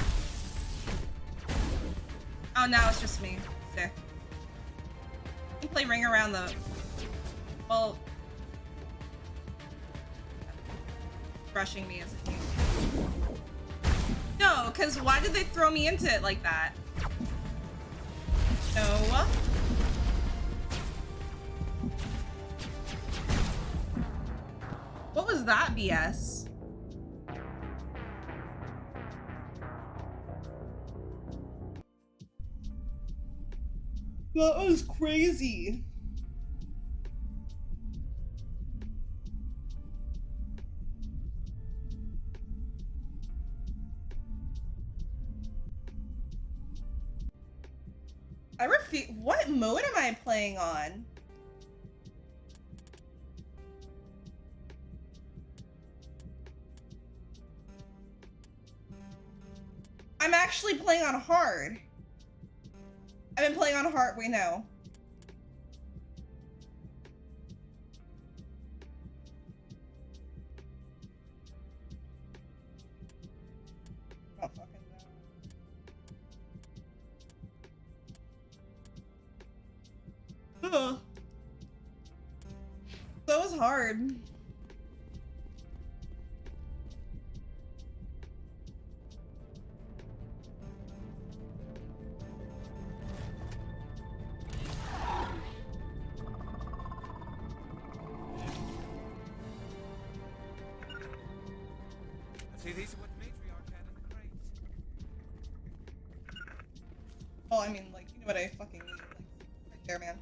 Oh, now it's just me. Sick. You play Ring Around the... Well... Rushing me as a king. No, because why did they throw me into it like that? No. What was that BS? That was crazy. I refuse. What mode am I playing on? I'm actually playing on hard. I've been playing on hard. Wait, no. Oh, fucking no. Ugh. That was hard. See, these are what the matriarch had in the crates. Well, I mean, like, you know what I fucking need. Like, right there, man.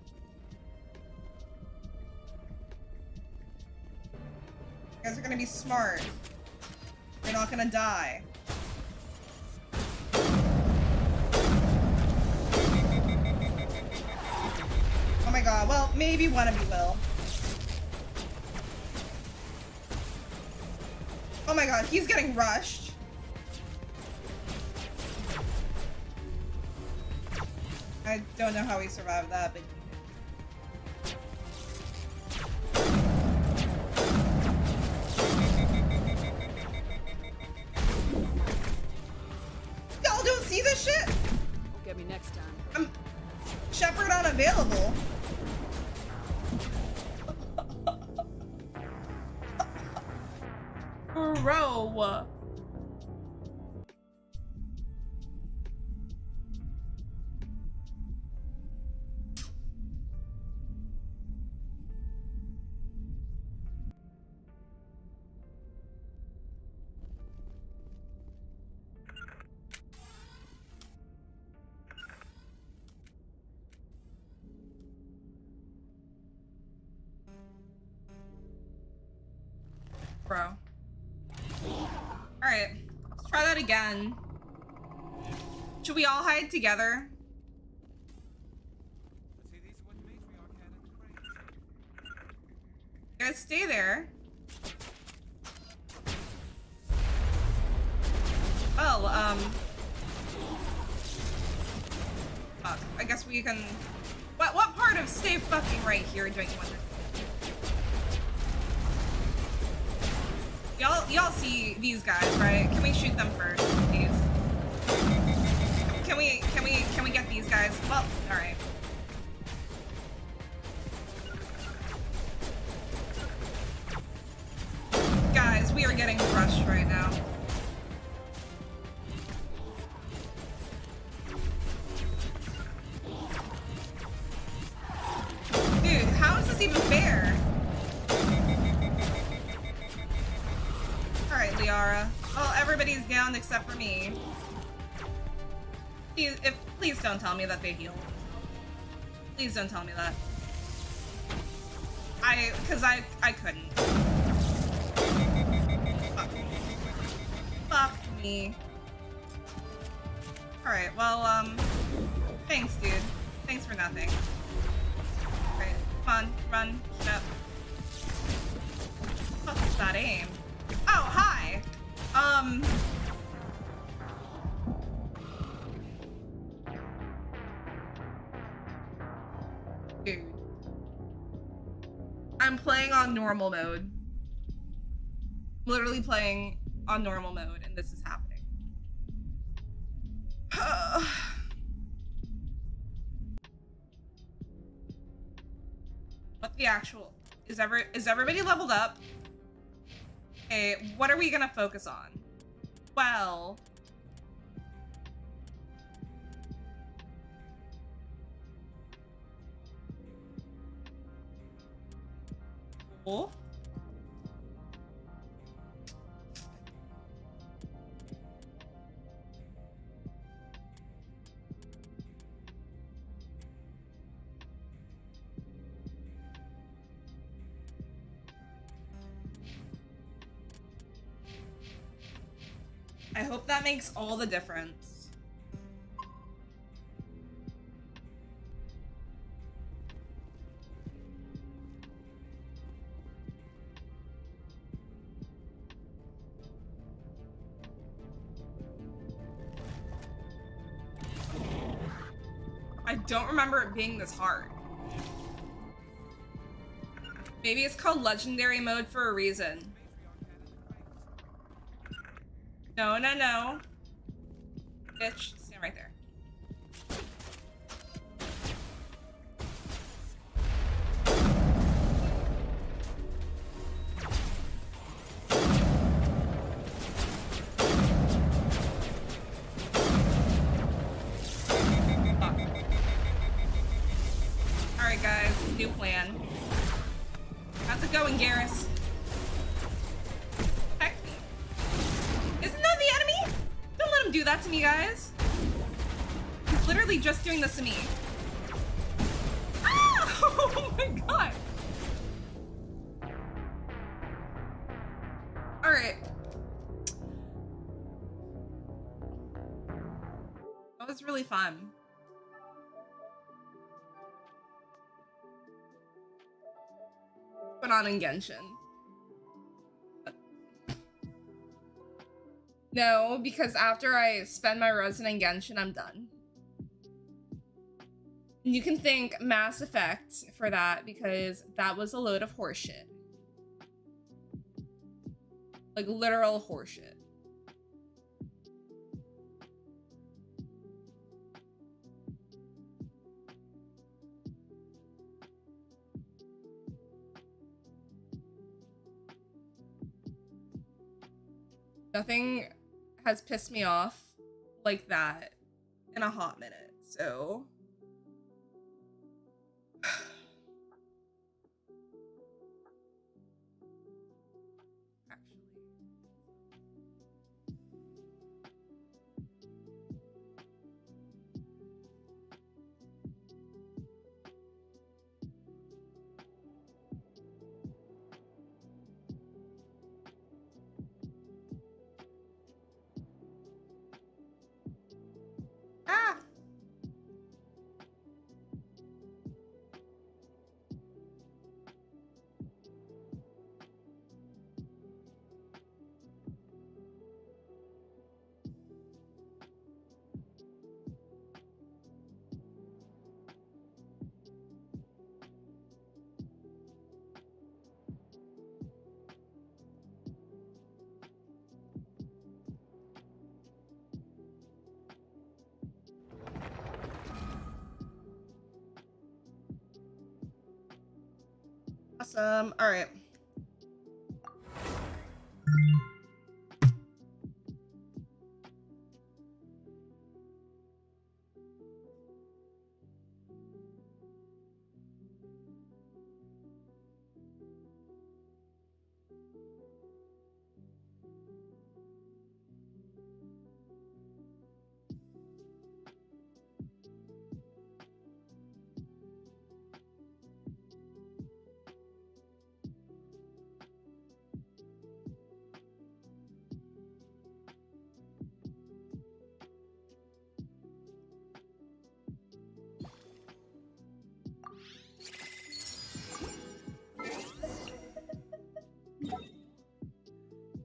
You guys are gonna be smart. You're not gonna die. Oh my god, well, maybe one of you will. Oh my god, he's getting rushed. I don't know how he survived that, but... Y'all don't see this shit? Won't get me next time. Bro. Bro. Alright. Let's try that again. Should we all hide together? You guys stay there. Well, fuck. I guess we can... What part of stay fucking right here don't you understand? Y'all see these guys, right? Can we shoot them first, please? Can we get these guys? Well, alright. Guys, we are getting rushed right now. Dude, how is this even fair? Alright, Liara. Well, everybody's down except for me. Please don't tell me that they healed. Please don't tell me that. Cause I couldn't. Fuck me. Alright, well, thanks, dude. Thanks for nothing. Alright, come on, run, shut up. Fuck is that aim? Oh, hi! Dude. I'm playing on normal mode. Literally playing on normal mode, and this is happening. What the actual... Is everybody leveled up? Okay, what are we gonna focus on? Well... Cool. I hope that makes all the difference. I don't remember it being this hard. Maybe it's called legendary mode for a reason. No, no, no. Bitch, stand right there. Alright guys, new plan. How's it going, Garrus? Heck, isn't that the enemy? Don't let him do that to me, guys. He's literally just doing this to me. Ah! Oh my god. Alright. That was really fun. Put on in Genshin. No, because after I spend my resin in Genshin, I'm done. And you can thank Mass Effect for that, because that was a load of horseshit. Like, literal horseshit. Nothing has pissed me off like that in a hot minute, so... Ah! Awesome. All right.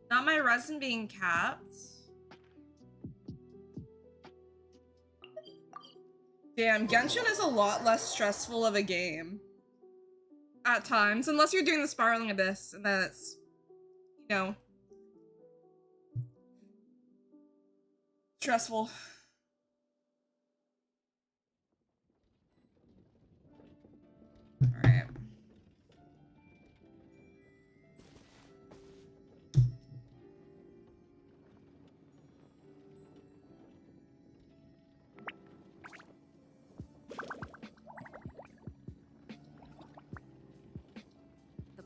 Not my resin being capped. Damn, Genshin is a lot less stressful of a game. At times, unless you're doing the Spiraling Abyss, and that's, you know, stressful. Alright.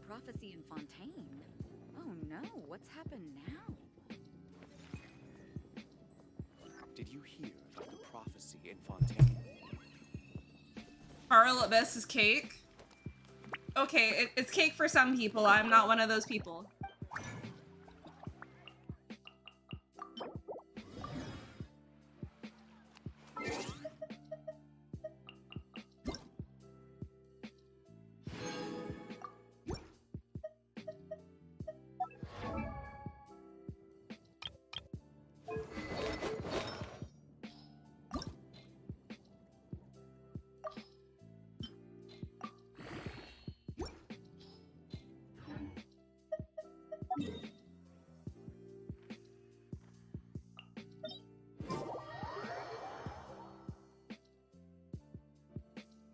Prophecy in Fontaine? Oh no, what's happened now? Did you hear about the prophecy in Fontaine? Spiral Abyss is cake? Okay, it's cake for some people. I'm not one of those people.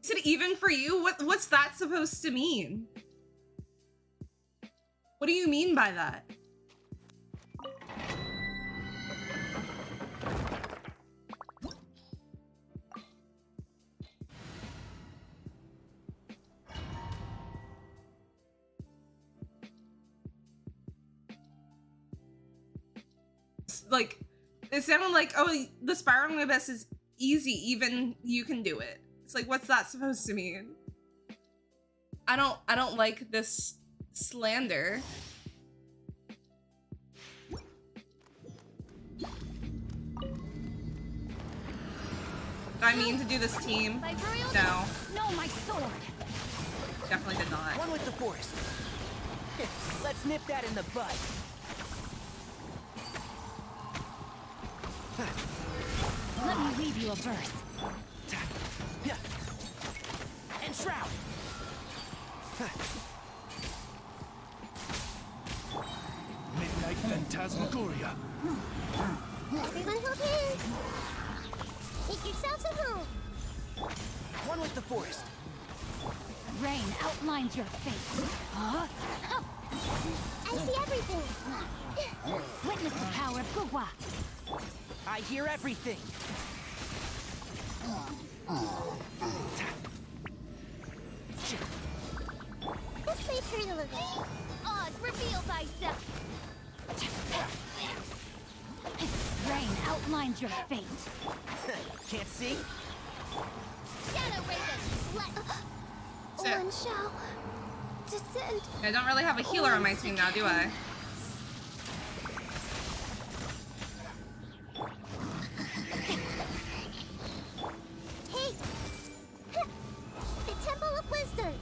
Is it even for you? What's that supposed to mean? What do you mean by that? Like, it sounded like, oh, the Spiraling Abyss is easy, even you can do it. It's like, what's that supposed to mean? I don't like this slander. Did I mean to do this team? No. No, my sword. Definitely did not. One with the forest. Let's nip that in the bud. Let me read you a verse. And shroud. Midnight Phantasmagoria. Everyone hold hands. Make yourselves at home. One with the forest. Rain outlines your fate. Huh? I see everything. Witness the power of Gugwa. I hear everything. This may hurt a little. Oz, reveal thyself. Rain outlines your fate. Can't see? Shadow Raven, Wen Shao, descend. I don't really have a healer on my team now, do I? Hey! The Temple of Wisdom.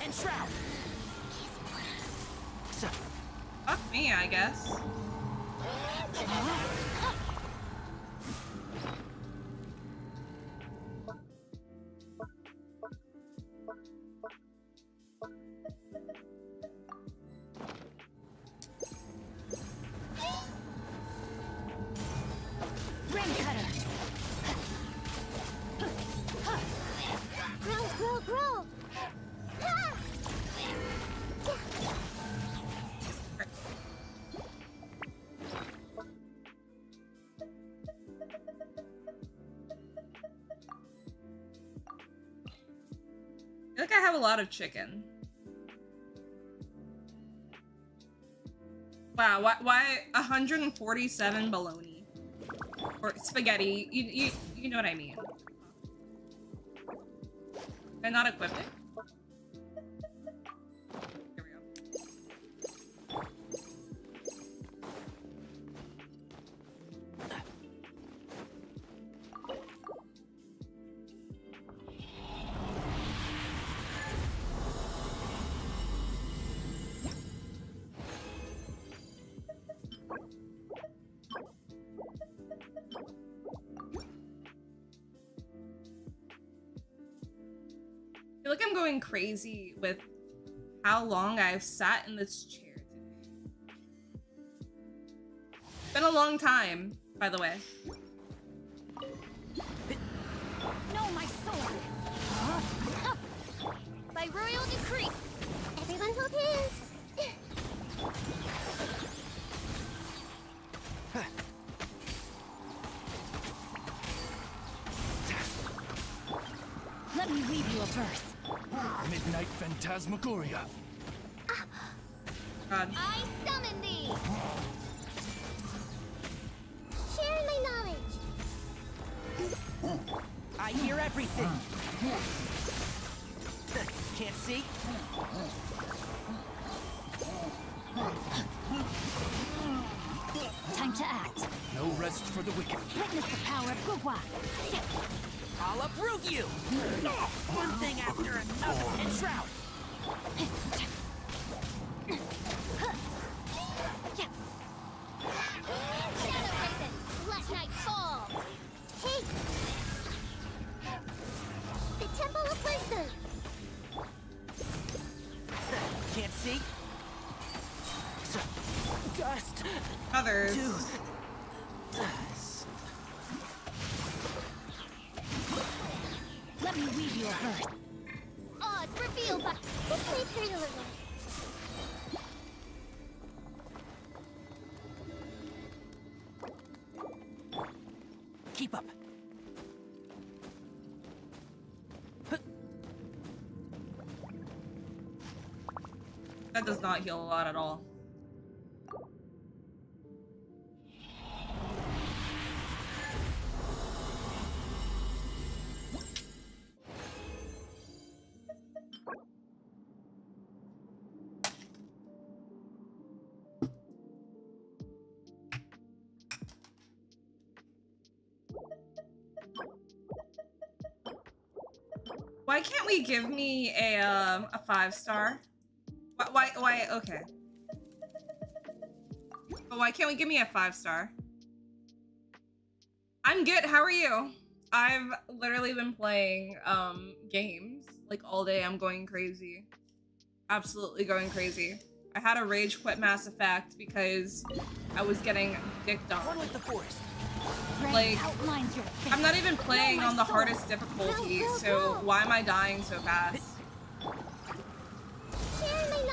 And Shroud. Fuck me, I guess. Rain cutter. Grow, grow, grow. Ha! I feel like I have a lot of chicken. Wow, why 147 bologna? Or spaghetti, you know what I mean. They're not equipped. Here we go. I feel like I'm going crazy with how long I've sat in this chair today. It's been a long time, by the way. No, my sword. By royal decree, everyone hold hands. Let me weave you a verse. Midnight Phantasmagoria. God. I summon thee. Share my knowledge. I hear everything. Can't see? Time to act. No rest for the wicked. Witness the power of Gugwa. I'll uproot you! One thing after another, and Shroud! Shadow Raven, let night fall. Hey! The Temple of Wisdom. Can't see? Dust! Others. Let me weave you a verse. Oz, reveal by... This may hurt a little. Keep up. That does not heal a lot at all. Why can't we give me a 5-star? Why, okay. But why can't we give me a 5-star? I'm good, how are you? I've literally been playing, games, like, all day. I'm going crazy. Absolutely going crazy. I had to rage quit Mass Effect because I was getting dicked on. One with the forest. Like, I'm not even playing on the hardest difficulty, so why am I dying so fast? Share my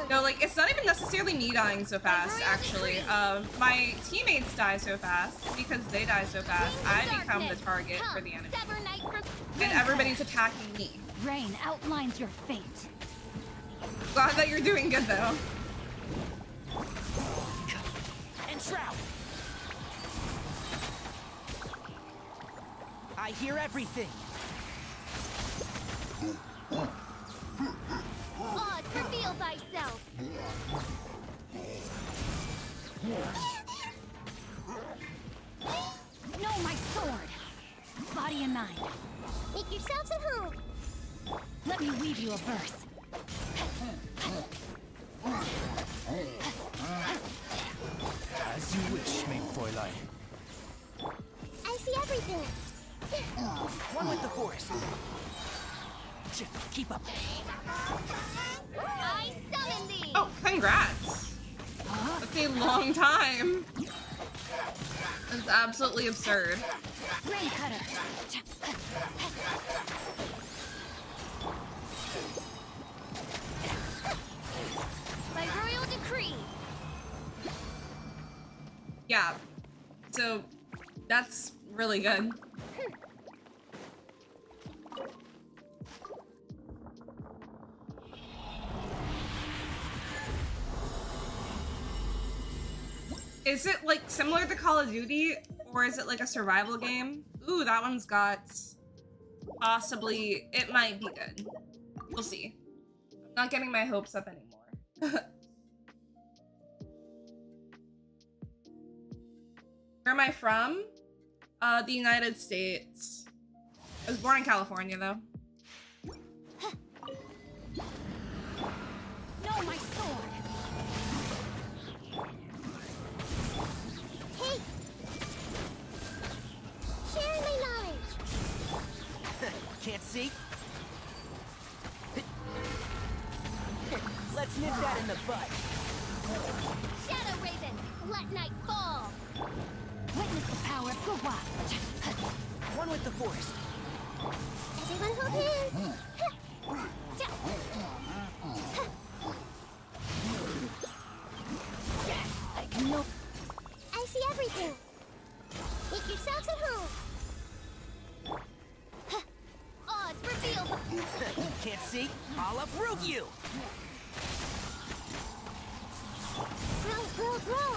No, like, it's not even necessarily me dying so fast, actually. My teammates die so fast because they die so fast. I become the target for the enemy. And everybody's attacking me. Rain outlines your fate. Glad that you're doing good, though. Enshroud! I hear everything. Oz, reveal thyself. No, my sword. Body and mind. Make yourselves at home. Let me weave you a verse. As you wish, mein Fräulein. I see everything. One with the forest. Keep up. I summon thee. Oh, congrats. That's a long time. That's absolutely absurd. Rain cutter. By royal decree. Yeah. So, that's really good. Is it like similar to Call of Duty, or is it like a survival game? Ooh, that one's got possibly, it might be good. We'll see. I'm not getting my hopes up anymore. Where am I from? The United States. I was born in California, though. No, my sword. Hey! Sharing my knowledge. Can't see? Let's nip that in the bud. Shadow Raven, let night fall. Witness the power of Gugwa. One with the forest. Everyone hold hands. I can know. I see everything. Make yourselves at home. Oz, reveal. Can't see? I'll uproot you! Grow, grow, grow.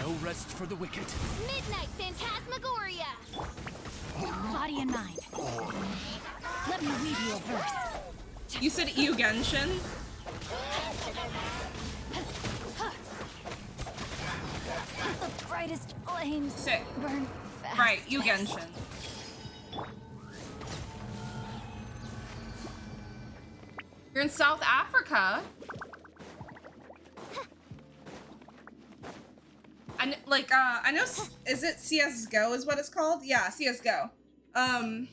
No rest for the wicked. Midnight Phantasmagoria. Body and mind. Let me weave you a verse. You said Yu Genshin? The brightest flames Sick. burn fast. Right, Yu Genshin. You're in South Africa? I know, is it CSGO is what it's called? Yeah, CSGO. I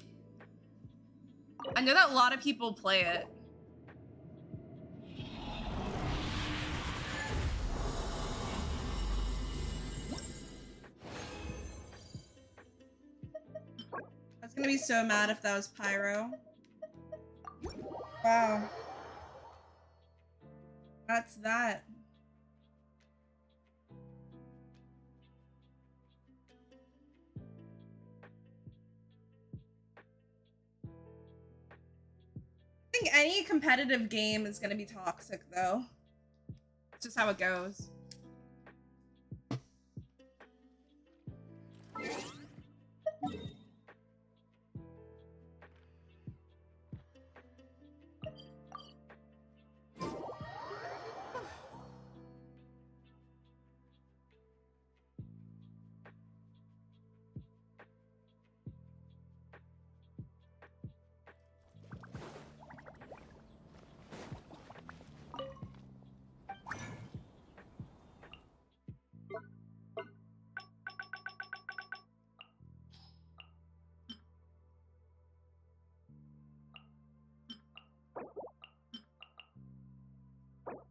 know that a lot of people play it. I was gonna be so mad if that was Pyro. Wow. That's that. I think any competitive game is gonna be toxic, though. It's just how it goes.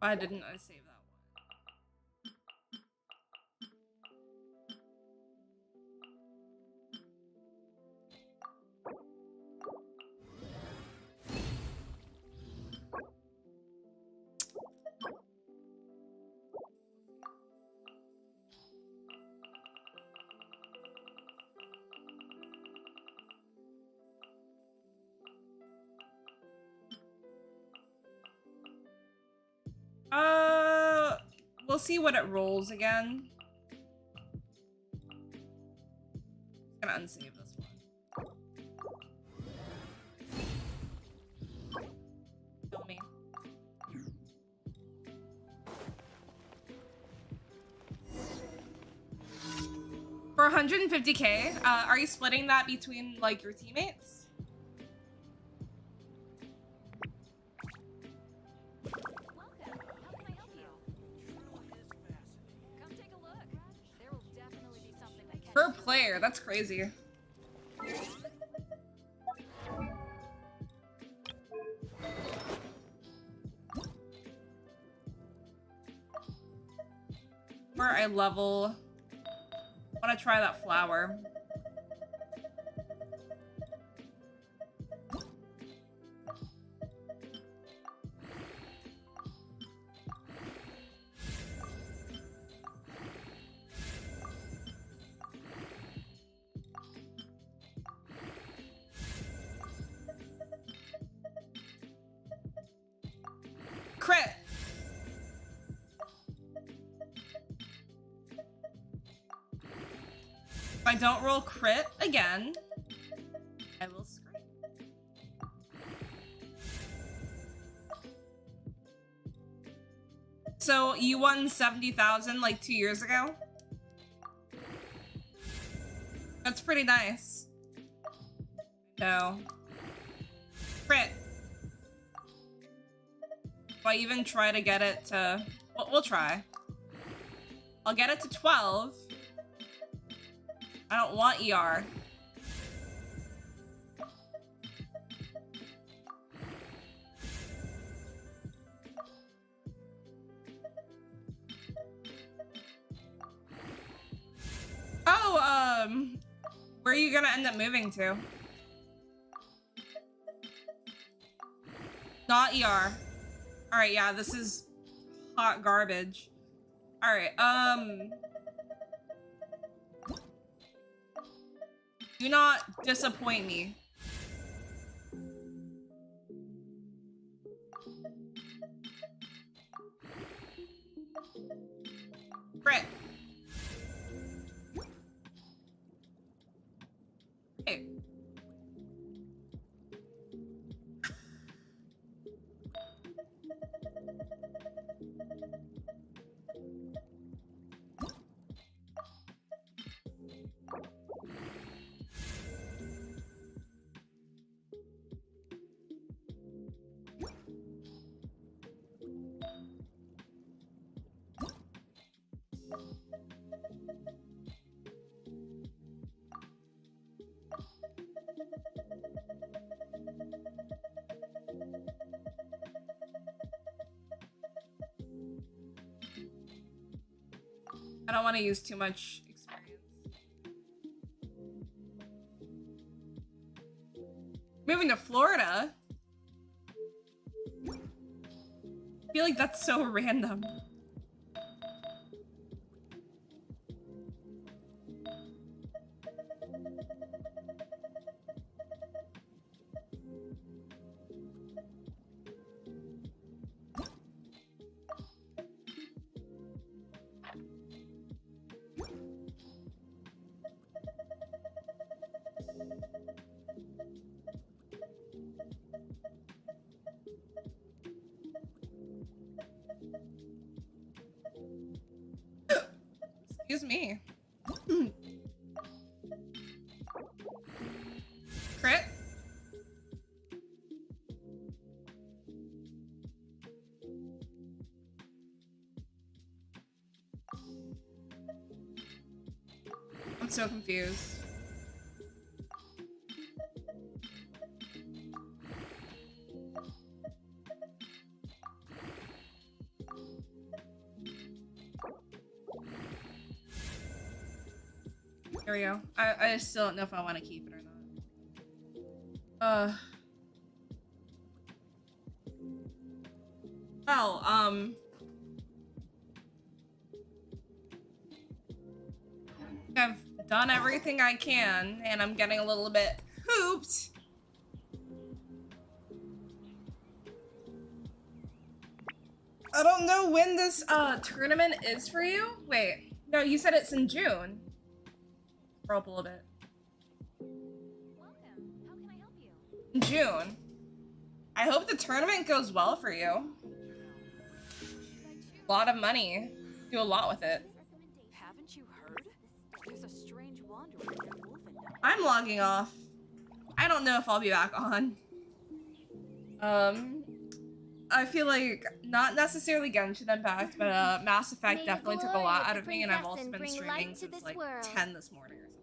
Why didn't I save that one? We'll see what it rolls again. I'm gonna unsave this one. Kill me. For 150k, are you splitting that between like your teammates? Per player, that's crazy. Where I level. I want to try that flower. Crit. If I don't roll crit again, I will scream. So you won 70,000 like 2 years ago? That's pretty nice. No. Crit. If I even try to get it to... Well, we'll try. I'll get it to 12. I don't want ER. Oh, where are you gonna end up moving to? Not ER. Alright, yeah, this is hot garbage. Alright, do not disappoint me. Crit. Hey. I don't want to use too much experience. Moving to Florida? I feel like that's so random. Excuse me. Crit. I'm so confused. There we go. I still don't know if I want to keep it or not. Well, I've done everything I can, and I'm getting a little bit pooped. I don't know when this tournament is for you. Wait, no, you said it's in June. Scroll up a little bit. In June. I hope the tournament goes well for you. A lot of money. Do a lot with it. Haven't you heard? There's a strange wanderer near Wolfendale. I'm logging off. I don't know if I'll be back on. I feel like not necessarily Genshin Impact, but Mass Effect definitely took a lot out of me, and I've also been streaming since like 10 this morning.